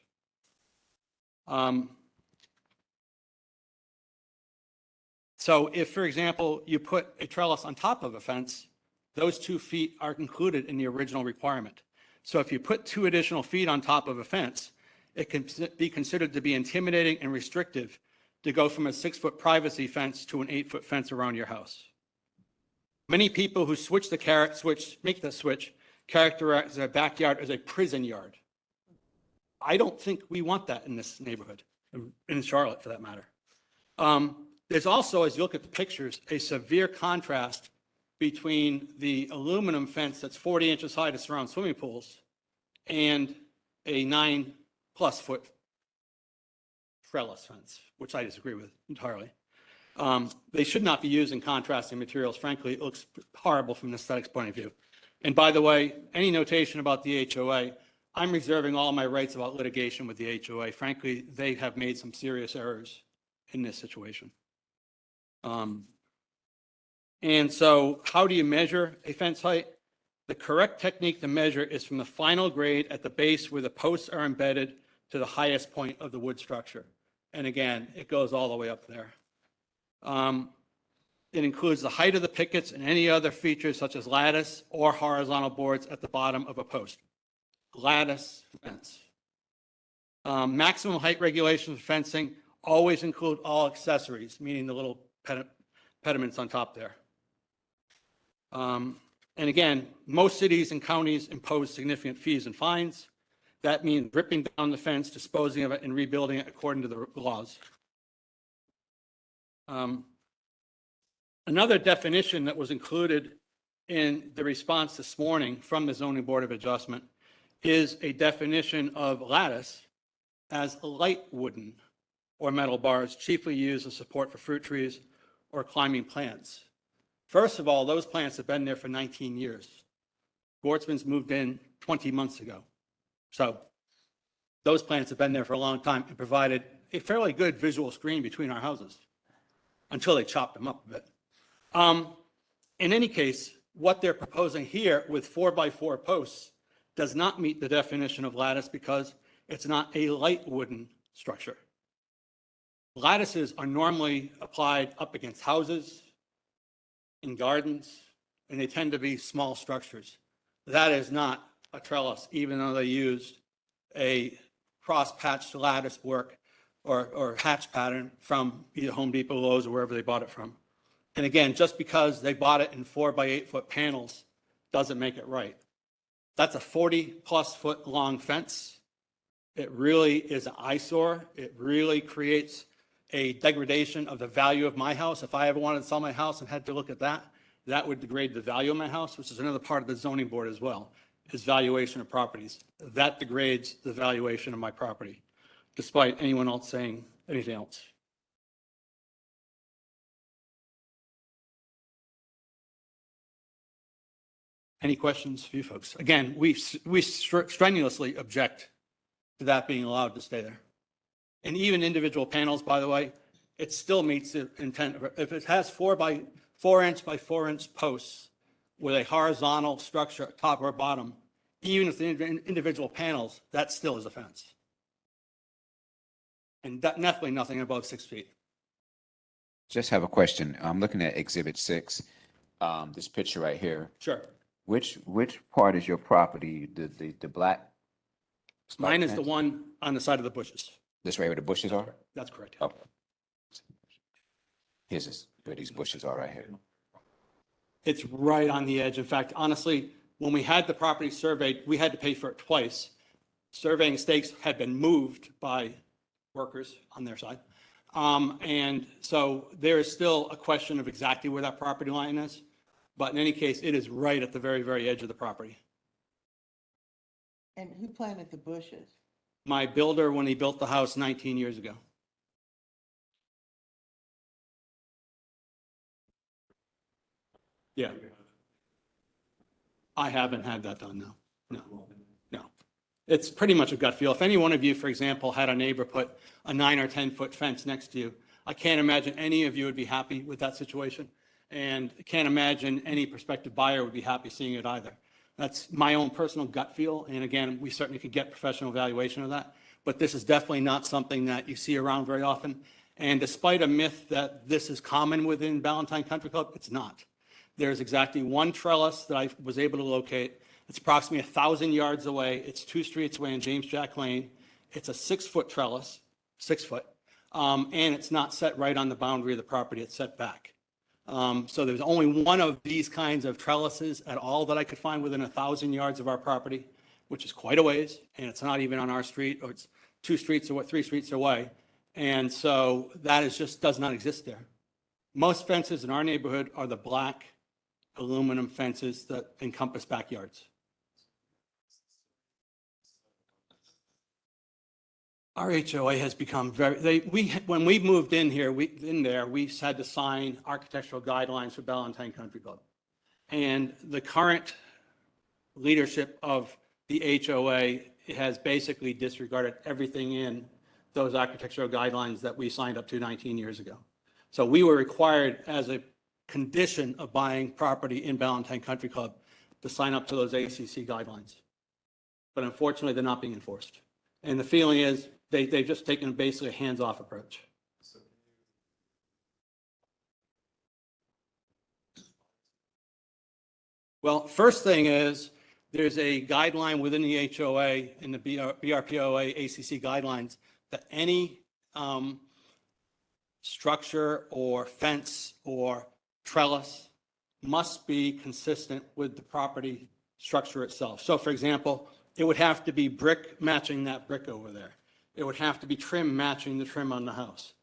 S18: So if, for example, you put a trellis on top of a fence, those 2 feet are included in the original requirement. So if you put 2 additional feet on top of a fence, it can be considered to be intimidating and restrictive to go from a 6-foot privacy fence to an 8-foot fence around your house. Many people who make the switch, characterize their backyard as a prison yard. I don't think we want that in this neighborhood, in Charlotte for that matter. There's also, as you look at the pictures, a severe contrast between the aluminum fence that's 40 inches high to surround swimming pools and a 9+ foot trellis fence, which I disagree with entirely. They should not be using contrasting materials. Frankly, it looks horrible from an aesthetics point of view. And by the way, any notation about the HOA, I'm reserving all my rights about litigation with the HOA. Frankly, they have made some serious errors in this situation. And so how do you measure a fence height? The correct technique to measure is from the final grade at the base where the posts are embedded to the highest point of the wood structure. And again, it goes all the way up there. It includes the height of the pickets and any other features such as lattice or horizontal boards at the bottom of a post. Lattice fence. Maximum height regulations for fencing always include all accessories, meaning the little pediments on top there. And again, most cities and counties impose significant fees and fines. That means ripping down the fence, disposing of it, and rebuilding it according to the laws. Another definition that was included in the response this morning from the Zoning Board of Adjustment is a definition of lattice as light wooden or metal bars chiefly used as support for fruit trees or climbing plants. First of all, those plants have been there for 19 years. Gortzman's moved in 20 months ago. So those plants have been there for a long time and provided a fairly good visual screen between our houses until they chopped them up a bit. In any case, what they're proposing here with 4x4 posts does not meet the definition of lattice because it's not a light wooden structure. Lattices are normally applied up against houses, in gardens, and they tend to be small structures. That is not a trellis, even though they used a cross-patched lattice work or hatch pattern from either Home Depot, Lowe's, or wherever they bought it from. And again, just because they bought it in 4x8 foot panels doesn't make it right. That's a 40+ foot long fence. It really is an eyesore. It really creates a degradation of the value of my house. If I ever wanted to sell my house and had to look at that, that would degrade the value of my house, which is another part of the zoning board as well, is valuation of properties. That degrades the valuation of my property, despite anyone else saying anything else. Any questions for you folks? Again, we strenuously object to that being allowed to stay there. And even individual panels, by the way, it still meets the intent. If it has 4x4 by 4 inch posts with a horizontal structure, top or bottom, even if the individual panels, that still is a fence. And definitely nothing above 6 feet.
S3: Just have a question. I'm looking at Exhibit 6, this picture right here.
S18: Sure.
S3: Which part is your property? The black?
S18: Mine is the one on the side of the bushes.
S3: This right where the bushes are?
S18: That's correct.
S3: Oh. His is where these bushes are right here.
S18: It's right on the edge. In fact, honestly, when we had the property surveyed, we had to pay for it twice. Surveying stakes had been moved by workers on their side. And so there is still a question of exactly where that property line is. But in any case, it is right at the very, very edge of the property.
S4: And who planted the bushes?
S18: My builder, when he built the house 19 years ago. Yeah. I haven't had that done, no. No. It's pretty much a gut feel. If any one of you, for example, had a neighbor put a 9 or 10 foot fence next to you, I can't imagine any of you would be happy with that situation. And can't imagine any prospective buyer would be happy seeing it either. That's my own personal gut feel. And again, we certainly could get professional evaluation of that. But this is definitely not something that you see around very often. And despite a myth that this is common within Ballantyne Country Club, it's not. There's exactly one trellis that I was able to locate. It's approximately 1,000 yards away. It's 2 streets away in James Jack Lane. It's a 6 foot trellis, 6 foot. And it's not set right on the boundary of the property, it's set back. So there's only one of these kinds of trellises at all that I could find within 1,000 yards of our property, which is quite a ways, and it's not even on our street, or it's 2 streets or 3 streets away. And so that is just, does not exist there. Most fences in our neighborhood are the black aluminum fences that encompass backyards. Our HOA has become when we moved in here, we had to sign architectural guidelines for Ballantyne Country Club. And the current leadership of the HOA has basically disregarded everything in those architectural guidelines that we signed up to 19 years ago. So we were required, as a condition of buying property in Ballantyne Country Club, to sign up to those ACC guidelines. But unfortunately, they're not being enforced. And the feeling is they've just taken basically a hands-off approach. Well, first thing is, there's a guideline within the HOA and the BRPOA ACC guidelines that any structure or fence or trellis must be consistent with the property structure itself. So for example, it would have to be brick matching that brick over there. It would have to be trim matching the trim on the house.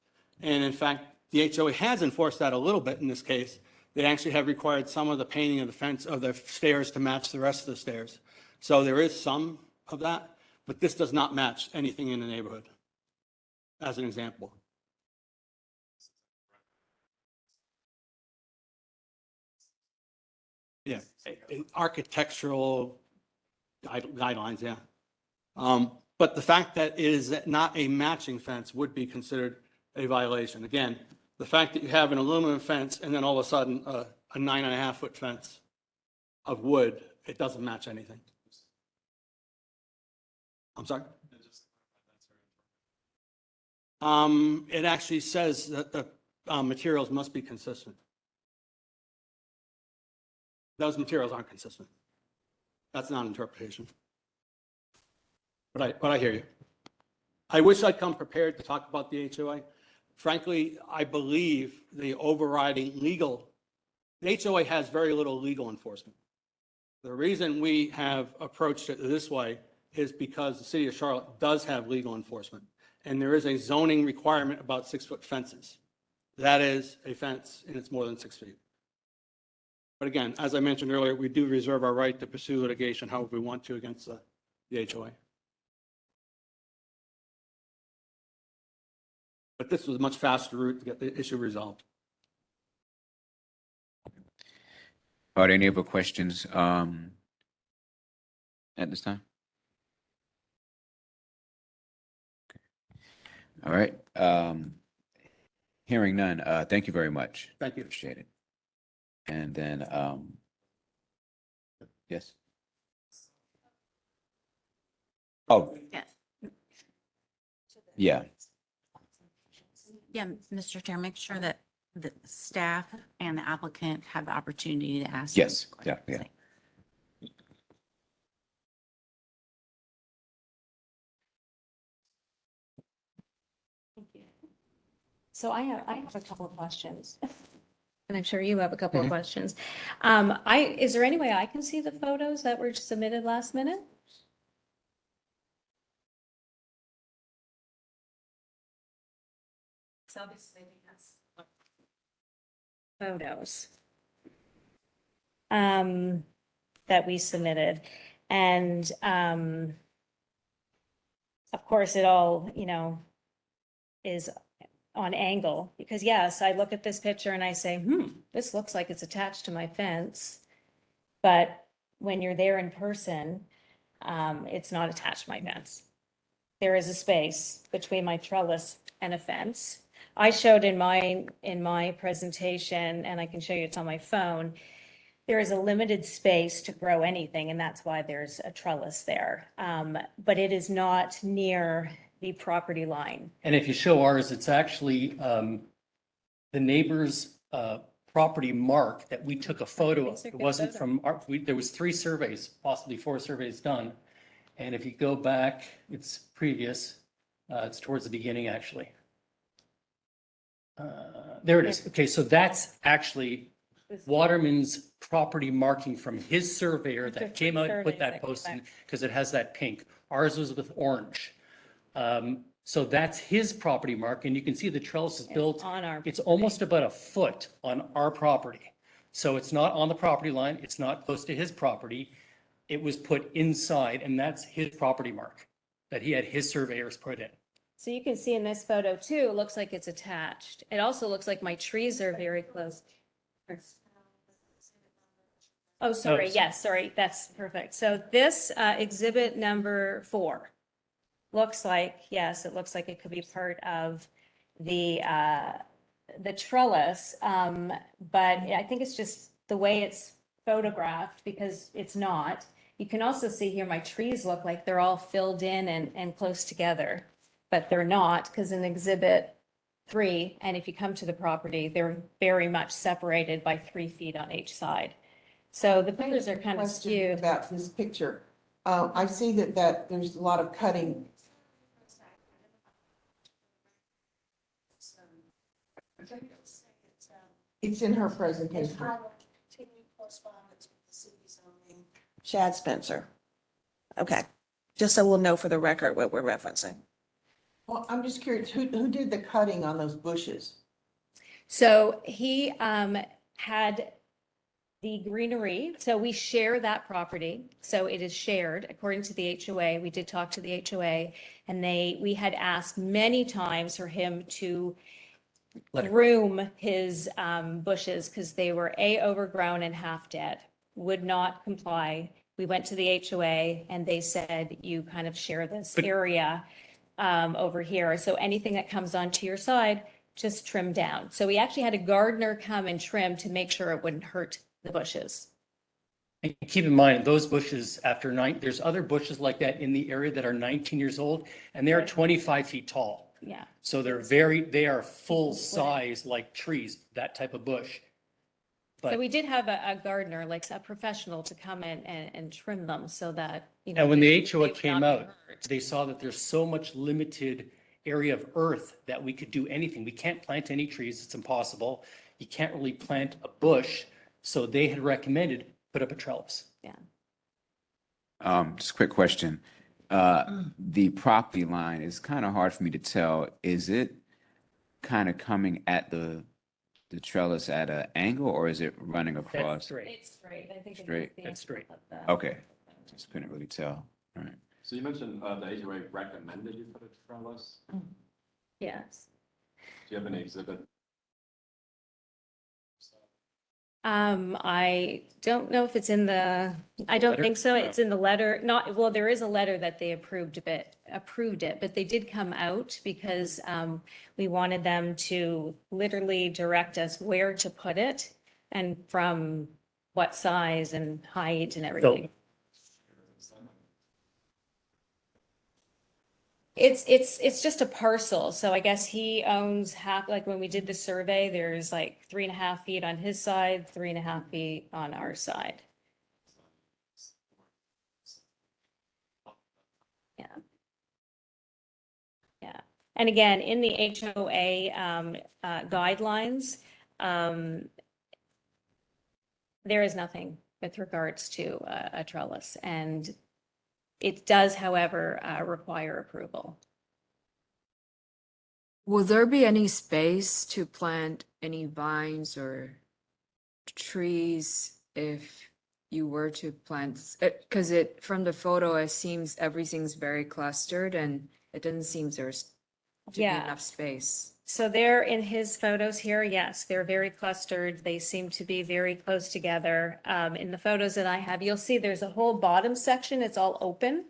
S18: And in fact, the HOA has enforced that a little bit in this case. They actually have required some of the painting of the fence, of the stairs, to match the rest of the stairs. So there is some of that, but this does not match anything in the neighborhood, as an example. Yeah, architectural guidelines, yeah. But the fact that it is not a matching fence would be considered a violation. Again, the fact that you have an aluminum fence and then all of a sudden a 9.5-foot fence of wood, it doesn't match anything. I'm sorry? It actually says that the materials must be consistent. Those materials aren't consistent. That's not an interpretation. But I hear you. I wish I'd come prepared to talk about the HOA. Frankly, I believe the overriding the HOA has very little legal enforcement. The reason we have approached it this way is because the city of Charlotte does have legal enforcement. And there is a zoning requirement about 6-foot fences. That is a fence and it's more than 6 feet. But again, as I mentioned earlier, we do reserve our right to pursue litigation however we want to against the HOA. But this was a much faster route to get the issue resolved.
S3: Are there any other questions at this time? Okay. All right. Hearing none, thank you very much.
S18: Thank you.
S3: Appreciate it. And then, yes. Oh,
S9: Yes.
S3: yeah.
S9: Yeah, Mr. Chair, make sure that the staff and the applicant have the opportunity to ask.
S3: Yes,
S9: those
S3: yeah,
S9: questions.
S3: yeah.
S13: So I have a couple of questions. And I'm sure you have a couple of
S3: Mhm.
S13: questions. Is there any way I can see the photos that were submitted last minute? So obviously photos that we submitted. And of course, it all, is on angle, because yes, I look at this picture and I say, this looks like it's attached to my fence. But when you're there in person, it's not attached to my fence. There is a space between my trellis and a fence. I showed in my presentation, and I can show you it's on my phone, there is a limited space to grow anything, and that's why there's a trellis there. But it is not near the property line.
S14: And if you show ours, it's actually the neighbor's property mark that we took a photo of. It wasn't from our, there was 3 surveys, possibly 4 surveys done. And if you go back, it's previous, it's towards the beginning, actually. There it is. Okay, so that's actually Waterman's property marking from his surveyor that came out and put that post in, because it has that pink. Ours was with orange. So that's his property mark, and you can see the trellis is built.
S13: on our
S14: It's almost about a foot on our property. So it's not on the property line, it's not close to his property. It was put inside, and that's his property mark that he had his surveyors put in.
S13: So you can see in this photo too, it looks like it's attached. It also looks like my trees are very close. Oh, sorry. Yes, sorry. That's perfect. So this exhibit number 4 looks like, yes, it looks like it could be part of the trellis. But I think it's just the way it's photographed, because it's not. You can also see here my trees look like they're all filled in and close together, but they're not, because in exhibit 3, and if you come to the property, they're very much separated by 3 feet on each side. So the pictures are kind of
S4: Question
S13: skewed.
S4: about this picture. I see that there's a lot of cutting. It's in her presentation.
S17: Chad Spencer. Okay, just so we'll know for the record what we're referencing.
S4: Well, I'm just curious, who did the cutting on those bushes?
S13: So he had the greenery. So we share that property. So it is shared according to the HOA. We did talk to the HOA, and we had asked many times for him to groom his bushes, because they were overgrown and half dead, would not comply. We went to the HOA and they said, you kind of share this area over here. So anything that comes onto your side, just trim down. So we actually had a gardener come and trim to make sure it wouldn't hurt the bushes.
S14: And keep in mind, those bushes after there's other bushes like that in the area that are 19 years old, and they're 25 feet tall.
S13: Yeah.
S14: So they are full size like trees, that type of bush.
S13: So
S14: But,
S13: we did have a gardener, like a professional, to come in and trim them so that, you know.
S14: and when the
S13: they
S14: HOA
S13: would
S14: came
S13: not be
S14: out,
S13: hurt.
S14: they saw that there's so much limited area of earth that we could do anything. We can't plant any trees, it's impossible. You can't really plant a bush. So they had recommended put up a trellis.
S13: Yeah.
S3: Just a quick question. The property line is kind of hard for me to tell. Is it kind of coming at the trellis at an angle, or is it running across?
S14: Straight.
S13: It's straight. I think.
S3: Straight.
S14: That's straight.
S3: Okay, just couldn't really tell. All right.
S6: So you mentioned the HOA recommended you put a trellis.
S13: Yes.
S6: Do you have any exhibit?
S13: I don't know if it's in I don't
S14: Letter?
S13: think so. It's in the letter. Well, there is a letter that they approved it, but they did come out because we wanted them to literally direct us where to put it and from what size and height and everything. It's just a parcel. So I guess he owns half, like when we did the survey, there's like 3.5 feet on his side, 3.5 feet on our side. Yeah. Yeah. And again, in the HOA guidelines, there is nothing with regards to a trellis, and it does, however, require approval.
S15: Will there be any space to plant any vines or trees if you were to plant? Because from the photo, it seems everything's very clustered and it doesn't seem there's to be
S13: Yeah.
S15: enough space.
S13: So they're in his photos here. Yes, they're very clustered. They seem to be very close together. In the photos that I have, you'll see there's a whole bottom section. It's all open.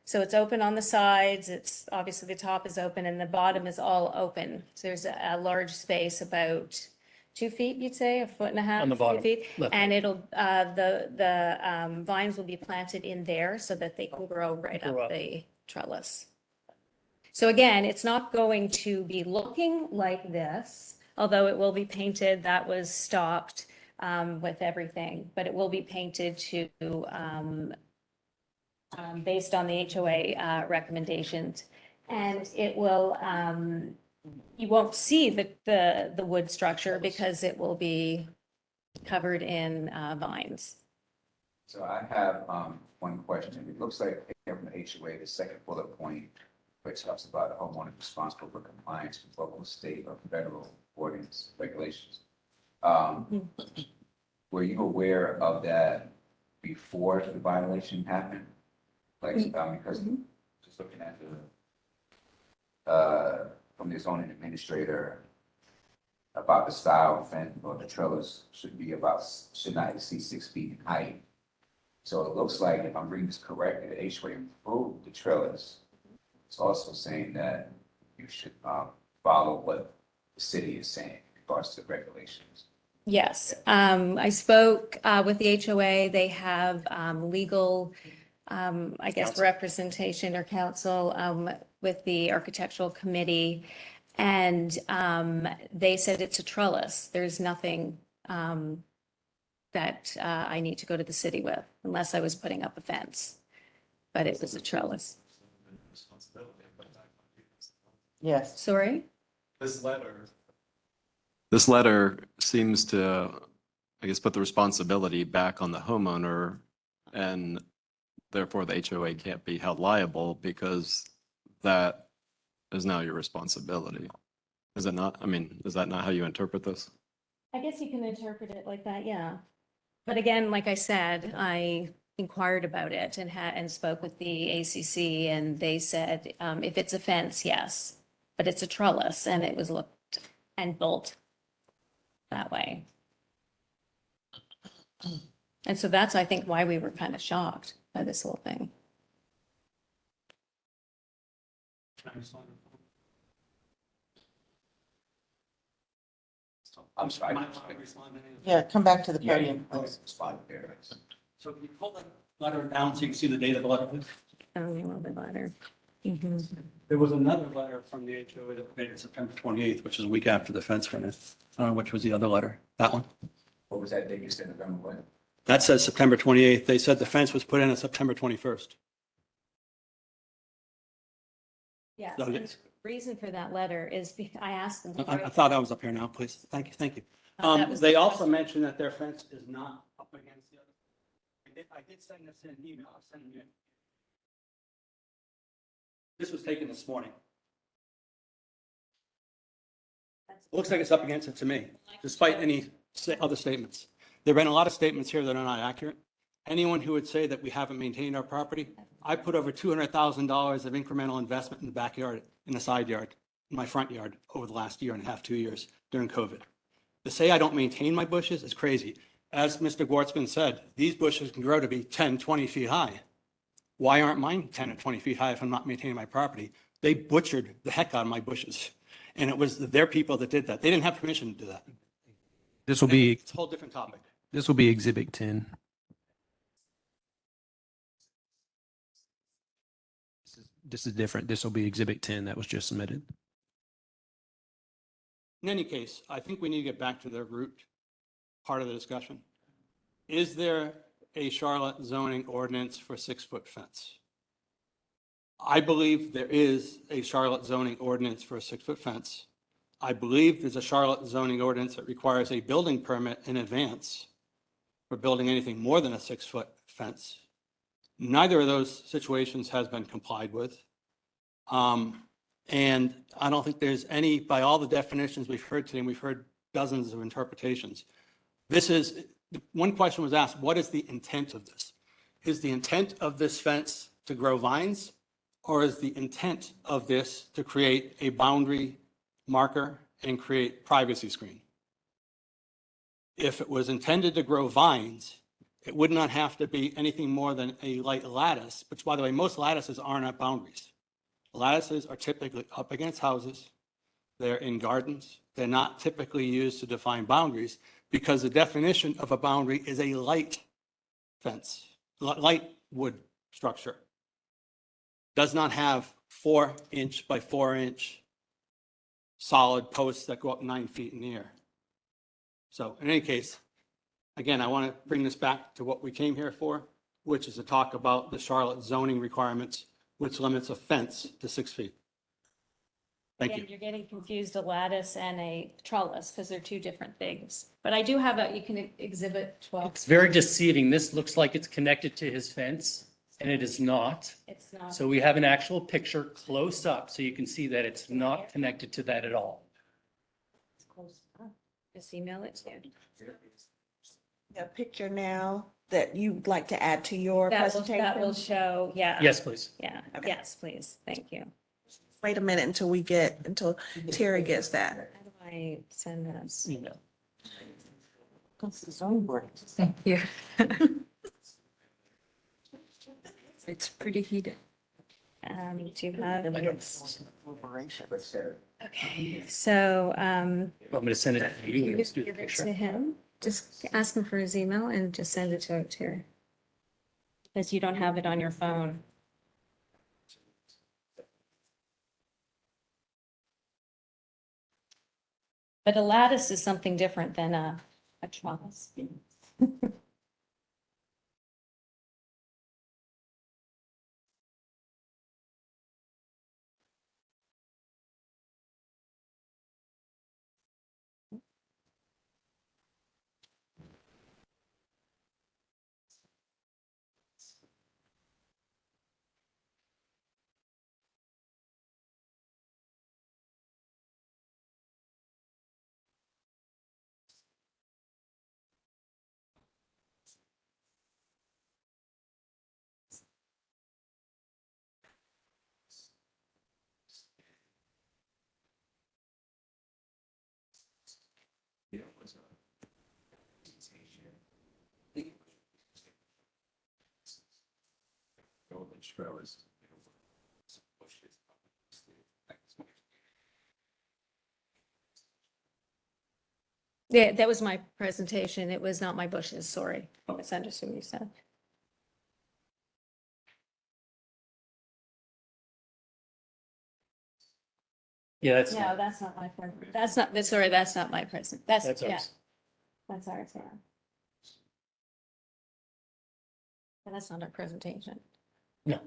S13: So it's open on the sides. It's obviously the top is open and the bottom is all open. So there's a large space, about 2 feet, you'd say, 1.5 feet.
S14: On the
S13: 2
S14: bottom,
S13: feet.
S14: left.
S13: And it'll, the vines will be planted in there so that they can grow right
S14: Grow
S13: up
S14: up.
S13: the trellis. So again, it's not going to be looking like this, although it will be painted. That was stopped with everything, but it will be painted to based on the HOA recommendations. And it will, you won't see the wood structure because it will be covered in vines.
S3: So I have one question. It looks like here from the HOA, the second bullet point, which talks about the homeowner responsible for compliance with local, state, or federal ordinance regulations. Were you aware of that before the violation happened? Like, because just looking at the from the zoning administrator about the style of fence or the trellis should not exceed 6 feet in height. So it looks like, if I'm reading this correctly, the HOA approved the trellis. It's also saying that you should follow what the city is saying in regards to the regulations.
S13: Yes, I spoke with the HOA. They have legal, I guess,
S16: Counsel.
S13: representation or counsel with the architectural committee. And they said it's a trellis. There's nothing that I need to go to the city with unless I was putting up a fence. But it was a trellis.
S4: Yes.
S13: Sorry?
S6: This letter seems to, I guess, put the responsibility back on the homeowner, and therefore the HOA can't be held liable because that is now your responsibility. Is it not? I mean, is that not how you interpret this?
S13: I guess you can interpret it like that, yeah. But again, like I said, I inquired about it and spoke with the ACC, and they said, if it's a fence, yes, but it's a trellis, and it was looked and built that way. And so that's, I think, why we were kind of shocked by this whole thing.
S3: I'm sorry.
S4: Yeah, come back to the
S3: Yeah,
S4: podium, please.
S3: Spot there.
S18: So can you pull that letter down so you can see the date of the letter, please?
S13: A little bit better.
S18: There was another letter from the HOA that was dated September 28th, which is a week after the fence went in. I don't know which was the other letter. That one?
S3: What was that date you said, November what?
S18: That says September 28th. They said the fence was put in on September 21st.
S13: Yes,
S18: So,
S13: and
S18: yes.
S13: the reason for that letter is because I asked them.
S18: I thought I was up here now, please. Thank you, thank you.
S13: That was
S18: They
S13: the
S18: also
S13: question.
S18: mentioned that their fence is not up against the other. I did send this in an email. I'll send you. This was taken this morning. Looks like it's up against it to me, despite any other statements. There've been a lot of statements here that are not accurate. Anyone who would say that we haven't maintained our property, I put over $200,000 of incremental investment in the backyard, in the side yard, in my front yard over the last year and a half, 2 years during COVID. To say I don't maintain my bushes is crazy. As Mr. Gortzman said, these bushes can grow to be 10, 20 feet high. Why aren't mine 10 or 20 feet high if I'm not maintaining my property? They butchered the heck out of my bushes. And it was their people that did that. They didn't have permission to do that.
S2: This will be,
S18: It's a whole different topic.
S2: this will be Exhibit 10. This is different. This will be Exhibit 10 that was just submitted.
S18: In any case, I think we need to get back to the root part of the discussion. Is there a Charlotte zoning ordinance for 6-foot fence? I believe there is a Charlotte zoning ordinance for a 6-foot fence. I believe there's a Charlotte zoning ordinance that requires a building permit in advance for building anything more than a 6-foot fence. Neither of those situations has been complied with. And I don't think there's any, by all the definitions we've heard today, and we've heard dozens of interpretations. This is, one question was asked, what is the intent of this? Is the intent of this fence to grow vines? Or is the intent of this to create a boundary marker and create privacy screen? If it was intended to grow vines, it would not have to be anything more than a light lattice, which, by the way, most lattices aren't at boundaries. Lattices are typically up against houses. They're in gardens. They're not typically used to define boundaries because the definition of a boundary is a light fence, light wood structure. Does not have 4-inch by 4-inch solid posts that go up 9 feet in the air. So in any case, again, I want to bring this back to what we came here for, which is to talk about the Charlotte zoning requirements, which limits a fence to 6 feet. Thank you.
S13: Again, you're getting confused a lattice and a trellis because they're two different things. But I do have you can exhibit 12.
S14: It's very deceiving. This looks like it's connected to his fence, and it is not.
S13: It's not.
S14: So we have an actual picture close up, so you can see that it's not connected to that at all.
S13: It's close up. Just email it to you.
S17: A picture now that you'd like to add to your
S13: That will
S17: presentation?
S13: show, yeah.
S14: Yes, please.
S13: Yeah,
S17: Okay.
S13: yes, please. Thank you.
S17: Wait a minute until Terry gets that.
S13: How do I send this?
S14: Email.
S15: Thank you. It's pretty heated.
S13: Do you have? Okay, so,
S14: Want me to send it to you?
S13: you
S14: Let's
S13: just
S14: do the
S13: give it
S14: picture.
S13: to him. Just ask him for his email and just send it to Terry. Because you don't have it on your phone. But a lattice is something different than a trellis. Yeah, that was my presentation. It was not my bushes, sorry. I misunderstood what you said.
S14: Yeah, that's,
S13: No, that's not my present. That's not, sorry, that's not my present. That's,
S14: that's
S13: yeah,
S14: ours.
S13: that's ours, yeah. But that's not our presentation.
S14: No.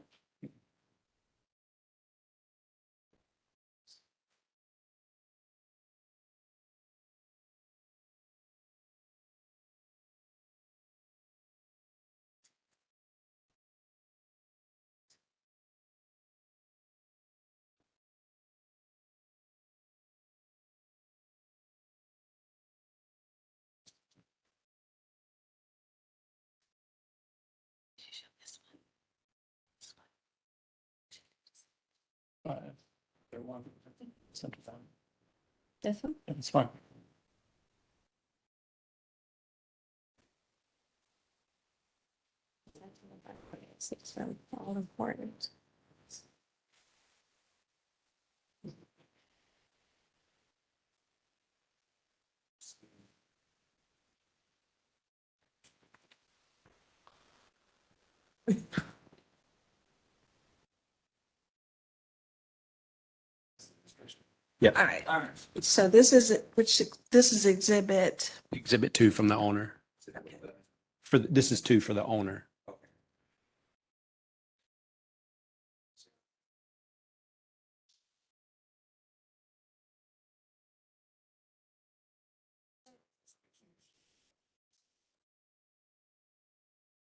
S14: They're one. Send it down.
S13: This one?
S14: It's fine.
S13: It's all important.
S18: Yeah.
S17: All right. So this is exhibit.
S18: Exhibit 2 from the owner. This is 2 for the owner.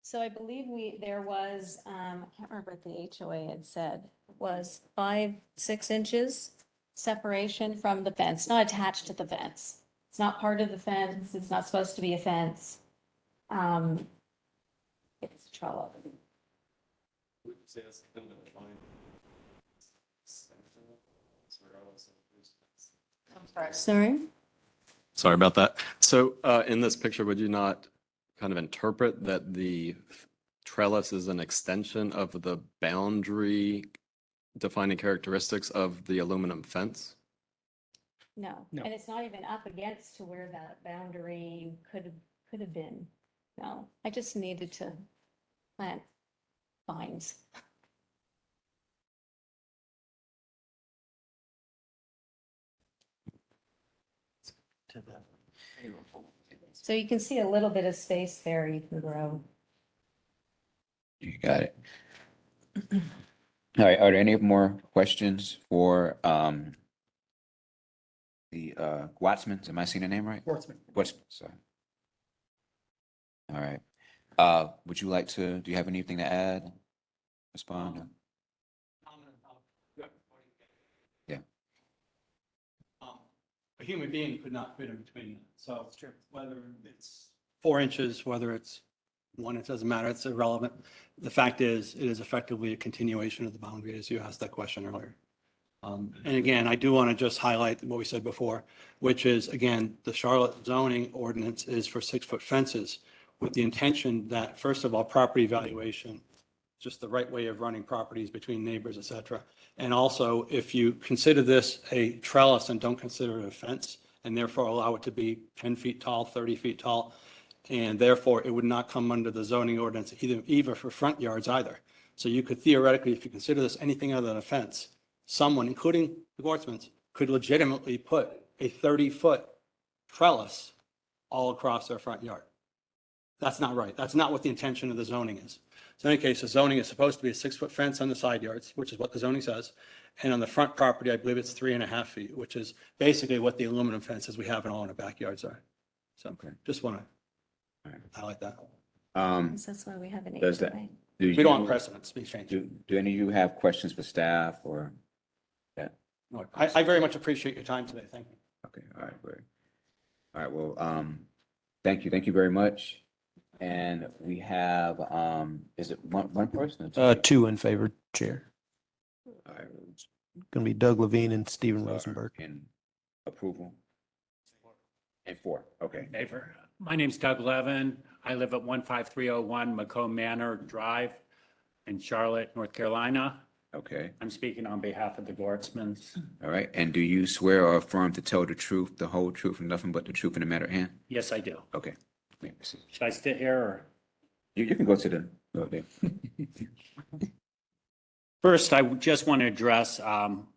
S13: So I believe there was, I can't remember what the HOA had said, was 5-6 inches separation from the fence, not attached to the fence. It's not part of the fence. It's not supposed to be a fence. It's a trellis. Sorry?
S6: Sorry about that. So in this picture, would you not kind of interpret that the trellis is an extension of the boundary defining characteristics of the aluminum fence?
S13: No,
S14: No.
S13: and it's not even up against to where that boundary could have been. No, I just needed to plant vines. So you can see a little bit of space there you can grow.
S3: You got it. All right, are there any more questions for the Wattsmans, am I saying the name right?
S14: Schwartzman.
S3: Wattsman, sorry. All right. Would you like to, do you have anything to add? Respond? Yeah.
S18: A human being could not fit in between that. So whether it's 4 inches, whether it's 1 inch, doesn't matter. It's irrelevant. The fact is, it is effectively a continuation of the boundary, as you asked that question earlier. And again, I do want to just highlight what we said before, which is, again, the Charlotte zoning ordinance is for 6-foot fences with the intention that, first of all, property valuation, just the right way of running properties between neighbors, et cetera. And also, if you consider this a trellis and don't consider it a fence, and therefore allow it to be 10 feet tall, 30 feet tall, and therefore it would not come under the zoning ordinance either for front yards either. So you could theoretically, if you consider this anything other than a fence, someone, including the Gortzmans, could legitimately put a 30-foot trellis all across their front yard. That's not right. That's not what the intention of the zoning is. So in any case, the zoning is supposed to be a 6-foot fence on the side yards, which is what the zoning says. And on the front property, I believe it's 3.5 feet, which is basically what the aluminum fences we have in all our backyards are. So just want to highlight that.
S7: That's why we have an
S3: Does that,
S7: HOA.
S3: do
S18: We don't want
S3: you-
S18: precedents being changed.
S3: Do any of you have questions for staff or? Yeah.
S18: No, I very much appreciate your time today. Thank you.
S3: Okay, all right, great. All right, well, thank you very much. And we have, is it one person? or two?
S19: 2 in favor, Chair.
S3: All right,
S19: Going to be Doug Levine and Stephen Rosenberg.
S3: in approval? And 4, okay.
S20: Favor. My name's Doug Levin. I live at 15301 Macomb Manor Drive in Charlotte, North Carolina.
S3: Okay,
S20: I'm speaking on behalf of the Gortzmans.
S3: all right. And do you swear or affirm to tell the truth, the whole truth, and nothing but the truth in the matter at hand?
S20: Yes, I do.
S3: Okay. May I proceed?
S20: Should I sit here or?
S3: You can go to the, go there.
S20: First, I just want to address that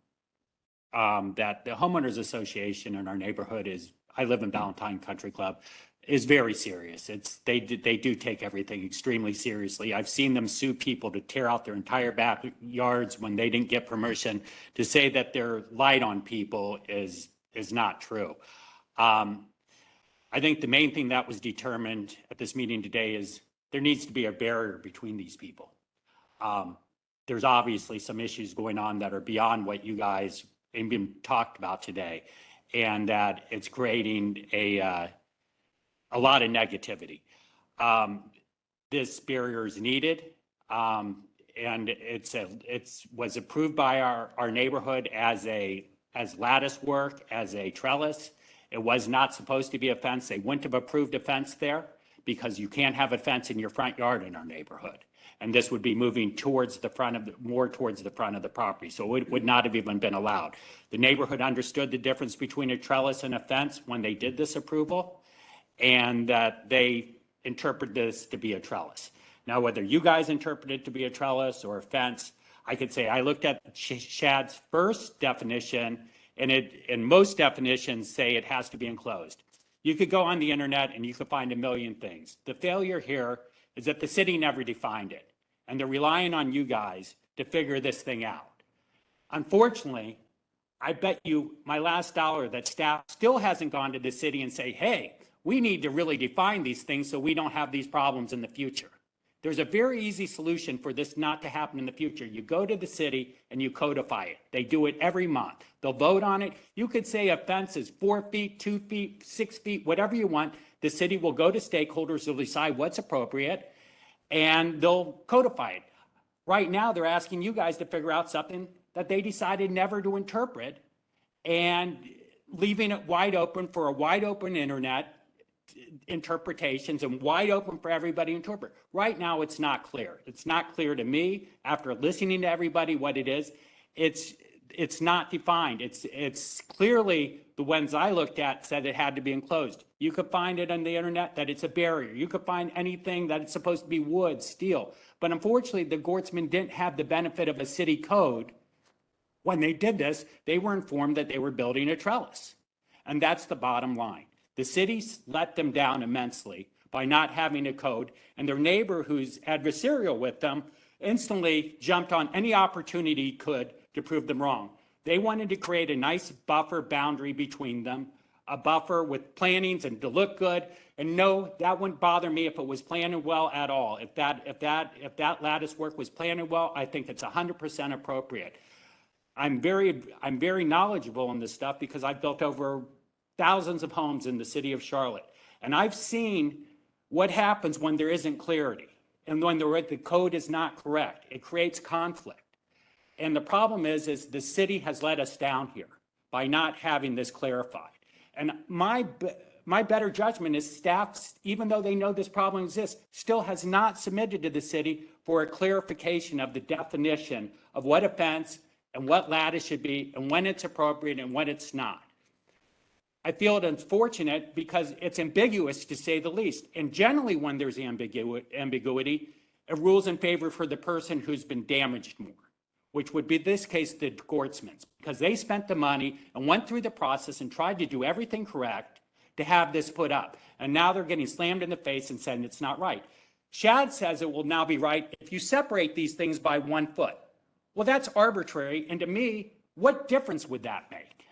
S20: the homeowners association in our neighborhood I live in Valentine Country Club, is very serious. They do take everything extremely seriously. I've seen them sue people to tear out their entire backyards when they didn't get permission. To say that they're light on people is not true. I think the main thing that was determined at this meeting today is there needs to be a barrier between these people. There's obviously some issues going on that are beyond what you guys even talked about today, and that it's creating a lot of negativity. This barrier is needed, and it was approved by our neighborhood as lattice work, as a trellis. It was not supposed to be a fence. They wouldn't have approved a fence there because you can't have a fence in your front yard in our neighborhood. And this would be moving towards the front of more towards the front of the property. So it would not have even been allowed. The neighborhood understood the difference between a trellis and a fence when they did this approval, and that they interpret this to be a trellis. Now, whether you guys interpret it to be a trellis or a fence, I could say I looked at Shad's first definition, and most definitions say it has to be enclosed. You could go on the internet and you could find a million things. The failure here is that the city never defined it, and they're relying on you guys to figure this thing out. Unfortunately, I bet you my last dollar that staff still hasn't gone to the city and say, hey, we need to really define these things so we don't have these problems in the future. There's a very easy solution for this not to happen in the future. You go to the city and you codify it. They do it every month. They'll vote on it. You could say a fence is 4 feet, 2 feet, 6 feet, whatever you want. The city will go to stakeholders, they'll decide what's appropriate, and they'll codify it. Right now, they're asking you guys to figure out something that they decided never to interpret, and leaving it wide open for a wide open internet interpretations and wide open for everybody to interpret. Right now, it's not clear. It's not clear to me after listening to everybody what it is. It's not defined. It's clearly the ones I looked at said it had to be enclosed. You could find it on the internet that it's a barrier. You could find anything that it's supposed to be wood, steel. But unfortunately, the Gortzman didn't have the benefit of a city code. When they did this, they were informed that they were building a trellis. And that's the bottom line. The cities let them down immensely by not having a code, and their neighbor who's adversarial with them instantly jumped on any opportunity he could to prove them wrong. They wanted to create a nice buffer boundary between them, a buffer with plantings and to look good. And no, that wouldn't bother me if it was planted well at all. If that lattice work was planted well, I think it's 100% appropriate. I'm very knowledgeable in this stuff because I've built over thousands of homes in the city of Charlotte. And I've seen what happens when there isn't clarity and when the code is not correct. It creates conflict. And the problem is the city has let us down here by not having this clarified. And my better judgment is staff, even though they know this problem exists, still has not submitted to the city for a clarification of the definition of what a fence and what lattice should be and when it's appropriate and when it's not. I feel it unfortunate because it's ambiguous to say the least. And generally when there's ambiguity, it rules in favor for the person who's been damaged more, which would be this case, the Gortzmans, because they spent the money and went through the process and tried to do everything correct to have this put up. And now they're getting slammed in the face and saying it's not right. Shad says it will now be right if you separate these things by 1 foot. Well, that's arbitrary. And to me, what difference would that make?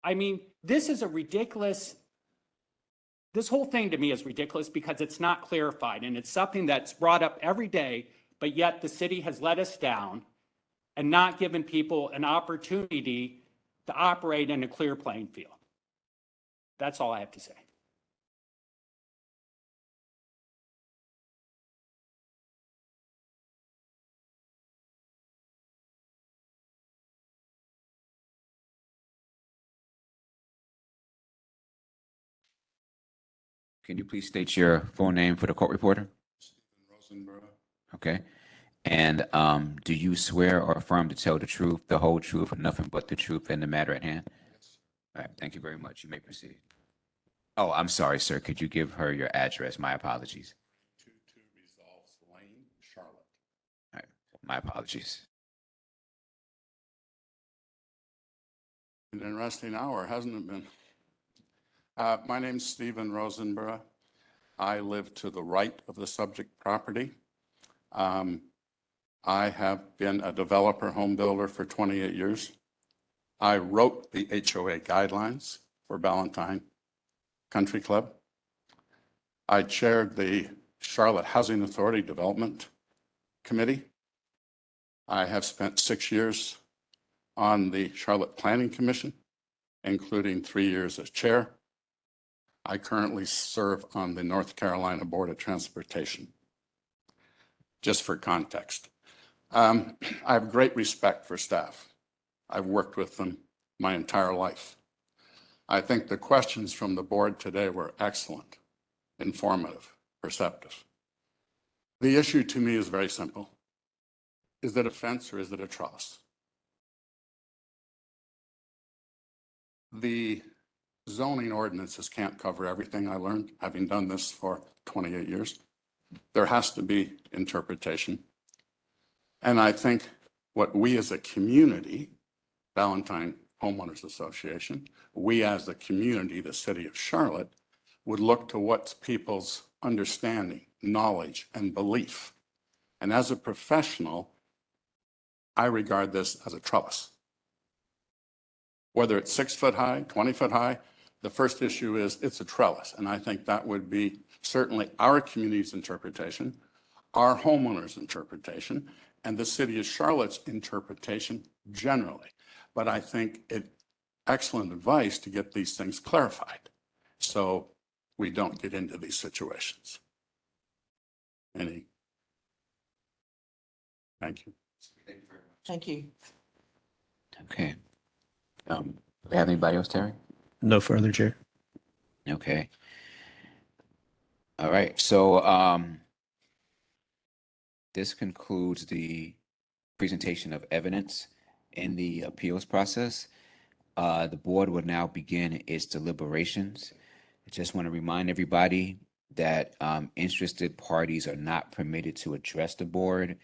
S20: I mean, this is a ridiculous, this whole thing to me is ridiculous because it's not clarified and it's something that's brought up every day, but yet the city has let us down and not given people an opportunity to operate in a clear playing field. That's all I have to say.
S3: Can you please state your full name for the court reporter?
S21: Rosenberg.
S3: Okay. And do you swear or affirm to tell the truth, the whole truth, and nothing but the truth in the matter at hand? All right. Thank you very much. You may proceed. Oh, I'm sorry, sir. Could you give her your address? My apologies.
S21: 22 Resolves Lane, Charlotte.
S3: All right. My apologies.
S21: An interesting hour, hasn't it been? My name's Stephen Rosenberg. I live to the right of the subject property. I have been a developer home builder for 28 years. I wrote the HOA guidelines for Ballantyne Country Club. I chaired the Charlotte Housing Authority Development Committee. I have spent 6 years on the Charlotte Planning Commission, including 3 years as chair. I currently serve on the North Carolina Board of Transportation. Just for context, I have great respect for staff. I've worked with them my entire life. I think the questions from the board today were excellent, informative, perceptive. The issue to me is very simple. Is it a fence or is it a trellis? The zoning ordinances can't cover everything, I learned, having done this for 28 years. There has to be interpretation. And I think what we as a community, Ballantyne Homeowners Association, we as a community, the city of Charlotte, would look to what's people's understanding, knowledge, and belief. And as a professional, I regard this as a trellis. Whether it's 6 foot high, 20 foot high, the first issue is it's a trellis. And I think that would be certainly our community's interpretation, our homeowners' interpretation, and the city of Charlotte's interpretation generally. But I think it's excellent advice to get these things clarified so we don't get into these situations. Thank you.
S4: Thank you.
S3: Okay. Do we have anybody else, Terry?
S19: No further, Chair.
S3: Okay. All right. So this concludes the presentation of evidence in the appeals process. The board will now begin its deliberations. I just want to remind everybody that interested parties are not permitted to address the board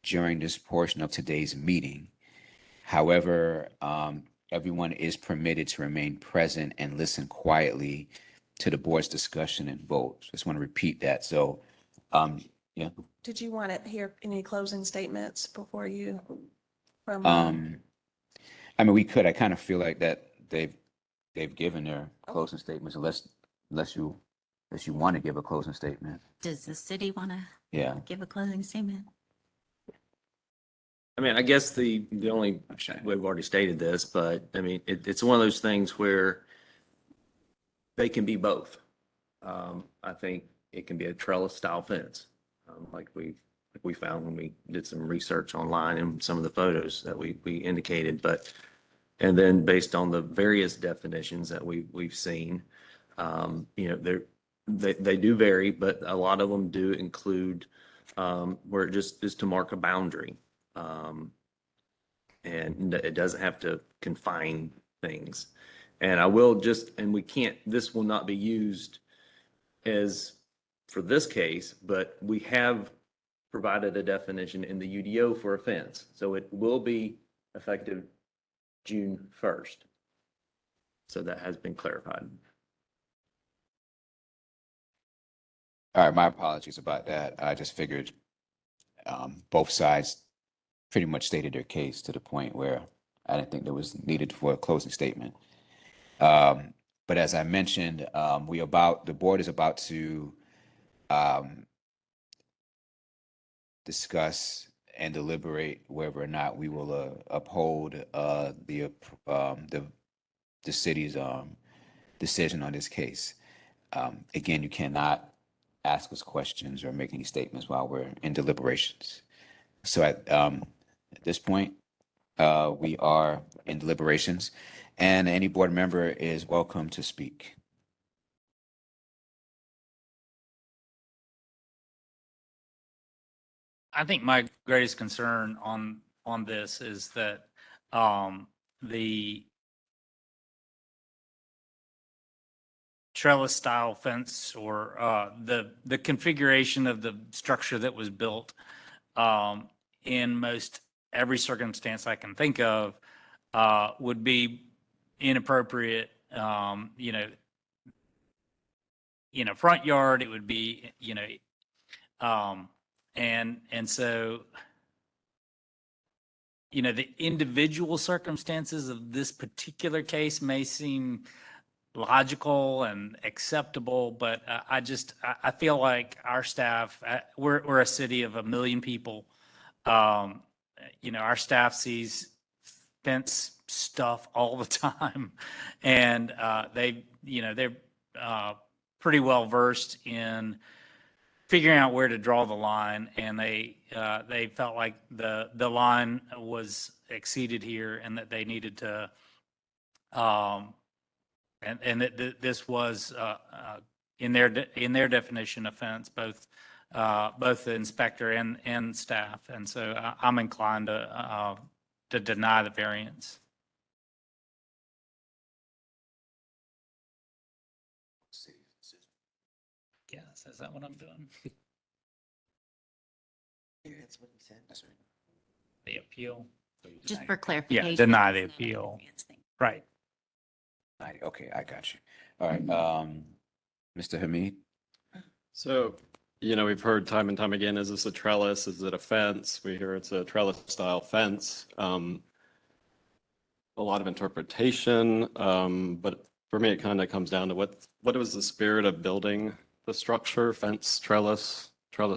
S3: during this portion of today's meeting. However, everyone is permitted to remain present and listen quietly to the board's discussion and vote. Just want to repeat that. So, yeah.
S17: Did you want to hear any closing statements before you?
S3: I mean, we could, I kind of feel like that they've given their closing statements unless you want to give a closing statement.
S9: Does the city want to
S3: Yeah.
S9: give a closing statement?
S11: I mean, I guess the only, we've already stated this, but I mean, it's one of those things where they can be both. I think it can be a trellis style fence, like we found when we did some research online and some of the photos that we indicated, and then based on the various definitions that we've seen, they do vary, but a lot of them do include where it just is to mark a boundary. And it doesn't have to confine things. And I will and this will not be used as for this case, but we have provided a definition in the UDO for a fence. So it will be effective June 1st. So that has been clarified.
S3: All right, my apologies about that. I just figured both sides pretty much stated their case to the point where I didn't think there was needed for a closing statement. But as I mentioned, the board is about to discuss and deliberate whether or not we will uphold the city's decision on this case. Again, you cannot ask us questions or make any statements while we're in deliberations. So at this point, we are in deliberations, and any board member is welcome to speak.
S8: I think my greatest concern on this is that the trellis style fence or the configuration of the structure that was built in most every circumstance I can think of would be inappropriate. In a front yard, it would be, and so, the individual circumstances of this particular case may seem logical and acceptable, but I feel like our staff, we're a city of 1 million people. Our staff sees fence stuff all the time, and they're pretty well versed in figuring out where to draw the line, and they felt like the line was exceeded here, and that they needed to, and that this was in their definition offense, both the inspector and staff, and so I'm inclined to deny the variance. Yes, is that what I'm doing?
S3: That's what he said. That's right.
S8: The appeal.
S9: Just for clarification.
S8: Yeah, deny the appeal. Right.
S3: Okay, I got you. All right, Mr. Hamid.
S6: So, we've heard time and time again, is this a trellis? Is it a fence? We hear it's a trellis style fence. A lot of interpretation, but for me, it kind of comes down to what was the spirit of building the structure, fence, trellis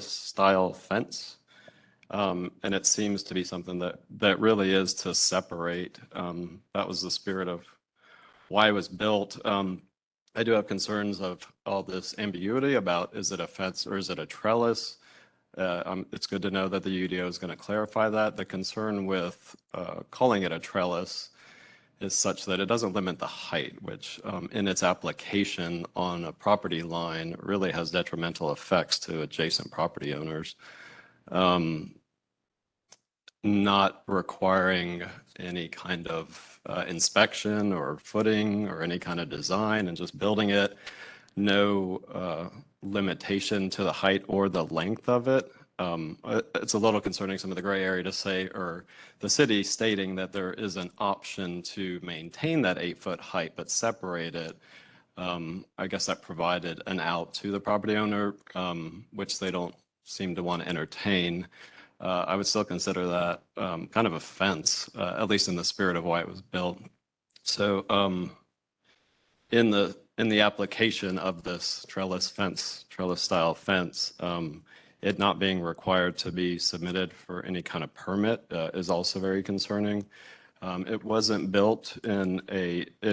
S6: style fence. And it seems to be something that really is to separate. That was the spirit of why it was built. I do have concerns of all this ambiguity about, is it a fence or is it a trellis? It's good to know that the UDO is going to clarify that. The concern with calling it a trellis is such that it doesn't limit the height, which in its application on a property line really has detrimental effects to adjacent property owners. Not requiring any kind of inspection or footing or any kind of design, and just building it, no limitation to the height or the length of it. It's a little concerning, some of the gray area to say, or the city stating that there is an option to maintain that 8-foot height but separate it. I guess that provided an out to the property owner, which they don't seem to want to entertain. I would still consider that kind of a fence, at least in the spirit of why it was built. So in the application of this trellis style fence, it not being required to be submitted for any kind of permit is also very concerning. It wasn't built in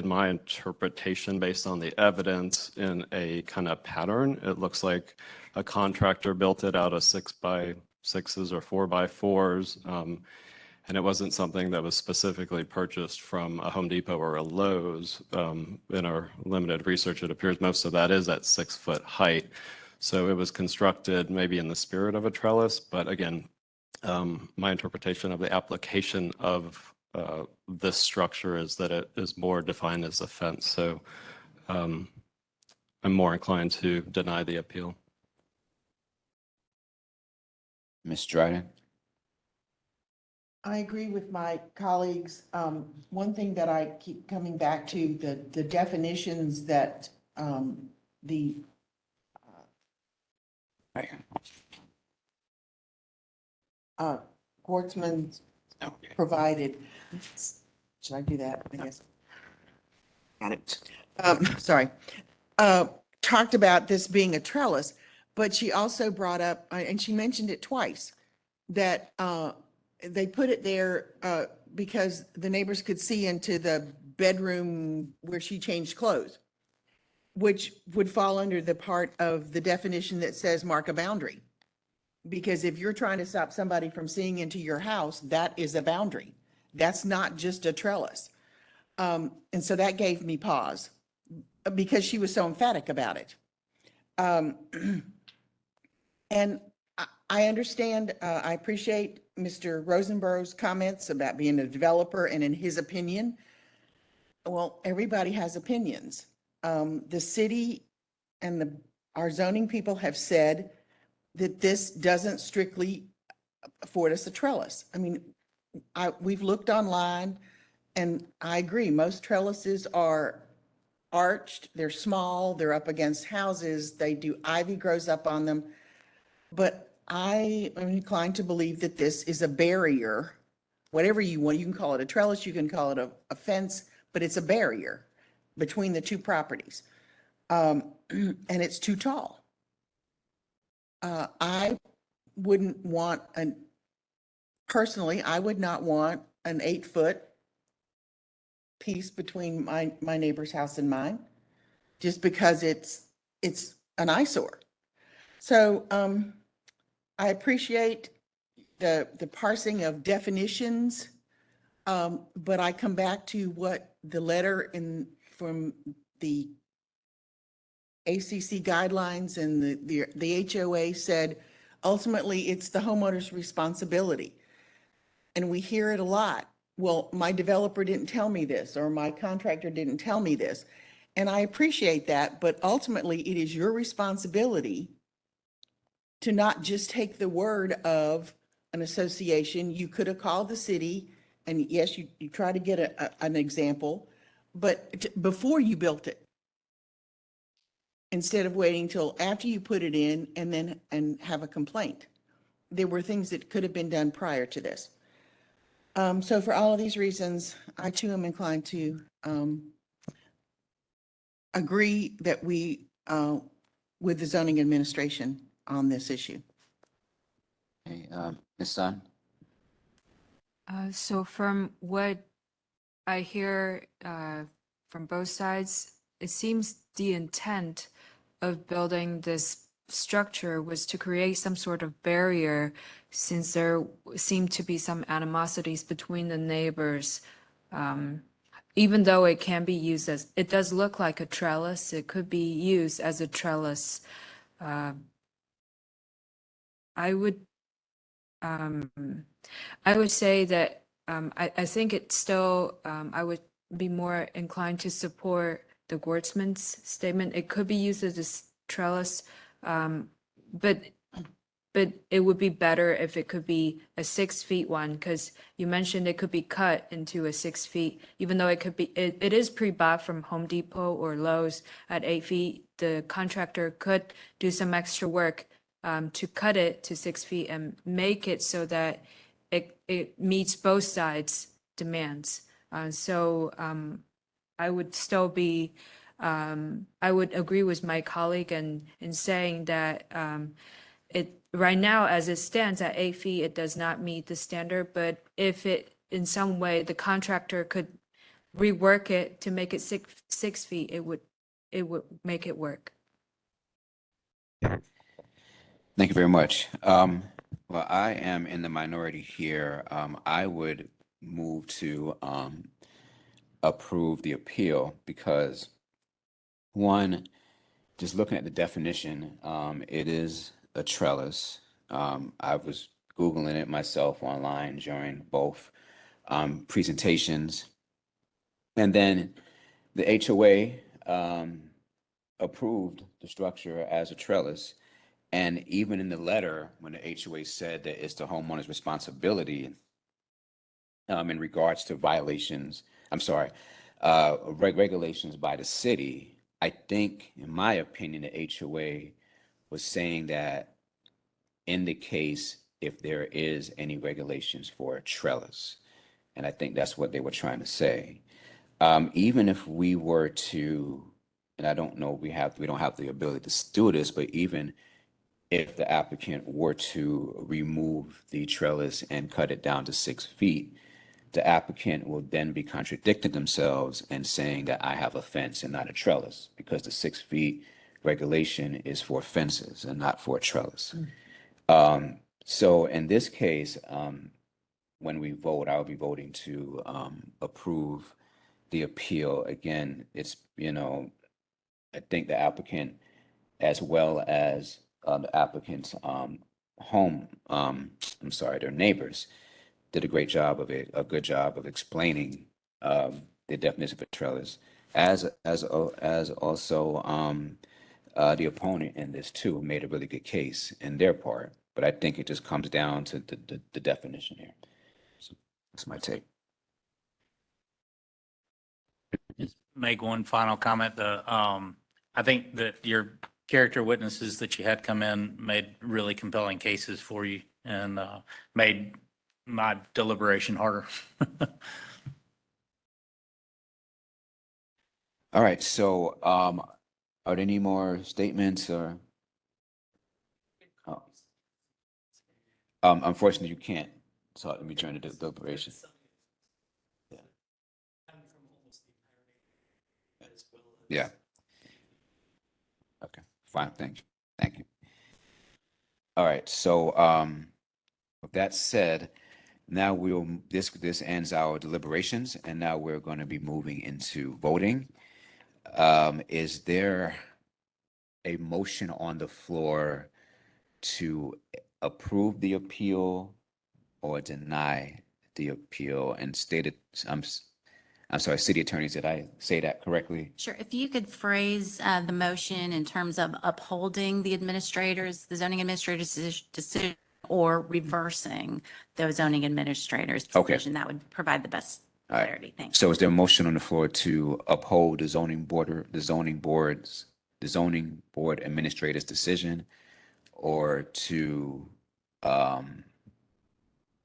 S6: my interpretation, based on the evidence, in a kind of pattern. It looks like a contractor built it out of 6x6s or 4x4s. And it wasn't something that was specifically purchased from a Home Depot or a Lowe's. In our limited research, it appears most of that is at 6-foot height. So it was constructed maybe in the spirit of a trellis, but again, my interpretation of the application of this structure is that it is more defined as a fence. So I'm more inclined to deny the appeal.
S3: Ms. Dryden?
S4: I agree with my colleagues. One thing that I keep coming back to, the definitions that the Gortzman provided. Should I do that? I guess. Got it. Sorry. Talked about this being a trellis, but she also brought up, and she mentioned it twice, that they put it there because the neighbors could see into the bedroom where she changed clothes, which would fall under the part of the definition that says mark a boundary. Because if you're trying to stop somebody from seeing into your house, that is a boundary. That's not just a trellis. And so that gave me pause because she was so emphatic about it. And I understand, I appreciate Mr. Rosenberg's comments about being a developer and in his opinion. Well, everybody has opinions. The city and our zoning people have said that this doesn't strictly afford us a trellis. I mean, we've looked online and I agree, most trellises are arched, they're small, they're up against houses, ivy grows up on them. But I am inclined to believe that this is a barrier, whatever you want. You can call it a trellis, you can call it a fence, but it's a barrier between the two properties. And it's too tall. I wouldn't want personally, I would not want an 8-foot piece between my neighbor's house and mine, just because it's an eyesore. So I appreciate the parsing of definitions, but I come back to what the letter from the ACC guidelines and the HOA said. Ultimately, it's the homeowner's responsibility. And we hear it a lot. Well, my developer didn't tell me this, or my contractor didn't tell me this. And I appreciate that, but ultimately it is your responsibility to not just take the word of an association. You could have called the city, and yes, you try to get an example, but before you built it, instead of waiting till after you put it in and have a complaint. There were things that could have been done prior to this. So for all of these reasons, I too am inclined to agree that we, with the zoning administration on this issue.
S3: Okay, Ms. Sun?
S15: So from what I hear from both sides, it seems the intent of building this structure was to create some sort of barrier, since there seemed to be some animosities between the neighbors. Even though it can be used it does look like a trellis, it could be used as a trellis. I would say that I think it's still, I would be more inclined to support the Gortzman's statement. It could be used as a trellis, but it would be better if it could be a 6-foot one, because you mentioned it could be cut into a 6 feet, even though it is pre-bought from Home Depot or Lowe's at 8 feet. The contractor could do some extra work to cut it to 6 feet and make it so that it meets both sides' demands. I would still be, I would agree with my colleague in saying that right now, as it stands at 8 feet, it does not meet the standard, but if it, in some way, the contractor could rework it to make it 6 feet, it would make it work.
S3: Thank you very much. Well, I am in the minority here. I would move to approve the appeal because, one, just looking at the definition, it is a trellis. I was Googling it myself online during both presentations. And then the HOA approved the structure as a trellis. And even in the letter, when the HOA said that it's the homeowner's responsibility in regards to violations, regulations by the city, I think, in my opinion, the HOA was saying that in the case, if there is any regulations for a trellis, and I think that's what they were trying to say. Even if we were to, and I don't know, we don't have the ability to do this, but even if the applicant were to remove the trellis and cut it down to 6 feet, the applicant will then be contradicting themselves and saying that I have a fence and not a trellis, because the 6 feet regulation is for fences and not for a trellis. So in this case, when we vote, I'll be voting to approve the appeal. Again, it's, I think the applicant, as well as the applicant's their neighbors, did a good job of explaining the definition of a trellis, as also the opponent in this too made a really good case in their part. But I think it just comes down to the definition here. So that's my take.
S8: Make one final comment. I think that your character witnesses that you had come in made really compelling cases for you and made my deliberation harder.
S3: All right. So, are there any more statements or? Unfortunately, you can't talk to me during the deliberation. Yeah. Okay, fine. Thank you. Thank you. All right. So, with that said, now this ends our deliberations, and now we're going to be moving into voting. Is there a motion on the floor to approve the appeal or deny the appeal? And stated, I'm sorry, city attorneys, did I say that correctly?
S9: Sure. If you could phrase the motion in terms of upholding the zoning administrator's decision or reversing the zoning administrator's
S3: Okay.
S9: decision, that would provide the best
S3: All right.
S9: clarity. Thanks.
S3: So is there a motion on the floor to uphold the zoning board administrator's decision, or to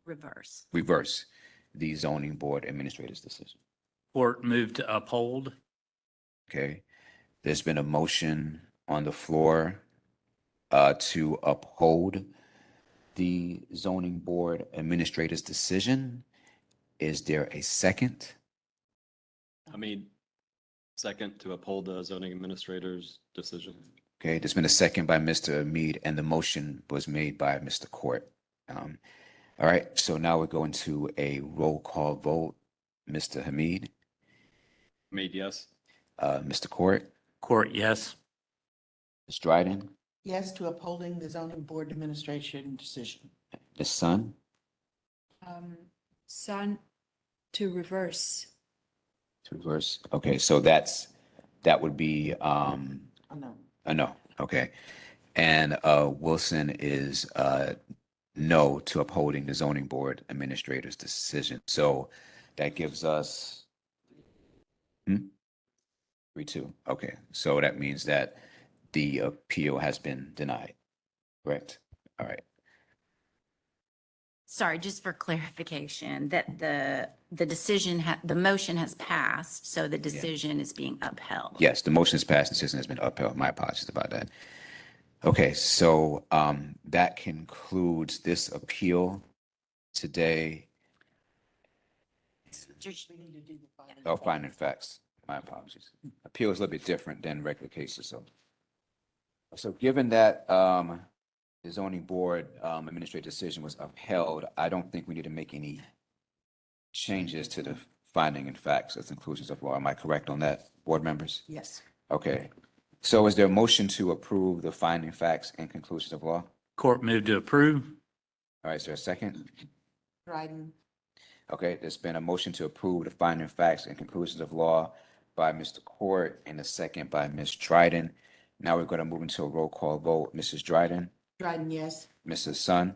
S3: reverse the zoning board administrator's decision?
S8: Court moved to uphold.
S3: Okay. There's been a motion on the floor to uphold the zoning board administrator's decision. Is there a second?
S6: Second to uphold the zoning administrator's decision.
S3: Okay, there's been a second by Mr. Hamid, and the motion was made by Mr. Court. All right, so now we're going to a roll call vote. Mr. Hamid?
S6: Hamid, yes.
S3: Mr. Court?
S8: Court, yes.
S3: Ms. Dryden?
S4: Yes to upholding the zoning board administration decision.
S3: Ms. Sun?
S15: Son, to reverse.
S3: To reverse. Okay, so that would be
S4: No.
S3: a no. Okay. And Wilson is no to upholding the zoning board administrator's decision. So that gives us 3-2. Okay. So that means that the appeal has been denied. Correct. All right.
S9: Sorry, just for clarification, that the decision, the motion has passed, so the decision is being upheld.
S3: Yes, the motion is passed. The decision has been upheld. My apologies about that. Okay, so that concludes this appeal today. Oh, finding facts. My apologies. Appeal is a little bit different than regular cases, so given that the zoning board administrative decision was upheld, I don't think we need to make any changes to the finding and facts as conclusions of law. Am I correct on that, board members?
S4: Yes.
S3: Okay. So is there a motion to approve the finding facts and conclusions of law?
S8: Court move to approve.
S3: All right, is there a second?
S4: Dryden.
S3: Okay, there's been a motion to approve the finding facts and conclusions of law by Mr. Court and a second by Ms. Dryden. Now we're going to move into a roll call vote. Mrs. Dryden,
S4: Dryden, yes.
S3: Mrs. Sun,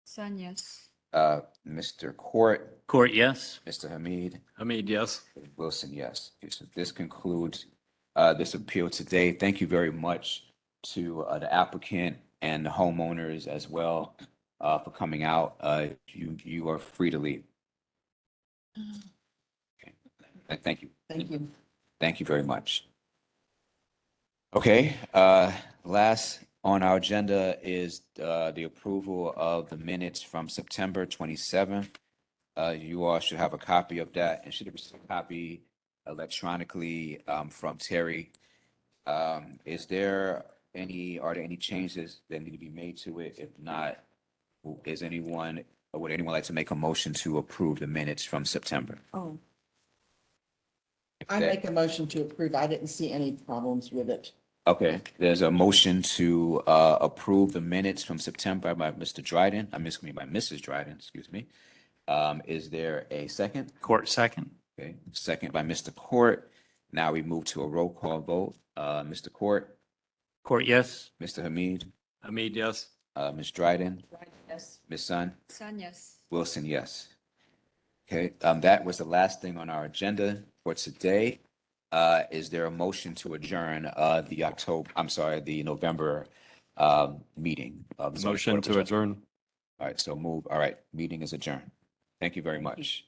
S15: Sun, yes.
S3: Mr. Court,
S8: Court, yes.
S3: Mr. Hamid,
S6: Hamid, yes.
S3: Wilson, yes. Okay, so this concludes this appeal today. Thank you very much to the applicant and the homeowners as well for coming out. You are free to leave. Okay. Thank you.
S4: Thank you.
S3: Thank you very much. Okay, last on our agenda is the approval of the minutes from September 27th. You all should have a copy of that and should have received a copy electronically from Terry. Are there any changes that need to be made to it? If not, would anyone like to make a motion to approve the minutes from September?
S4: Oh. I make a motion to approve. I didn't see any problems with it.
S3: Okay, there's a motion to approve the minutes from September by Mr. Dryden, by Mrs. Dryden, excuse me. Is there a second?
S8: Court, second.
S3: Okay, second by Mr. Court. Now we move to a roll call vote. Mr. Court,
S8: Court, yes.
S3: Mr. Hamid,
S6: Hamid, yes.
S3: Ms. Dryden,
S4: Yes.
S3: Ms. Sun,
S15: Sun, yes.
S3: Wilson, yes. Okay, that was the last thing on our agenda for today. Is there a motion to adjourn the November meeting? of the zoning
S6: Motion
S3: board of
S6: to
S3: adjustment?
S6: adjourn.
S3: All right, so move. All right, meeting is adjourned. Thank you very much.